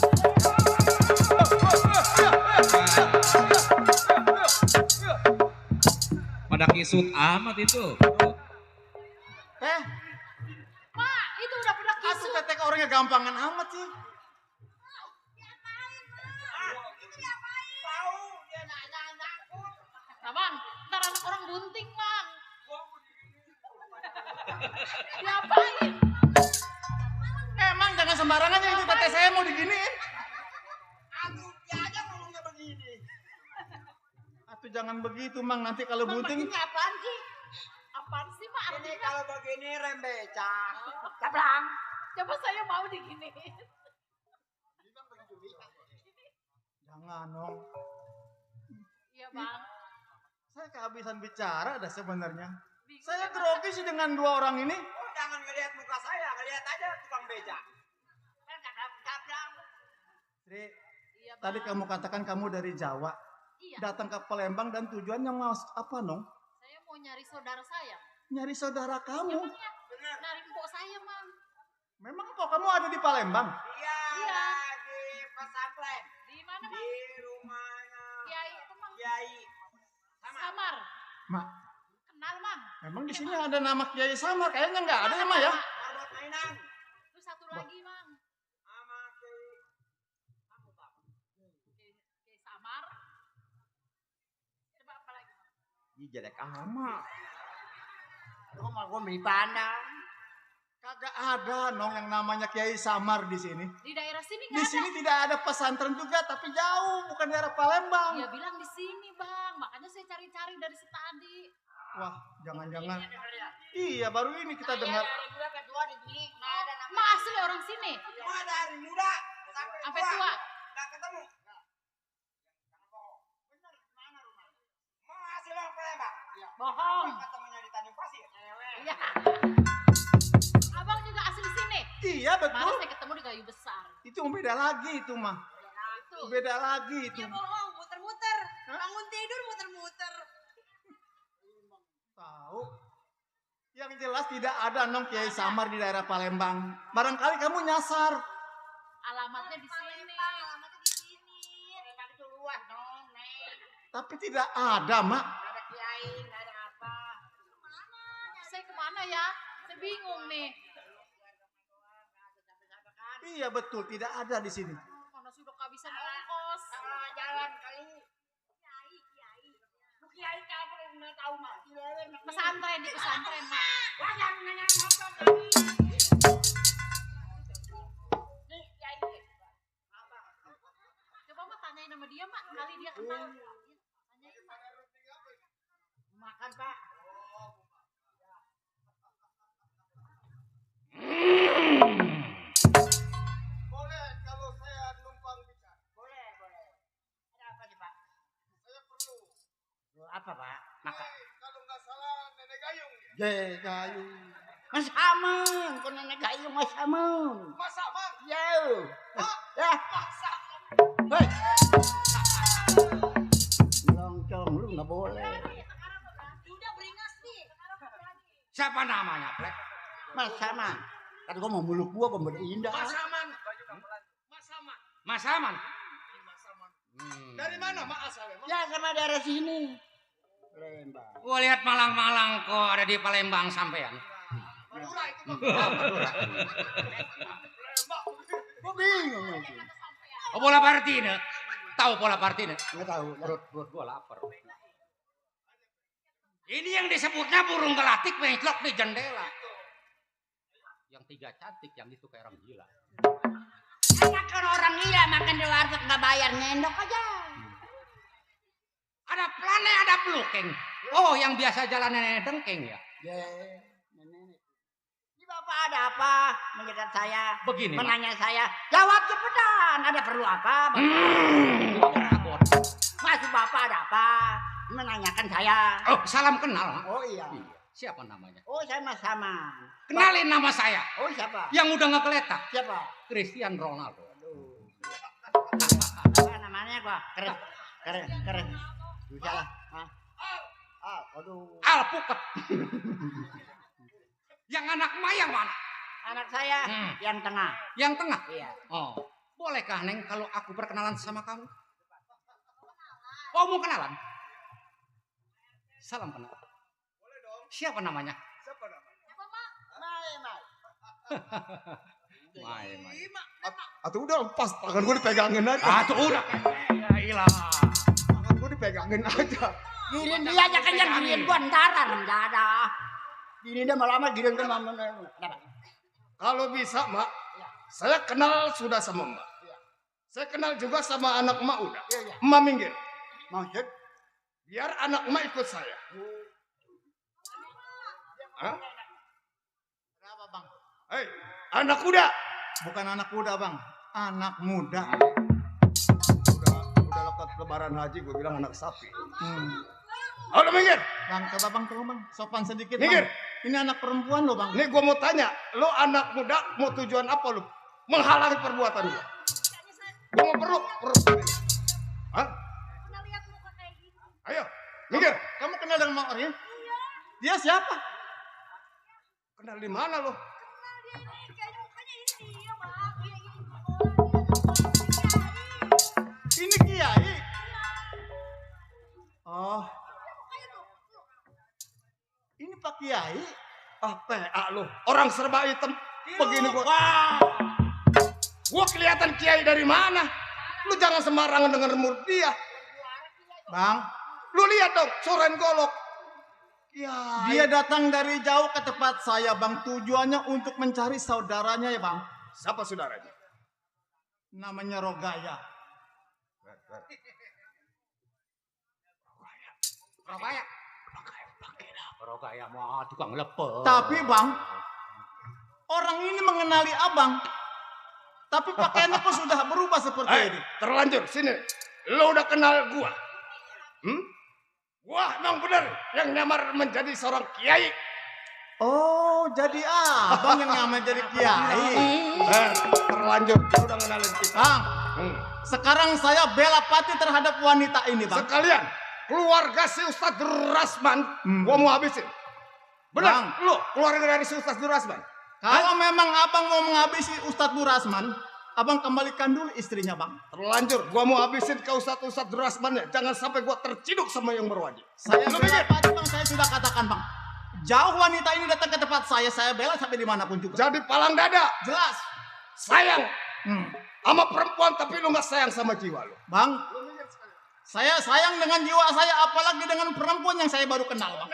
D: Pada kisut amat itu.
B: Teh,
L: Mak, itu udah pada
B: atuh
L: kisut.
B: tetek orangnya gampangan amat sih.
L: Nah, Bang, ntar anak orang bunting, Bang. Diapain?
B: Emang jangan sembarangan ya itu teteh saya mau diginiin. Atuh jangan begitu Mang, nanti kalau bunting.
L: Apaan sih? Apaan sih, Mak?
G: Ini kalau begini rem beca.
L: Caplang. Coba saya mau diginiin.
B: Jangan Nong.
L: Iya, Bang.
B: Saya kehabisan bicara dah sebenarnya. Saya grogi sih dengan dua orang ini.
G: Oh, jangan ngelihat muka saya, ngelihat aja tukang beca.
B: Sri,
L: Iya, Bang.
B: tadi kamu katakan kamu dari Jawa.
L: Iya.
B: Datang ke Palembang dan tujuannya mau apa, Nong?
L: Saya mau nyari saudara saya.
B: Nyari saudara kamu.
L: Emangnya nyari empok saya, Mang.
B: Memang kok kamu ada di Palembang?
G: Iya,
L: Iya.
G: di pesantren.
L: Di mana, Mang?
G: Di rumahnya
L: Kiai itu, Mang.
G: Kiai.
L: Samar.
B: Mak,
L: Kenal, Mang.
B: memang di sini ada nama Kiai Samar. Kayaknya nggak ada ya, Mak ya?
G: Marbot mainan.
L: Terus satu lagi, Mang.
G: Sama Kiai.
L: Kiai Samar. Coba apa lagi, Mang?
G: Ih, jelek amat.
A: Lu mah gua beli tanah.
B: Kagak ada nong yang namanya Kiai Samar di sini.
L: Di daerah sini
B: Di
L: nggak ada.
B: sini tidak ada pesantren juga, tapi jauh, bukan daerah Palembang.
L: Dia bilang di sini bang, makanya saya cari-cari dari tadi.
B: Wah, jangan-jangan. Iya, baru ini kita dengar.
L: Mak asli orang sini.
G: Semua dari muda
L: Sampai tua.
G: nggak ketemu. Mau hasil orang Palembang?
L: Bohong.
G: Ketemunya di Tanjung Pasir.
L: Iya. Abang juga asli sini.
B: Iya, betul.
L: Malah saya ketemu di Kayu Besar.
B: Itu beda lagi itu mah.
L: Itu.
B: Beda lagi itu.
K: Dia bohong, muter-muter. Bangun tidur muter-muter.
B: Tahu. Yang jelas tidak ada nong Kiai Samar di daerah Palembang. Barangkali kamu nyasar.
L: Alamatnya di sini.
K: Alamatnya di sini. Itu luas dong, Neng.
B: Tapi tidak ada, Mak.
K: Nggak ada kiai, nggak ada apa.
L: Saya kemana ya? Saya bingung nih.
B: Iya betul, tidak ada di sini.
L: Mana sudah kehabisan ongkos.
K: Jalan kali. Kiai. Lu kiai kamu yang nggak tahu mah.
L: Pesantren di pesantren, Mak.
K: Wah, jangan nanya ngotot. Nih, kiai.
L: Coba Mak tanyain sama dia, Mak. Kali dia kenal. Tanyain, Mak.
K: Makan, Pak.
B: Boleh kalau saya numpang bicara.
K: Boleh. Ada apa sih, Pak?
B: Saya perlu.
K: Apa, Pak?
B: Kalau nggak salah Nenek Gayung.
A: Gayung. Mas Aman, kau nenek gayung Mas Aman.
B: Mas Aman.
A: Ya.
B: Ya.
A: Hei. Loncong lu nggak boleh.
K: Udah beringas nih.
C: Siapa namanya, Plek?
A: Mas Aman. Kan gua mau meluk gua indah.
C: Mas Aman. Mas Aman.
B: Dari mana Mak asalnya?
A: Ya sama daerah sini. Palembang.
C: Gua lihat malang-malang kok ada di Palembang sampean.
B: Madura itu Mak.
A: Gua bingung lagi.
C: Oh, bola partine. Tahu bola partine?
A: Nggak tahu.
C: Perut gua lapar. Ini yang disebutnya burung gelatik menclok di jendela. Yang tiga cantik, yang itu kayak orang gila.
K: Enak kalau orang gila makan di warteg nggak bayar nyendok aja.
C: Ada plane, ada pelukeng. Oh, yang biasa jalan nenek dengking ya?
A: Ya, nenek. Ini Bapak ada apa? Menyekat saya.
C: Begini, Mak.
A: Menanya saya. Jawab cepetan. Ada perlu apa? Masuk Bapak ada apa? Menanyakan saya.
C: Oh, salam kenal, Mak.
A: Oh iya.
C: Siapa namanya?
A: Oh saya Mas Saman.
C: Kenalin nama saya.
A: Oh siapa?
C: Yang udah ngegeletak.
A: Siapa?
C: Cristiano Ronaldo.
A: Apa namanya gua? Keren. Bisa lah. Aduh.
C: Alpukat. Yang anak Mak yang mana?
A: Anak saya yang tengah.
C: Yang tengah?
A: Iya.
C: Oh, bolehkah Neng kalau aku berkenalan sama kamu? Oh, mau kenalan? Salam kenal.
B: Boleh dong.
C: Siapa namanya?
B: Siapa namanya?
C: Mai.
B: Atau udah lepas tangan gue dipegangin aja.
C: Ah, tuh udah. Ya ilah.
B: Tangan gue dipegangin aja.
A: Girin dia aja kan yang girin gua ntaran mendadak. Gini dia lama girin kan mama.
B: Kalau bisa Mak, saya kenal sudah sama Mak. Saya kenal juga sama anak Mak udah. Emak minggir.
A: Maksud?
B: Biar anak Mak ikut saya. Hah?
H: Kenapa Bang?
B: Hei, anak kuda.
H: Bukan anak muda Bang, anak muda.
B: Udah lekat lebaran haji gue bilang anak sapi. Halo minggir.
H: Bang, coba Bang tolong Bang, sopan sedikit
B: Minggir.
H: Bang. Ini anak perempuan loh Bang.
B: Nih gue mau tanya, lo anak muda mau tujuan apa lo? Menghalangi perbuatan gue. Gue mau perut. Hah?
K: Pernah lihat muka kayak gitu?
B: Ayo, minggir.
H: Kamu kenal dengan Mak Orien? Dia siapa?
B: Kenal di mana lo?
K: Kenal dia ini, kayaknya mukanya ini dia, Bang.
H: Ini Kiai. Oh. Ini Pak Kiai.
B: Ah, PA lo. Orang serba hitam. Begini gue. Gue kelihatan kiai dari mana? Lu jangan sembarangan denger murid dia.
H: Bang,
B: Lu lihat dong, Soren Golok.
A: Ya,
H: Dia datang dari jauh ke tempat saya, Bang. Tujuannya untuk mencari saudaranya ya, Bang.
F: Siapa saudaranya?
H: Namanya Rogaya.
C: Rogaya. Rogaya mah tukang lepet.
H: Tapi, Bang, orang ini mengenali Abang. Tapi pakaiannya kok sudah berubah seperti ini.
F: Terlanjur sini. Lo udah kenal gua? Gua emang bener yang nyamar menjadi seorang kiai.
H: Oh, jadi Abang yang nyamar jadi kiai.
F: Terlanjur, dia udah kenalin kita.
H: Bang, sekarang saya bela pati terhadap wanita ini, Bang.
F: Sekalian, keluarga si Ustadz Durasman, gua mau habisin. Bener,
H: Bang.
F: lu keluarga dari si Ustadz Durasman.
H: Kalau memang Abang mau menghabisi Ustadz Durasman, Abang kembalikan dulu istrinya, Bang.
F: Terlanjur, gua mau habisin ke Ustadz Durasman ya. Jangan sampai gua terciduk sama yang berwajib.
H: Saya
F: Lu
H: bela
F: pikir?
H: pati, Bang. Saya sudah katakan, Bang. Jauh wanita ini datang ke tempat saya bela sampai dimanapun juga.
F: Jadi palang dada.
H: Jelas.
F: Sayang sama perempuan, tapi lu gak sayang sama jiwa lu.
H: Bang, saya sayang dengan jiwa saya, apalagi dengan perempuan yang saya baru kenal, Bang.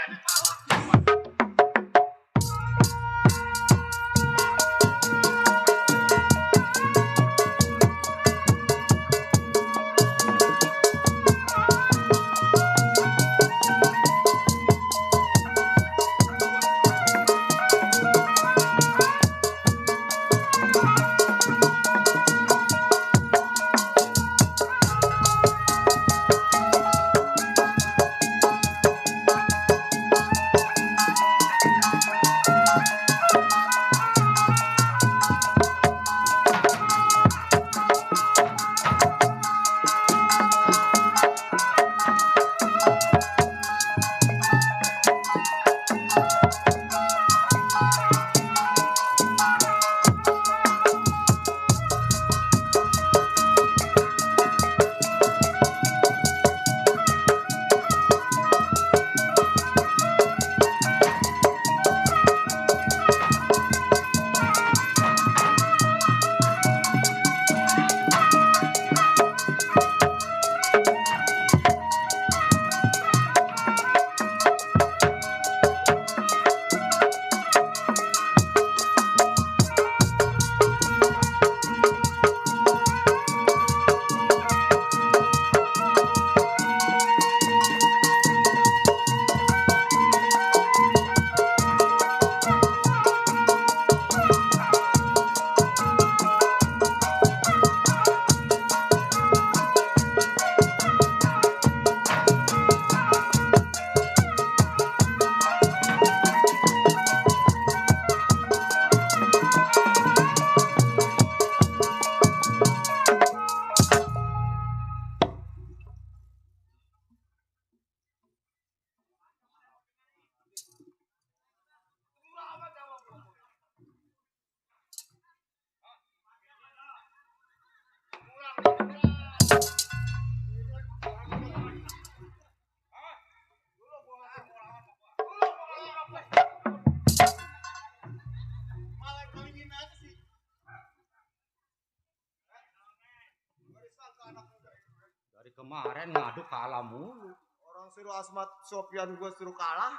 C: Dari kemarin ngadu kalah mulu.
B: Orang suruh Asmat Sofyan, gue suruh kalah.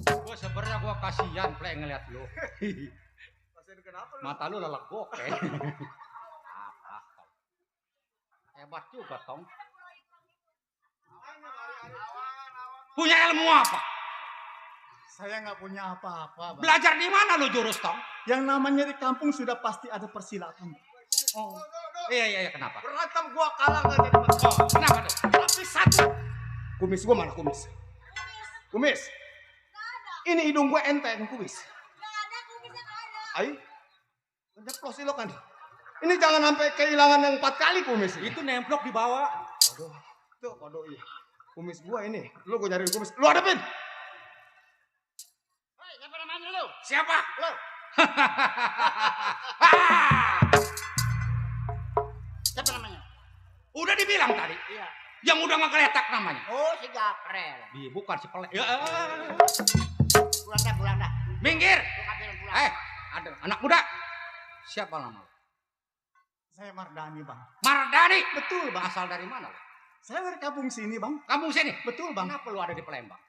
C: Gue sebenarnya gue kasihan play ngeliat lu.
B: Kasihan kenapa lu?
C: Mata lu lelegok Hebat juga Tong. Punya ilmu apa?
H: Saya nggak punya apa-apa, Bang.
C: Belajar di mana lu jurus Tong?
H: Yang namanya di kampung sudah pasti ada persilatan.
C: Oh. Iya, kenapa?
B: Berantem gua kalah gak jadi masalah.
C: Oh, kenapa tuh?
B: Tapi satu. Kumis gua mana kumis? Kumis. Ini hidung gua enteng kumis. Ayo. Ngeplos lo kan. Ini jangan sampai kehilangan yang 4 kali kumis.
C: Itu nemplok di bawah.
B: Aduh. Tuh, aduh iya. Kumis gua ini. Lu gua nyariin kumis. Lu hadapin.
A: Hei, siapa namanya lu?
C: Siapa?
A: Lu. Siapa namanya?
C: Udah dibilang tadi.
A: Iya.
C: Yang udah ngegeletak namanya.
A: Oh, si Gaprel.
C: Bukan si pelek. Ya.
A: Pulang dah.
C: Minggir.
A: Lu kapirin pulang.
C: Ada anak muda. Siapa nama lu?
H: Saya Mardani, Bang.
C: Mardani.
H: Betul, Bang.
C: Asal dari mana lu?
B: Saya dari kampung sini, Bang.
C: Kampung sini?
B: Betul, Bang.
C: Kenapa lu ada di Palembang?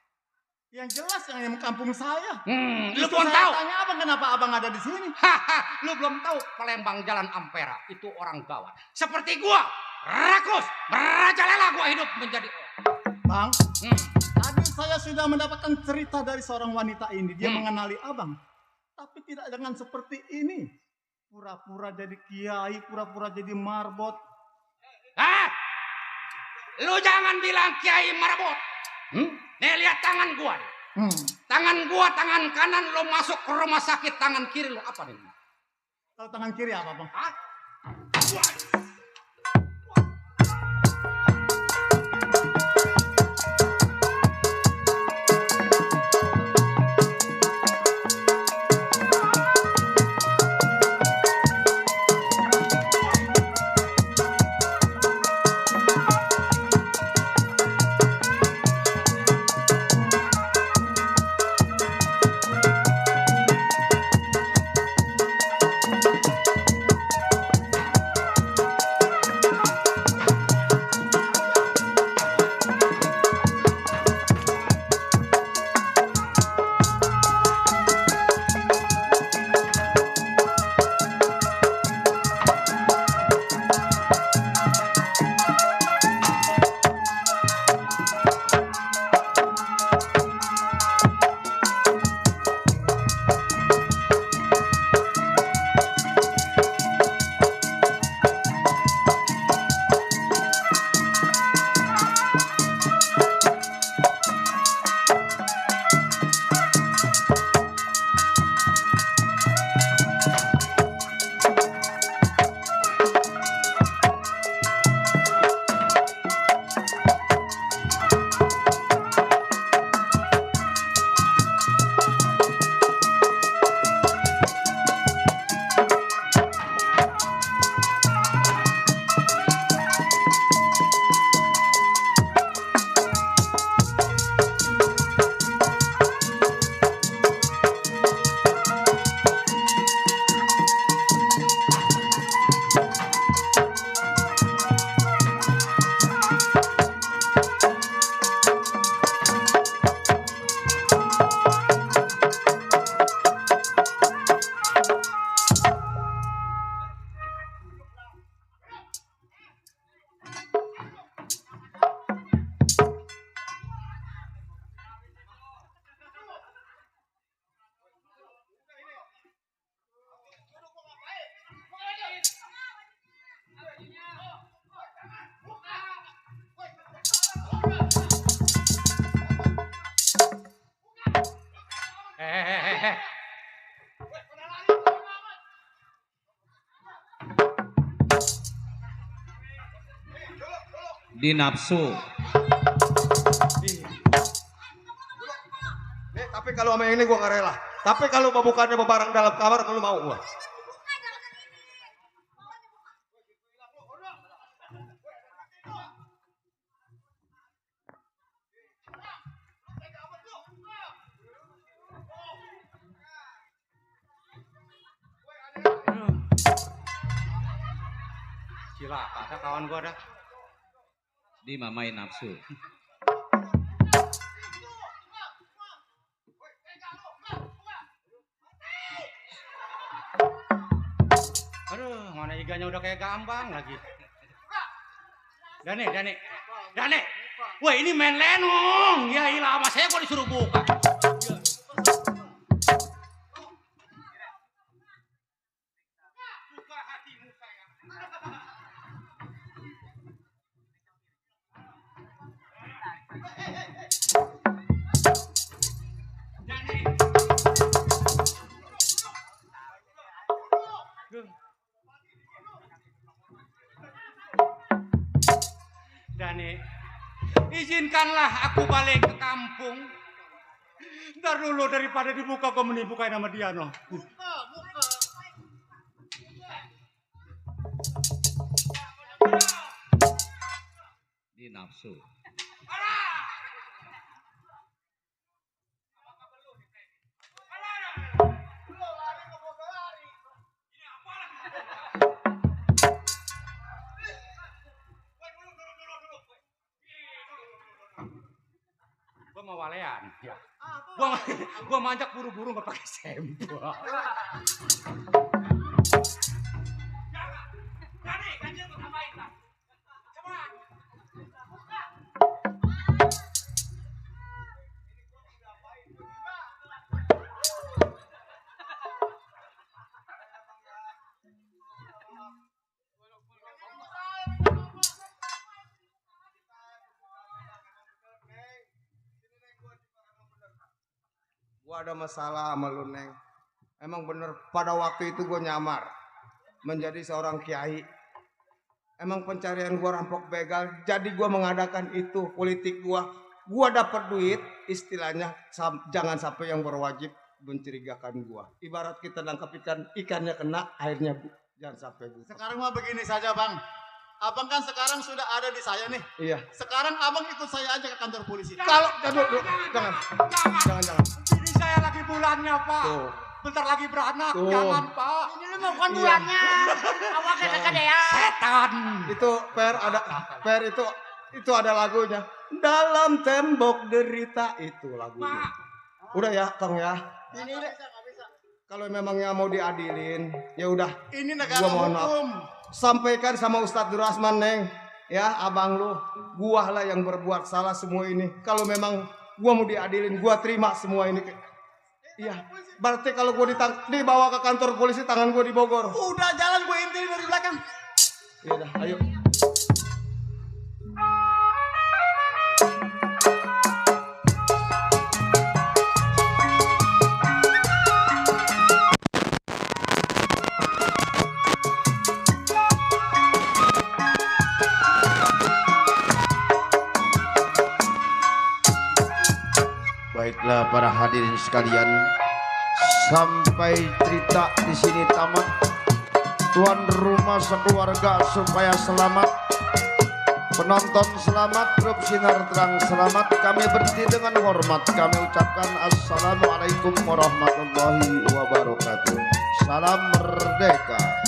B: Yang jelas yang kampung saya.
C: Lu
B: Justru
C: belum
B: saya
C: tahu.
B: tanya Abang kenapa Abang ada di sini?
C: Haha, lu belum tahu Palembang Jalan Ampera itu orang gawat. Seperti gua, rakus, merajalela gua hidup menjadi
B: Bang, tadi saya sudah mendapatkan cerita dari seorang wanita ini. Dia mengenali Abang. Tapi tidak dengan seperti ini. Pura-pura jadi kiai, pura-pura jadi marbot.
C: Hah? Lu jangan bilang kiai marbot. Nih lihat tangan gua nih. Tangan gua, tangan kanan lo masuk ke rumah sakit, tangan kiri lo apa nih?
B: Kalau tangan kiri apa, Bang?
C: Hah?
D: Di nafsu.
B: Nih, tapi kalau sama ini gua gak rela. Tapi kalau bukannya barang dalam kamar, kalau mau gua.
C: Gila, ada kawan gua dah.
D: Di mamai nafsu.
C: Aduh, mana iganya udah kayak gambang lagi. Dane. Wah, ini main lenong. Ya ilah, sama saya kok disuruh buka. Buka hatimu sayang. Dani, izinkanlah aku balik ke kampung. Ntar dulu daripada dibuka kau menibukain sama dia, no.
D: Di nafsu.
C: mau walean. Ya. Gua manjak buru-buru nggak pakai sempak. Jadi, ganjil gua tambahin lah. Coba.
B: Gua ada masalah sama lu, Neng. Emang bener pada waktu itu gue nyamar menjadi seorang kiai. Emang pencarian gua rampok begal, jadi gua mengadakan itu politik gua. Gua dapat duit, istilahnya jangan sampai yang berwajib mencurigakan gua. Ibarat kita nangkap ikan, ikannya kena, airnya jangan sampai bu.
A: Sekarang mah begini saja bang. Abang kan sekarang sudah ada di saya nih.
B: Iya.
A: Sekarang abang ikut saya aja ke kantor polisi.
B: Kalau jangan.
C: Ini saya lagi bulannya, Pak.
B: Tuh.
C: Bentar lagi beranak,
B: Tuh.
C: jangan, Pak.
K: Ini lu mau bukan bulannya. Awaknya kegedean.
C: Setan.
B: Itu Per itu ada lagunya. Dalam tembok derita itu lagunya. Udah ya, Tong ya.
A: Ini
B: Kalau memangnya mau diadilin, ya udah.
A: ini negara
B: Gua mohon maaf.
A: hukum.
B: Sampaikan sama Ustadz Durasman, Neng. Ya, abang lu. Gua lah yang berbuat salah semua ini. Kalau memang gua mau diadilin, gua terima semua ini. Iya. Berarti kalau gua dibawa ke kantor polisi, tangan gua di Bogor.
A: Udah jalan gue intilin dari belakang.
B: Ya udah, ayo.
H: Baiklah para hadirin sekalian, sampai cerita di sini tamat. Tuan rumah sekeluarga supaya selamat, penonton selamat, grup sinar terang selamat. Kami berhenti dengan hormat, kami ucapkan assalamualaikum warahmatullahi wabarakatuh. Salam merdeka.